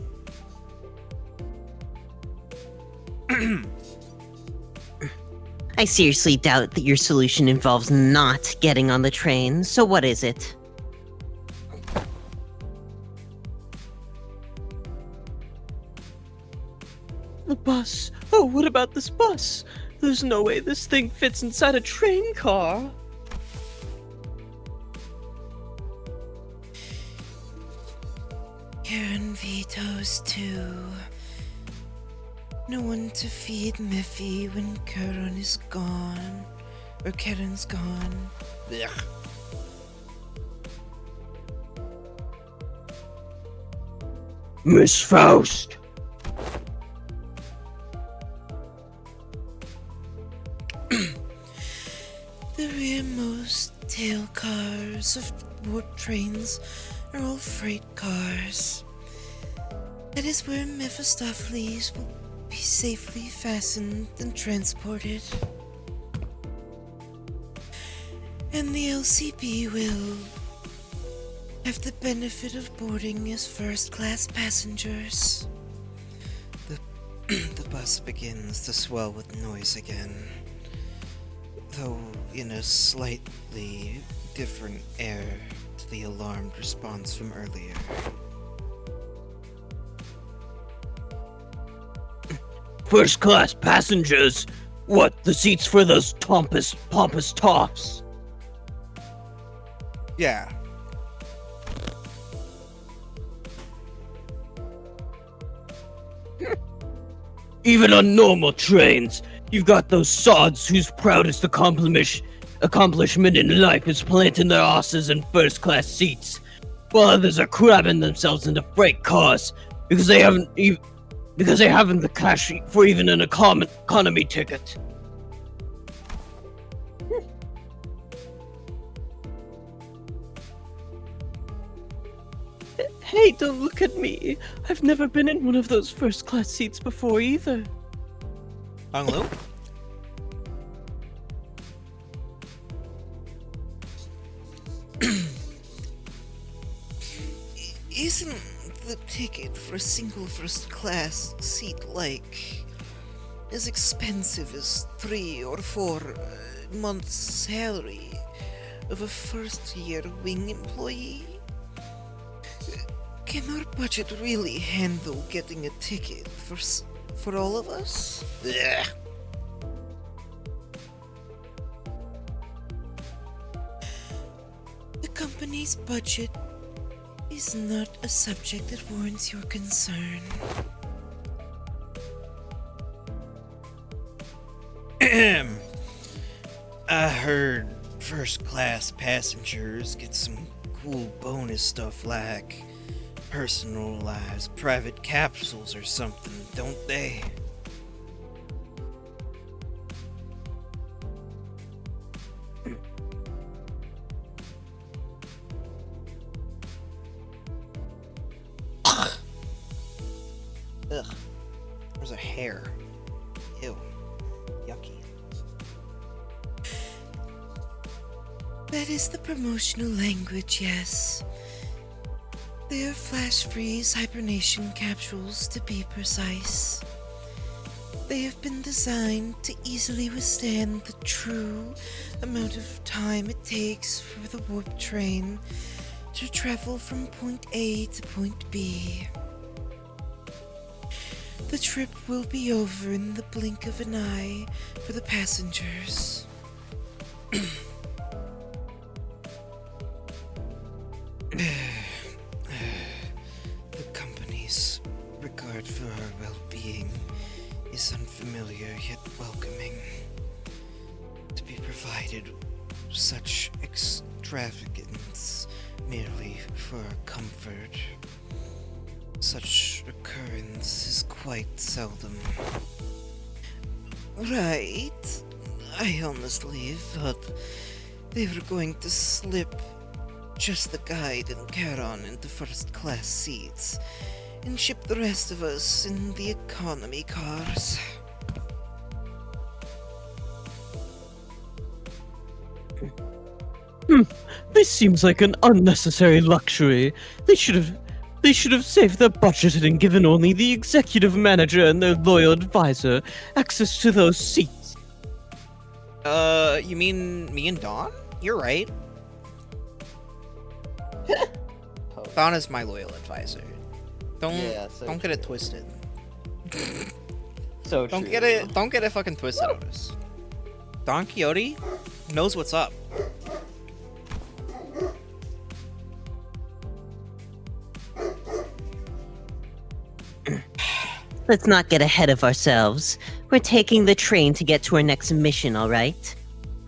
I seriously doubt that your solution involves not getting on the train, so what is it? The bus. Oh, what about this bus? There's no way this thing fits inside a train car. Karen vetoes too. No one to feed Miffy when Karen is gone. Or Karen's gone. Ugh. Miss Faust! The rearmost tail cars of warp trains are all freight cars. That is where Mephistopheles will be safely fastened and transported. And the LCB will have the benefit of boarding as first-class passengers. The bus begins to swell with noise again, though in a slightly different air to the alarmed response from earlier. First class passengers? What, the seats for those pompous tops? Yeah. Even on normal trains, you've got those sods whose proudest accomplishment in life is planting their asses in first class seats, while others are cramming themselves into freight cars because they haven't the cash for even an economy ticket. Hey, don't look at me. I've never been in one of those first class seats before either. Honglu? Isn't the ticket for a single first class seat like as expensive as 3 or 4 months' salary of a first-year wing employee? Can our budget really handle getting a ticket for all of us? Ugh. The company's budget is not a subject that warrants your concern. I heard first-class passengers get some cool bonus stuff like personalized private capsules or something, don't they? Ugh. There's a hair. Ew. Yucky. That is the promotional language, yes. They are flash freeze hibernation capsules, to be precise. They have been designed to easily withstand the true amount of time it takes for the warp train to travel from point A to point B. The trip will be over in the blink of an eye for the passengers. The company's regard for our well-being is unfamiliar yet welcoming. To be provided such extravagance merely for our comfort, such occurrence is quite seldom. Right. I honestly thought they were going to slip just the guide and carry-on into first-class seats and ship the rest of us in the economy cars. This seems like an unnecessary luxury. They should have saved their budget and given only the executive manager and their loyal advisor access to those seats. You mean me and Dawn? You're right. Dawn is my loyal advisor. Don't get it twisted. So Don't get it fucking twisted, Otis. Don Quixote knows what's up. Let's not get ahead of ourselves. We're taking the train to get to our next mission, alright?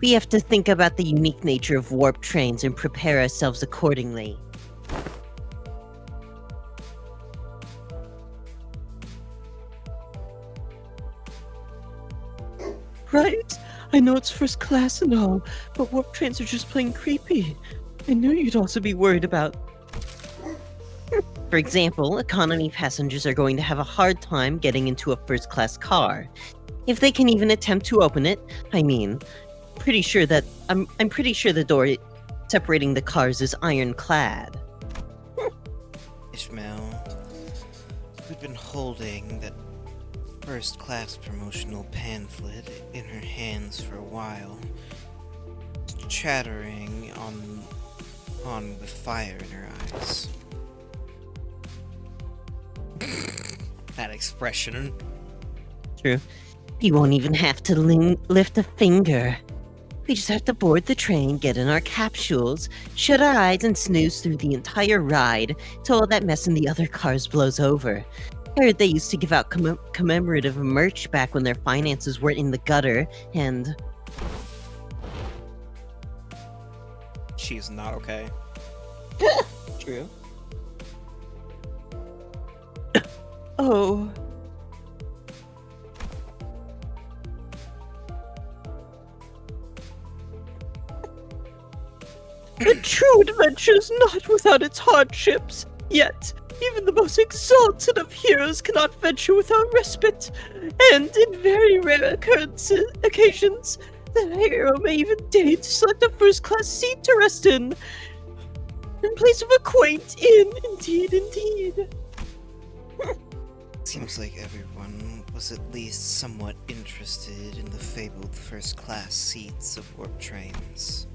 We have to think about the unique nature of warp trains and prepare ourselves accordingly. Right? I know it's first class and all, but warp trains are just plain creepy. I knew you'd also be worried about. For example, economy passengers are going to have a hard time getting into a first-class car. If they can even attempt to open it, I'm pretty sure the door separating the cars is ironclad. Ishmael, we've been holding that first-class promotional pamphlet in her hands for a while, chattering on with fire in her eyes. That expression. True. You won't even have to lift a finger. We just have to board the train, get in our capsules, shut our eyes, and snooze through the entire ride till all that mess in the other cars blows over. I heard they used to give out commemorative merch back when their finances were in the gutter, and... She's not okay. True. Oh. A true adventure is not without its hardships, yet even the most exalted of heroes cannot venture without respite, and in very rare occasions, the hero may even deign to select a first-class seat to rest in place of a quaint inn, indeed. Seems like everyone was at least somewhat interested in the fabled first-class seats of warp trains.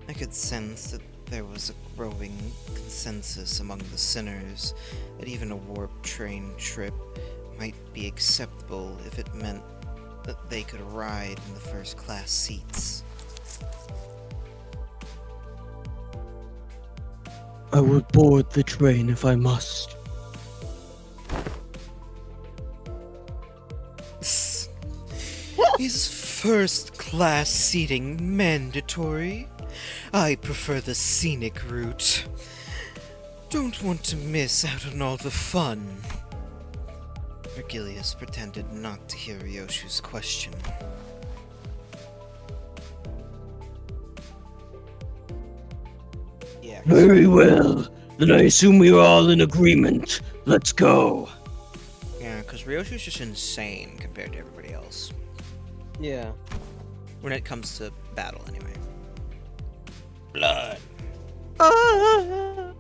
I could sense that there was a growing consensus among the sinners that even a warp train trip might be acceptable if it meant that they could ride in the first-class seats. I would board the train if I must. Is first-class seating mandatory? I prefer the scenic route. Don't want to miss out on all the fun. Virgilius pretended not to hear Ryoshu's question. Yeah. Very well. Then I assume we are all in agreement. Let's go. Yeah, because Ryoshu's just insane compared to everybody else. Yeah. When it comes to battle, anyway. Blood. Ah!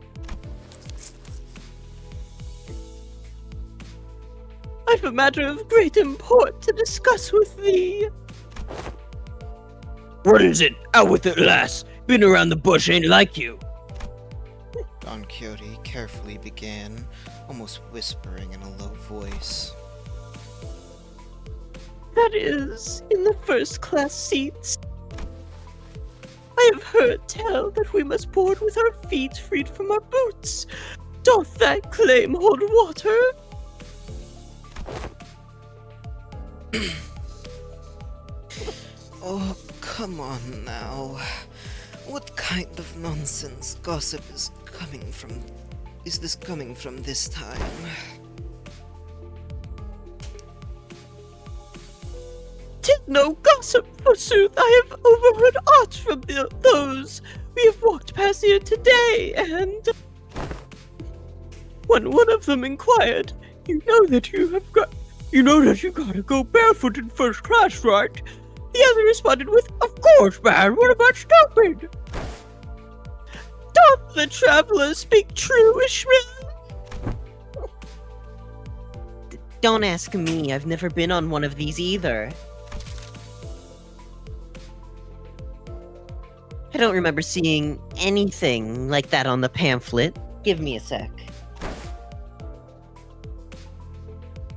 I've a matter of great import to discuss with thee. What is it? Out with it, lass. Been around the bush ain't like you. Don Quixote carefully began, almost whispering in a low voice. That is, in the first-class seats. I have heard tell that we must board with our feet freed from our boots. Doth that claim hold water? Oh, come on now. What kind of nonsense gossip is this coming from this time? Tis no gossip, forsooth. I have overheard aught from those. We have walked past here today, and when one of them inquired, you know that you gotta go barefoot in first class, right? The other responded with, of course, man, what about stupid? Doth the traveler speak true, Ishmael? Don't ask me, I've never been on one of these either. I don't remember seeing anything like that on the pamphlet. Give me a sec.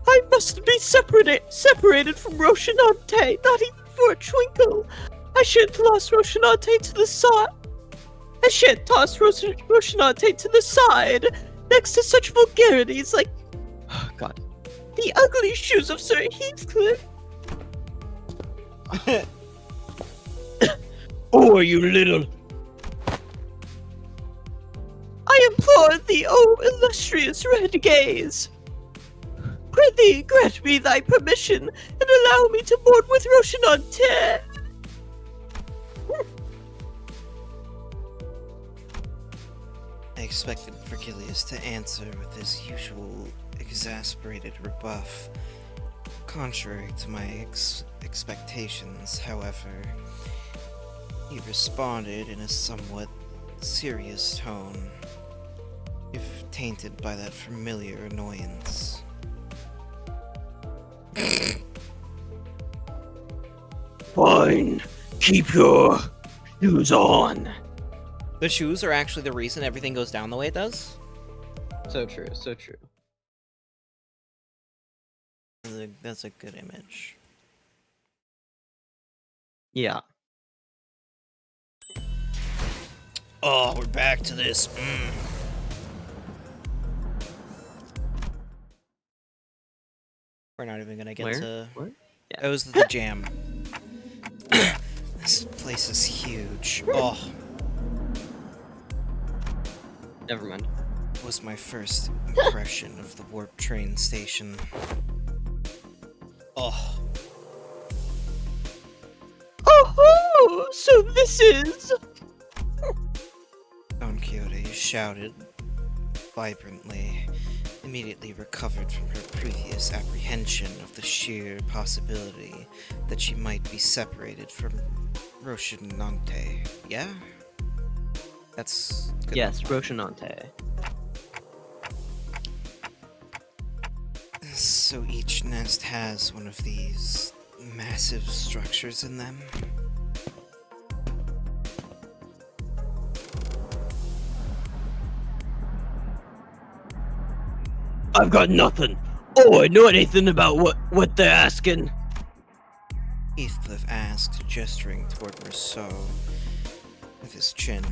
I must be separated from Rocinante, not even for a twinkle. I shan't toss Rocinante to the side. Rocinante to the side, next to such vulgarities like, oh God, the ugly shoes of Sir Heathcliff. Oh, you little... I implore thee, O illustrious red gaze. Prithee, grant me thy permission, and allow me to board with Rocinante. I expected Virgilius to answer with his usual exasperated rebuff. Contrary to my expectations, however, he responded in a somewhat serious tone, if tainted by that familiar annoyance. Fine. Keep your shoes on. The shoes are actually the reason everything goes down the way it does? So true, so true. That's a good image. Yeah. Oh, we're back to this. We're not even gonna get to... Where? Yeah. That was the jam. This place is huge. Oh. Never mind. Was my first impression of the warp train station. Oh. Oh, so this is... Don Quixote shouted vibrantly, immediately recovered from her previous apprehension of the sheer possibility that she might be separated from Rocinante. Yeah? That's good. Yes, Rocinante. So each nest has one of these massive structures in them? I've got nothing. Oh, I know anything about what they're asking. Heathcliff asked, gesturing toward Rousseau with his chin.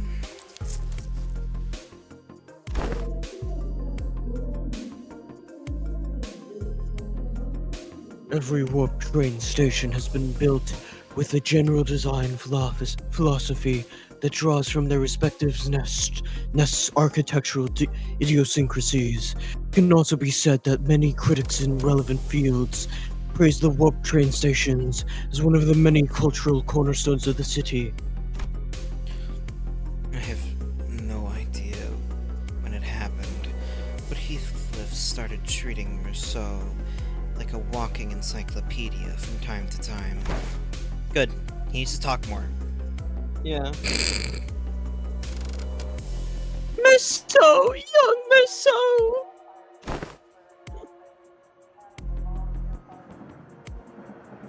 Every warp train station has been built with a general design philosophy that draws from their respective nests' architectural idiosyncrasies. It can also be said that many critics in relevant fields praise the warp train stations as one of the many cultural cornerstones of the city. I have no idea when it happened, but Heathcliff started treating Rousseau like a walking encyclopedia from time to time. Good. He needs to talk more. Yeah. Rousseau, young Rousseau!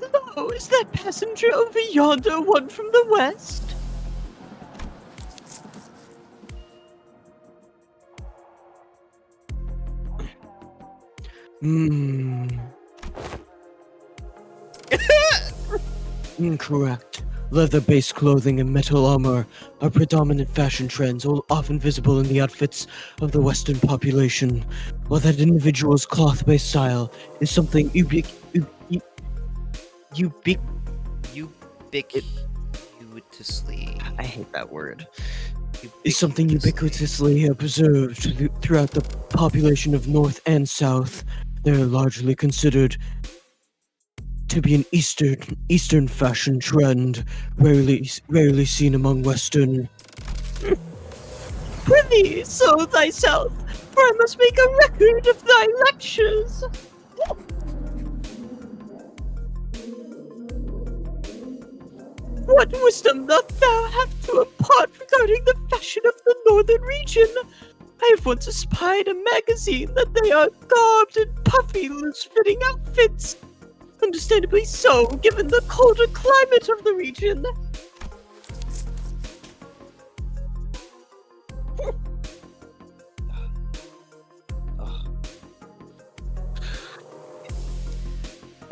Hello, is that passenger over yonder one from the west? Incorrect. Leather-based clothing and metal armor are predominant fashion trends, often visible in the outfits of the Western population, while that individual's cloth-based style is something ubiquitously I hate that word. ubiquitously observed throughout the population of North and South. They're largely considered to be an Eastern fashion trend, rarely seen among Western. Prithee, sow thyself, for I must make a record of thy lectures. What wisdom doth thou have to impart regarding the fashion of the northern region? I have once espied a magazine that they are garbed in puffy, loose-fitting outfits. Understandably so, given the colder climate of the region.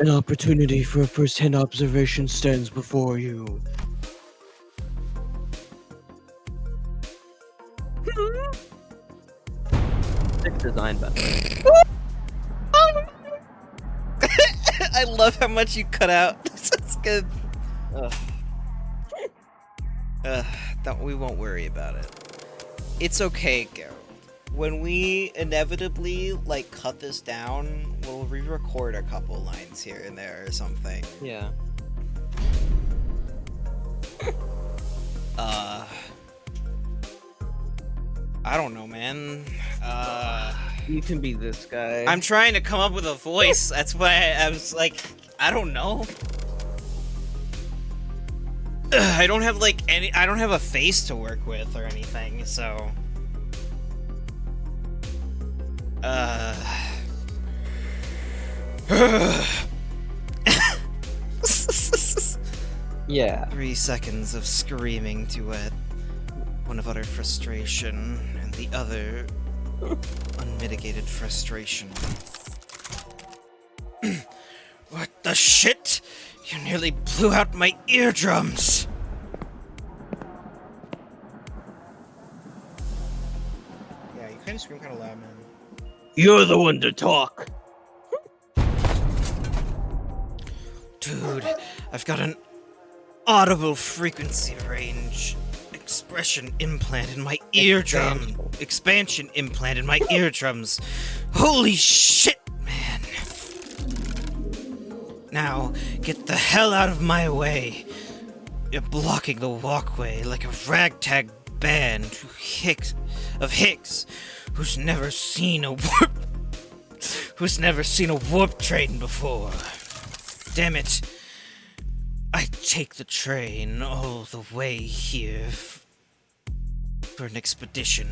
An opportunity for a first-hand observation stands before you. Sick design, but I love how much you cut out. That's good. We won't worry about it. It's okay, Geralt. When we inevitably, cut this down, we'll re-record a couple lines here and there or something. yeah. I don't know, man. You can be this guy. I'm trying to come up with a voice. That's why I was like, I don't know. I don't have I don't have a face to work with or anything, so. Yeah. 3 seconds of screaming duet. One of utter frustration, and the other unmitigated frustration. What the shit? You nearly blew out my eardrums! Yeah, you kind of scream kind of loud, man. You're the one to talk. Dude, I've got an audible frequency range expression implant in my eardrum. Expansion implant in my eardrums. Holy shit, man. Now, get the hell out of my way. You're blocking the walkway like a ragtag band of hicks who's never seen a warp train before. Damn it. I take the train all the way here for an expedition,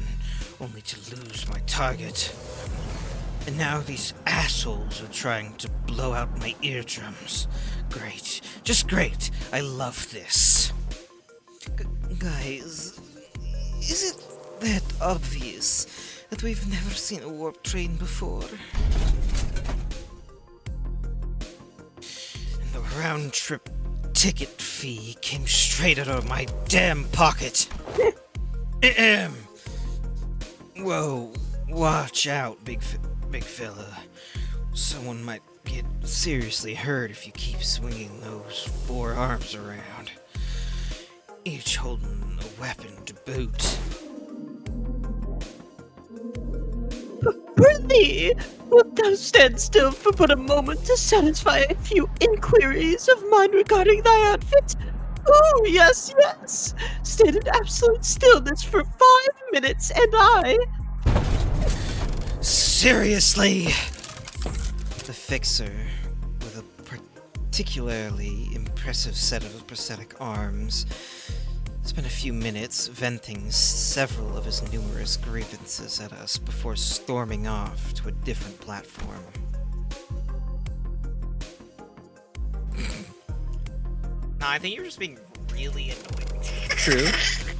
only to lose my target. And now these assholes are trying to blow out my eardrums. Great. Just great. I love this. Guys, is it that obvious that we've never seen a warp train before? And the round-trip ticket fee came straight out of my damn pocket. Ahem. Whoa, watch out, big fella. Someone might get seriously hurt if you keep swinging those 4 arms around, each holding a weapon to boot. Prithee, wilt thou stand still for but a moment to satisfy a few inquiries of mine regarding thy outfit? Oh, yes, yes! Stand in absolute stillness for 5 minutes, and I... Seriously! The fixer, with a particularly impressive set of prosthetic arms, spent a few minutes venting several of his numerous grievances at us before storming off to a different platform. I think you're just being really annoying. True.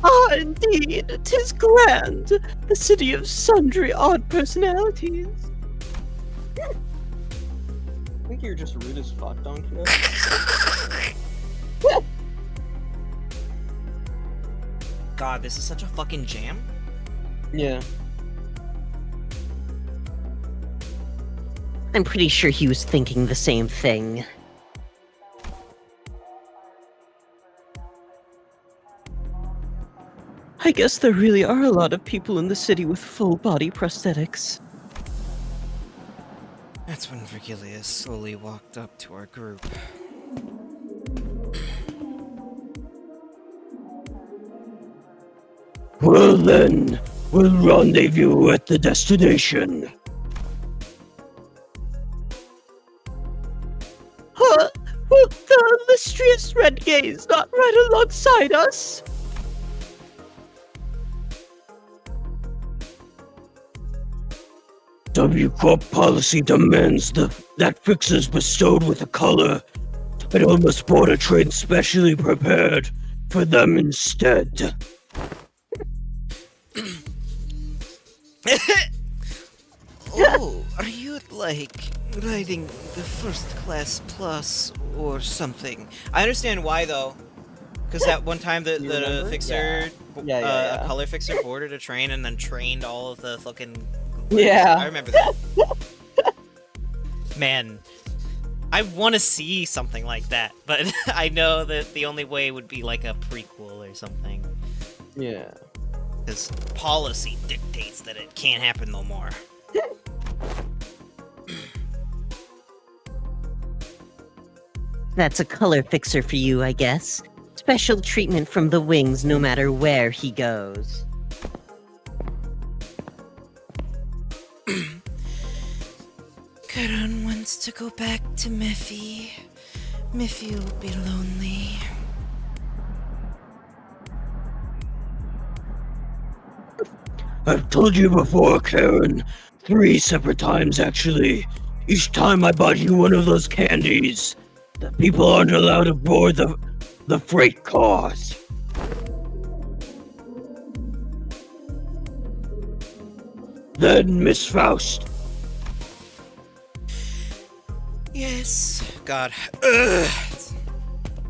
Ah, indeed, 'tis grand, the city of sundry odd personalities. I think you're just rude as fuck, don't you? God, this is such a fucking jam. Yeah. I'm pretty sure he was thinking the same thing. I guess there really are a lot of people in the city with full-body prosthetics. That's when Virgilius slowly walked up to our group. Well then, we'll rendezvous at the destination. Huh? Will the illustrious Red Gaze not ride alongside us? W Corp policy demands that fixers bestowed with a color title must board a train specially prepared for them instead. Oh, are you like riding the first class plus or something? I understand why though, because that one time the remember? fixer, Yeah. a color fixer boarded a train and then trained all of the fucking. Yeah. I remember that. Man, I want to see something like that, but I know that the only way would be like a prequel or something. Yeah. Because policy dictates that it can't happen no more. That's a color fixer for you, I guess. Special treatment from the wings no matter where he goes. Karan wants to go back to Miffy. Miffy will be lonely. I've told you before, Karen. 3 separate times, actually. Each time I bought you one of those candies. The people aren't allowed to board the freight cars. Then, Miss Faust. Yes. God.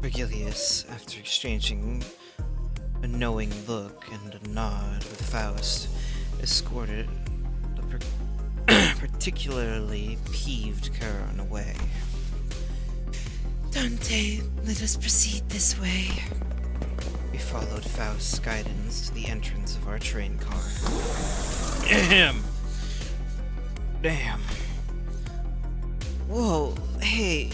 Virgilius, after exchanging a knowing look and a nod with Faust, escorted the particularly peeved Charon away. Dante, let us proceed this way. We followed Faust's guidance to the entrance of our train car. Ahem. Damn. Whoa, hey.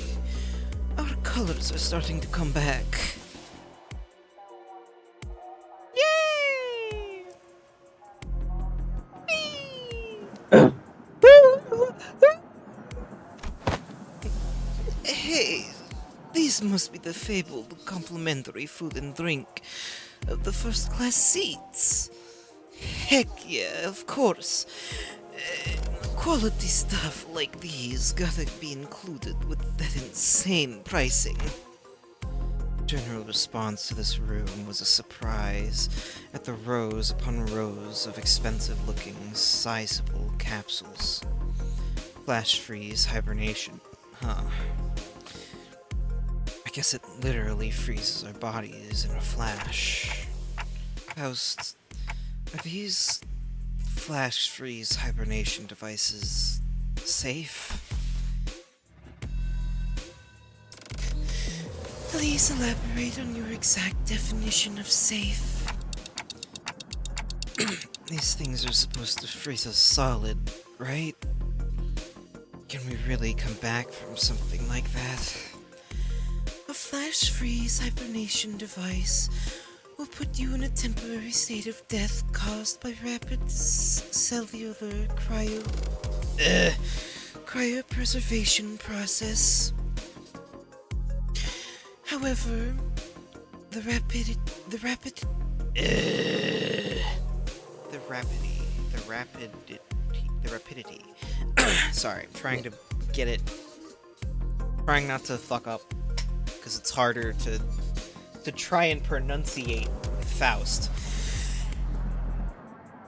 Our colors are starting to come back. Yay! Hey, these must be the fabled complimentary food and drink of the first class seats. Heck yeah, of course. Quality stuff like these gotta be included with that insane pricing. General response to this room was a surprise at the rows upon rows of expensive-looking, sizable capsules. Flash freeze hibernation. Huh. I guess it literally freezes our bodies in a flash. Faust, are these flash freeze hibernation devices safe? Please elaborate on your exact definition of safe. These things are supposed to freeze us solid, right? Can we really come back from something like that? A flash freeze hibernation device will put you in a temporary state of death caused by rapid cellular cryopreservation process. However, the rapidity. Sorry, trying to get it. Trying not to fuck up, because it's harder to try and pronunciate Faust.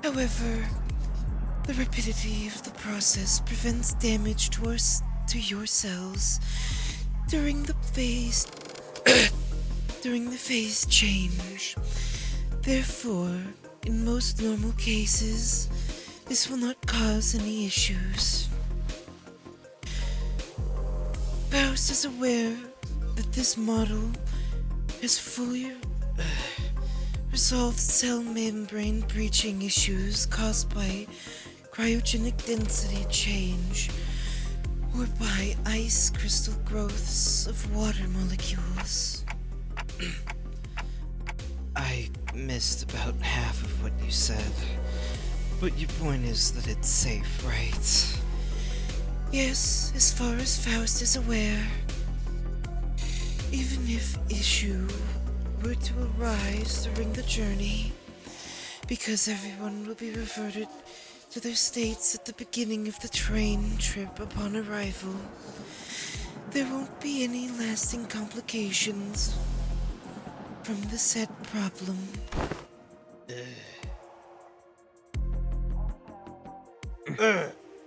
However, the rapidity of the process prevents damage to your cells during the phase change. Therefore, in most normal cases, this will not cause any issues. Faust is aware that this model has fully resolved cell membrane breaching issues caused by cryogenic density change or by ice crystal growths of water molecules. I missed about half of what you said, but your point is that it's safe, right? Yes, as far as Faust is aware. Even if issue were to arise during the journey, because everyone will be reverted to their states at the beginning of the train trip upon arrival, there won't be any lasting complications from the said problem.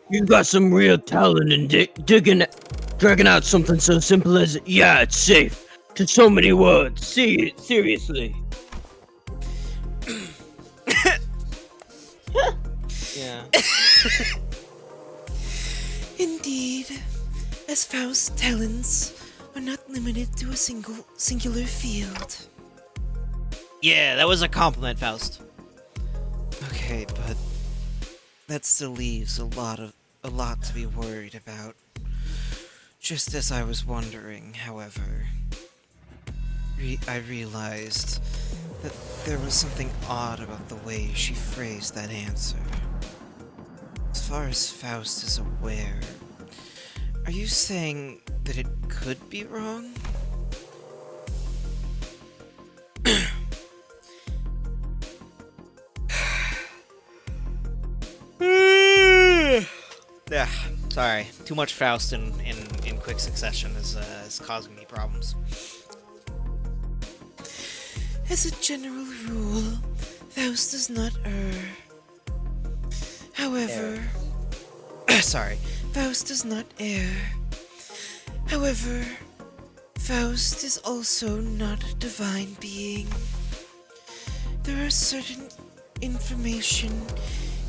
You got some real talent in dragging out something so simple as, yeah, it's safe, to so many words. Seriously. Yeah. Indeed, as Faust's talents are not limited to a singular field. Yeah, that was a compliment, Faust. Okay, but that still leaves a lot to be worried about. Just as I was wondering, however, I realized that there was something odd about the way she phrased that answer. As far as Faust is aware, are you saying that it could be wrong? Yeah, sorry. Too much Faust in quick succession is causing me problems. As a general rule, Faust does not err. However... sorry. Faust does not err. However, Faust is also not a divine being. There are certain information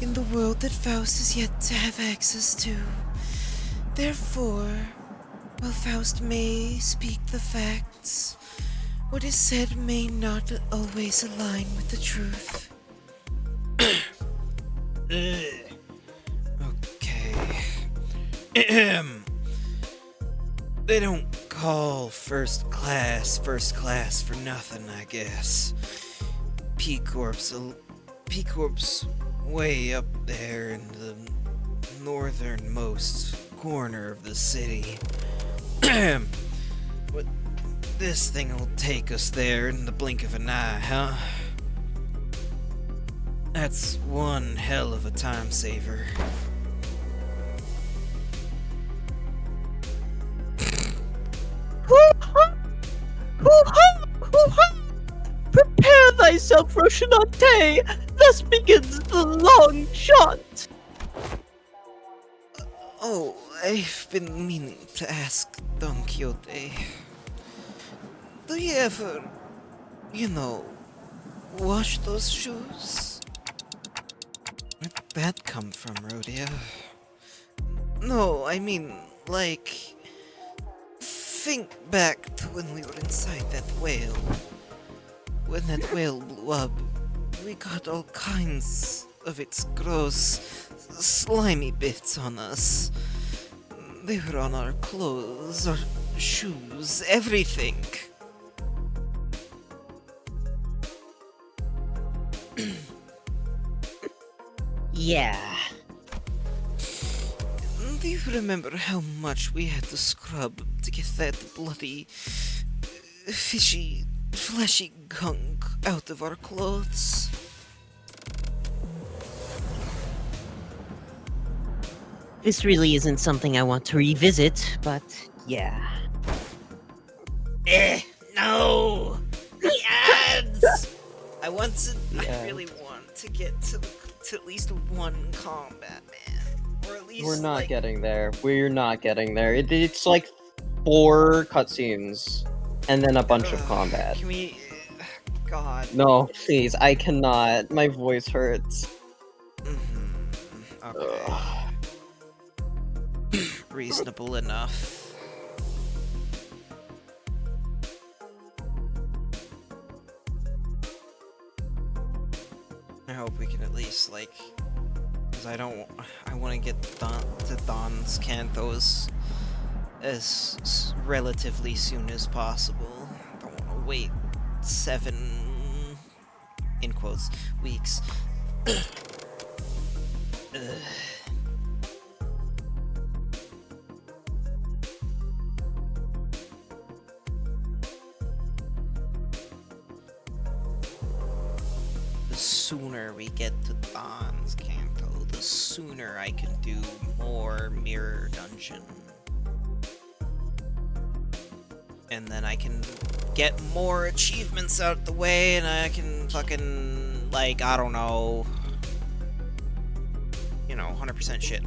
in the world that Faust is yet to have access to. Therefore, while Faust may speak the facts, what is said may not always align with the truth. Okay. They don't call first class for nothing, I guess. P-Corp's way up there in the northernmost corner of the city. But this thing will take us there in the blink of an eye, huh? That's one hell of a time saver. myself Rocinante. Thus begins the long shot. Oh, I've been meaning to ask Don Quixote. Do you ever, wash those shoes? Where'd that come from, Rhodia? No, I mean, like... Think back to when we were inside that whale. When that whale blew up, we got all kinds of its gross, slimy bits on us. They were on our clothes, our shoes, everything. Yeah. Do you remember how much we had to scrub to get that bloody, fishy, fleshy gunk out of our clothes? This really isn't something I want to revisit, but yeah. No! The ads! I Yeah. really want to get to at least one combat, man. Or at least, We're not like, getting there. We're not getting there. It's like 4 cutscenes and then a bunch of combat. Can we... God. No, please, I cannot. My voice hurts. Okay. Reasonable enough. I hope we can at least, like... Because I want to get to Don's Canthos as relatively soon as possible. I don't want to wait 7... in quotes, weeks. The sooner we get to Don's Canto, the sooner I can do more Mirror Dungeon. And then I can get more achievements out the way, and I can fucking, like, I don't know, 100% shit.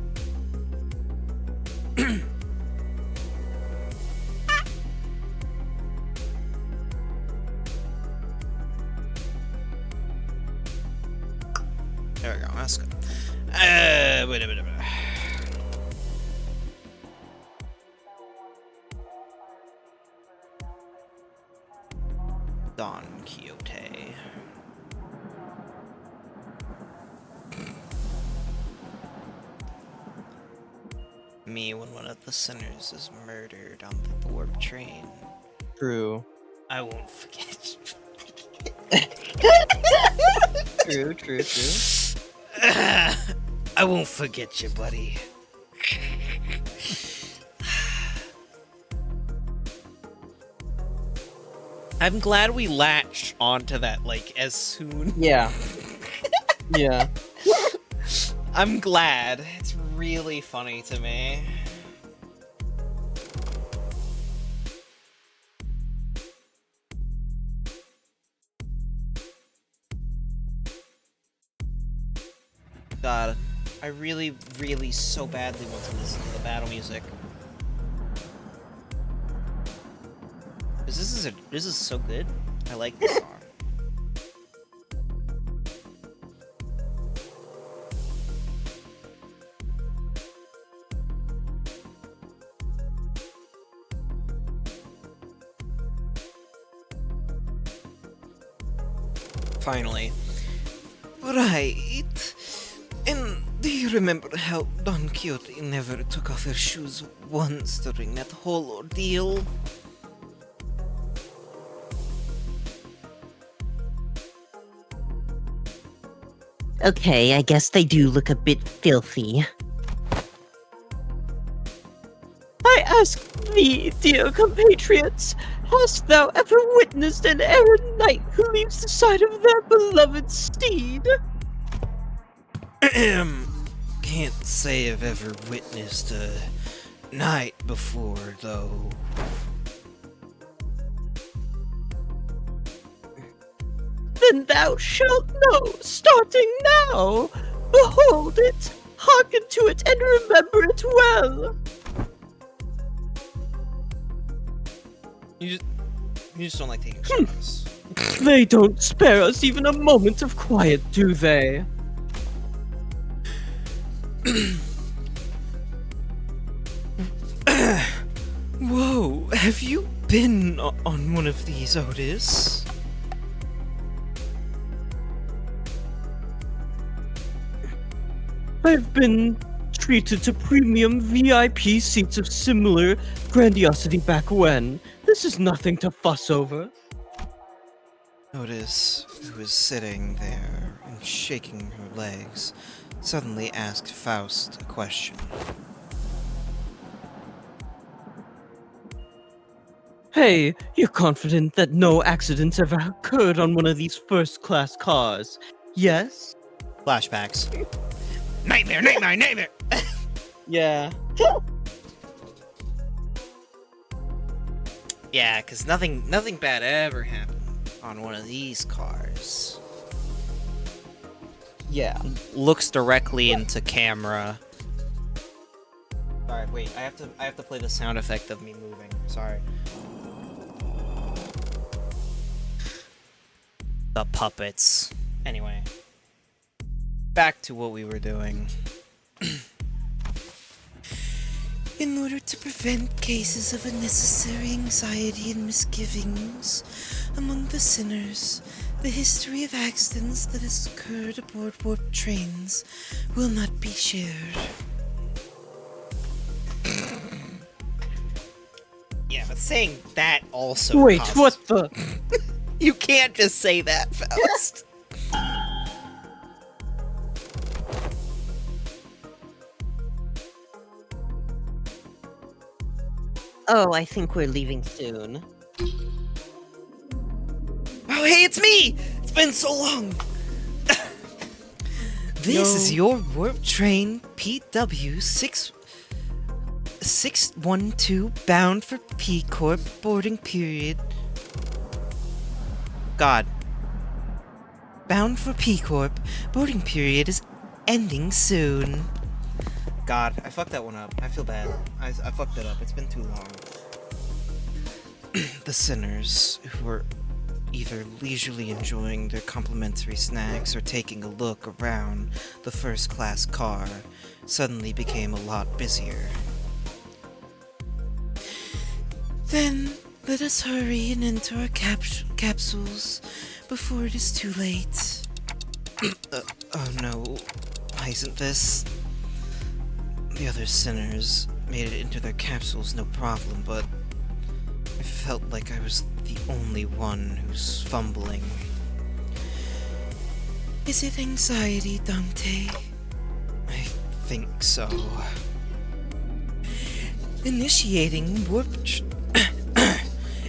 There we go, that's good. Wait a minute. Don Quixote. Me when one of the sinners is murdered on the warp train. True. I won't forget. True. I won't forget you, buddy. I'm glad we latched onto that, like, as soon. Yeah. Yeah. I'm glad. It's really funny to me. God, I really, really so badly want to listen to the battle music. This is so good. I like this song. Finally. Right. And do you remember how Don Quixote never took off her shoes once during that whole ordeal? Okay, I guess they do look a bit filthy. I ask thee, dear compatriots, hast thou ever witnessed an errant knight who leaves the side of their beloved steed? Can't say I've ever witnessed a knight before, though. Then then thou shalt know, starting now. Behold it, hearken to it, and remember it well. You just don't like taking shots. They don't spare us even a moment of quiet, do they? Whoa, have you been on one of these, Otis? I've been treated to premium VIP seats of similar grandiosity back when. This is nothing to fuss over. Otis, who was sitting there and shaking her legs, suddenly asked Faust a question. Hey, you're confident that no accidents ever occurred on one of these first-class cars, yes? Flashbacks. Nightmare, nightmare, nightmare! Yeah. Yeah, because nothing bad ever happened on one of these cars. Yeah. Looks directly into camera. Alright, wait, I have to play the sound effect of me moving. Sorry. The puppets. Anyway. Back to what we were doing. In order to prevent cases of unnecessary anxiety and misgivings among the sinners, the history of accidents that has occurred aboard warp trains will not be shared. Yeah, but saying that also Wait, causes... what the? You can't just say that, Faust. Oh, I think we're leaving soon. Oh, hey, it's me! It's been so long! This is your warp train PW 612 bound for P Corp boarding period. God. Bound for P Corp boarding period is ending soon. God, I fucked that one up. I feel bad. I fucked it up. It's been too long. The sinners, who were either leisurely enjoying their complimentary snacks or taking a look around the first-class car, suddenly became a lot busier. Then, let us hurry and enter our capsules before it is too late. Oh no, why isn't this? The other sinners made it into their capsules no problem, but I felt like I was the only one who's fumbling. Is it anxiety, Dante? I think so. Initiating warp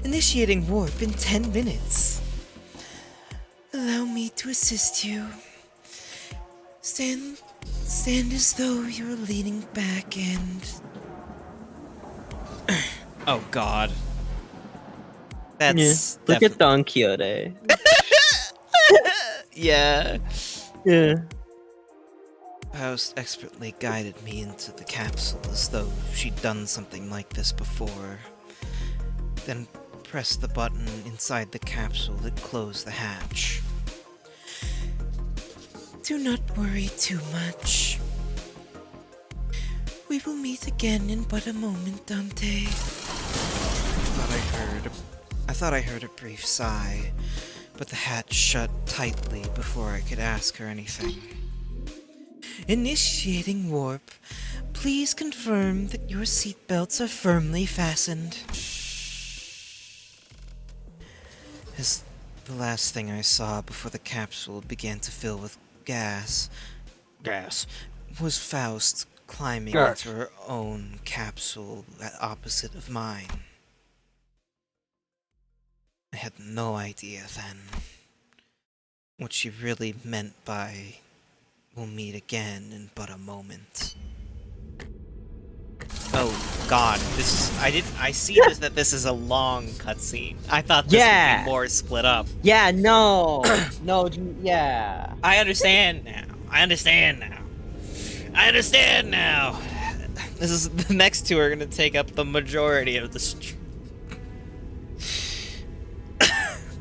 Initiating warp in 10 minutes. Allow me to assist you. Stand as though you're leaning back and... Oh god. That's... Look at Don Quixote. Yeah. Yeah. Faust expertly guided me into the capsule as though she'd done something like this before. Then pressed the button inside the capsule that closed the hatch. Do not worry too much. We will meet again in but a moment, Dante. I thought I heard a brief sigh, but the hatch shut tightly before I could ask her anything. Initiating warp. Please confirm that your seatbelts are firmly fastened. As the last thing I saw before the capsule began to fill with gas was Faust climbing into her own capsule opposite of mine. I had no idea then what she really meant by "we'll meet again in but a moment." Oh, God, this is, I see this, that this is a long cutscene. I thought this would Yeah. be more split up. Yeah, no. No, yeah. I understand now. I understand now. I understand now. This is, the next two are gonna take up the majority of the stream.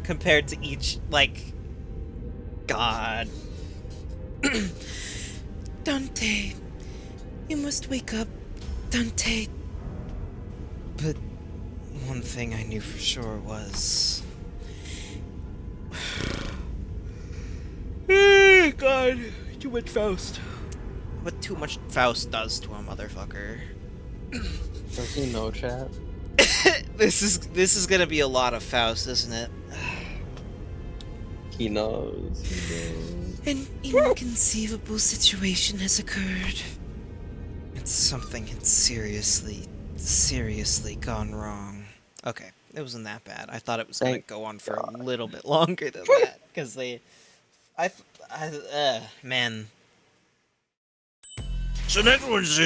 Compared to each, like, God. Dante, you must wake up, Dante. But one thing I knew for sure was... God, too much Faust. What too much Faust does to a motherfucker. Does he know, chat? This is gonna be a lot of Faust, isn't it? He knows. An inconceivable situation has occurred. It's something had seriously gone wrong. Okay, it wasn't that bad. I thought it was gonna go on for a little bit longer than that, because man. So next one's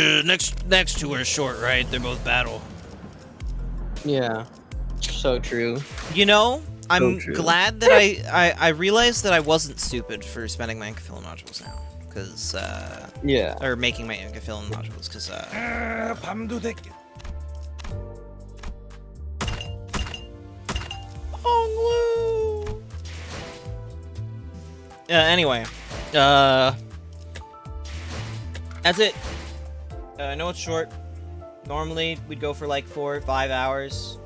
next two are short, right? They're both battle. Yeah. So true. You know, I'm true. glad that I realized that I wasn't stupid for spending my Inca modules now, because Yeah. or making my Inca modules, because 밤도 됐겠. Honglu. Anyway, that's it. I know it's short. Normally we'd go for like 4 or 5 hours.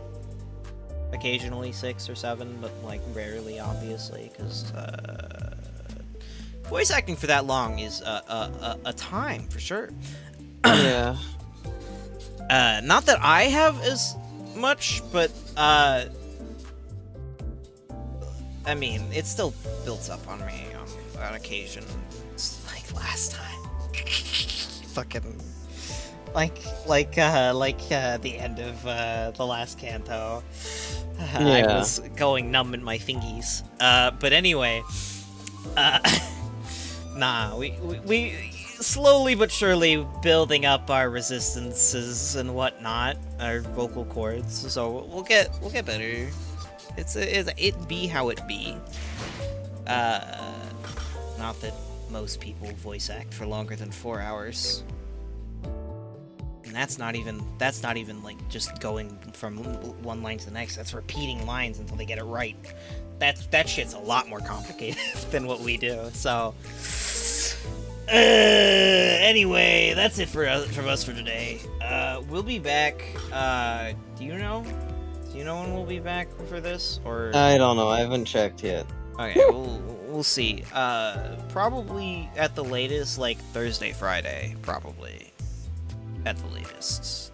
Occasionally 6 or 7, but like rarely, obviously, because voice acting for that long is a time for sure. Yeah. Not that I have as much, but I mean, it still builds up on me on occasion. It's like last time. Fucking like the end of the last canto. I was going numb in my fingies. But anyway, nah, we slowly but surely building up our resistances and whatnot, our vocal cords. So we'll get better. It be how it be. Not that most people voice act for longer than 4 hours. And that's not even like just going from one line to the next. That's repeating lines until they get it right. That shit's a lot more complicated than what we do. So anyway, that's it from us for today. We'll be back. Do you know when we'll be back for this? Or I don't know. I haven't checked yet. okay, we'll see. Probably at the latest, like Thursday, Friday, probably. At the latest.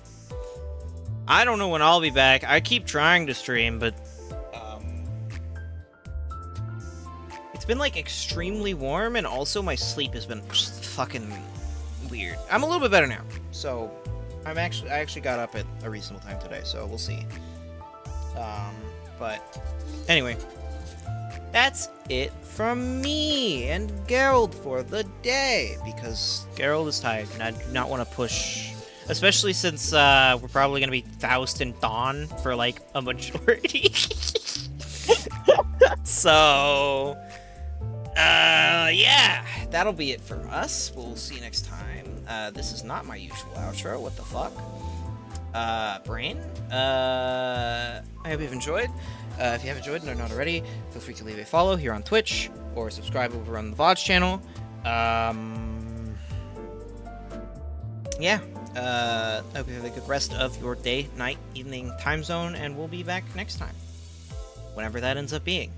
I don't know when I'll be back. I keep trying to stream, but it's been like extremely warm, and also my sleep has been just fucking weird. I'm a little bit better now, so I actually got up at a reasonable time today, so we'll see. But anyway, that's it from me and Geralt for the day, because Geralt is tired and I do not want to push, especially since we're probably gonna be Faust and Dawn for like a majority. So yeah, that'll be it from us. We'll see you next time. This is not my usual outro. What the fuck? Brain? I hope you've enjoyed. If you have enjoyed and are not already, feel free to leave a follow here on Twitch, or subscribe over on the VODs channel. Yeah. I hope you have a good rest of your day, night, evening, time zone, and we'll be back next time. Whenever that ends up being.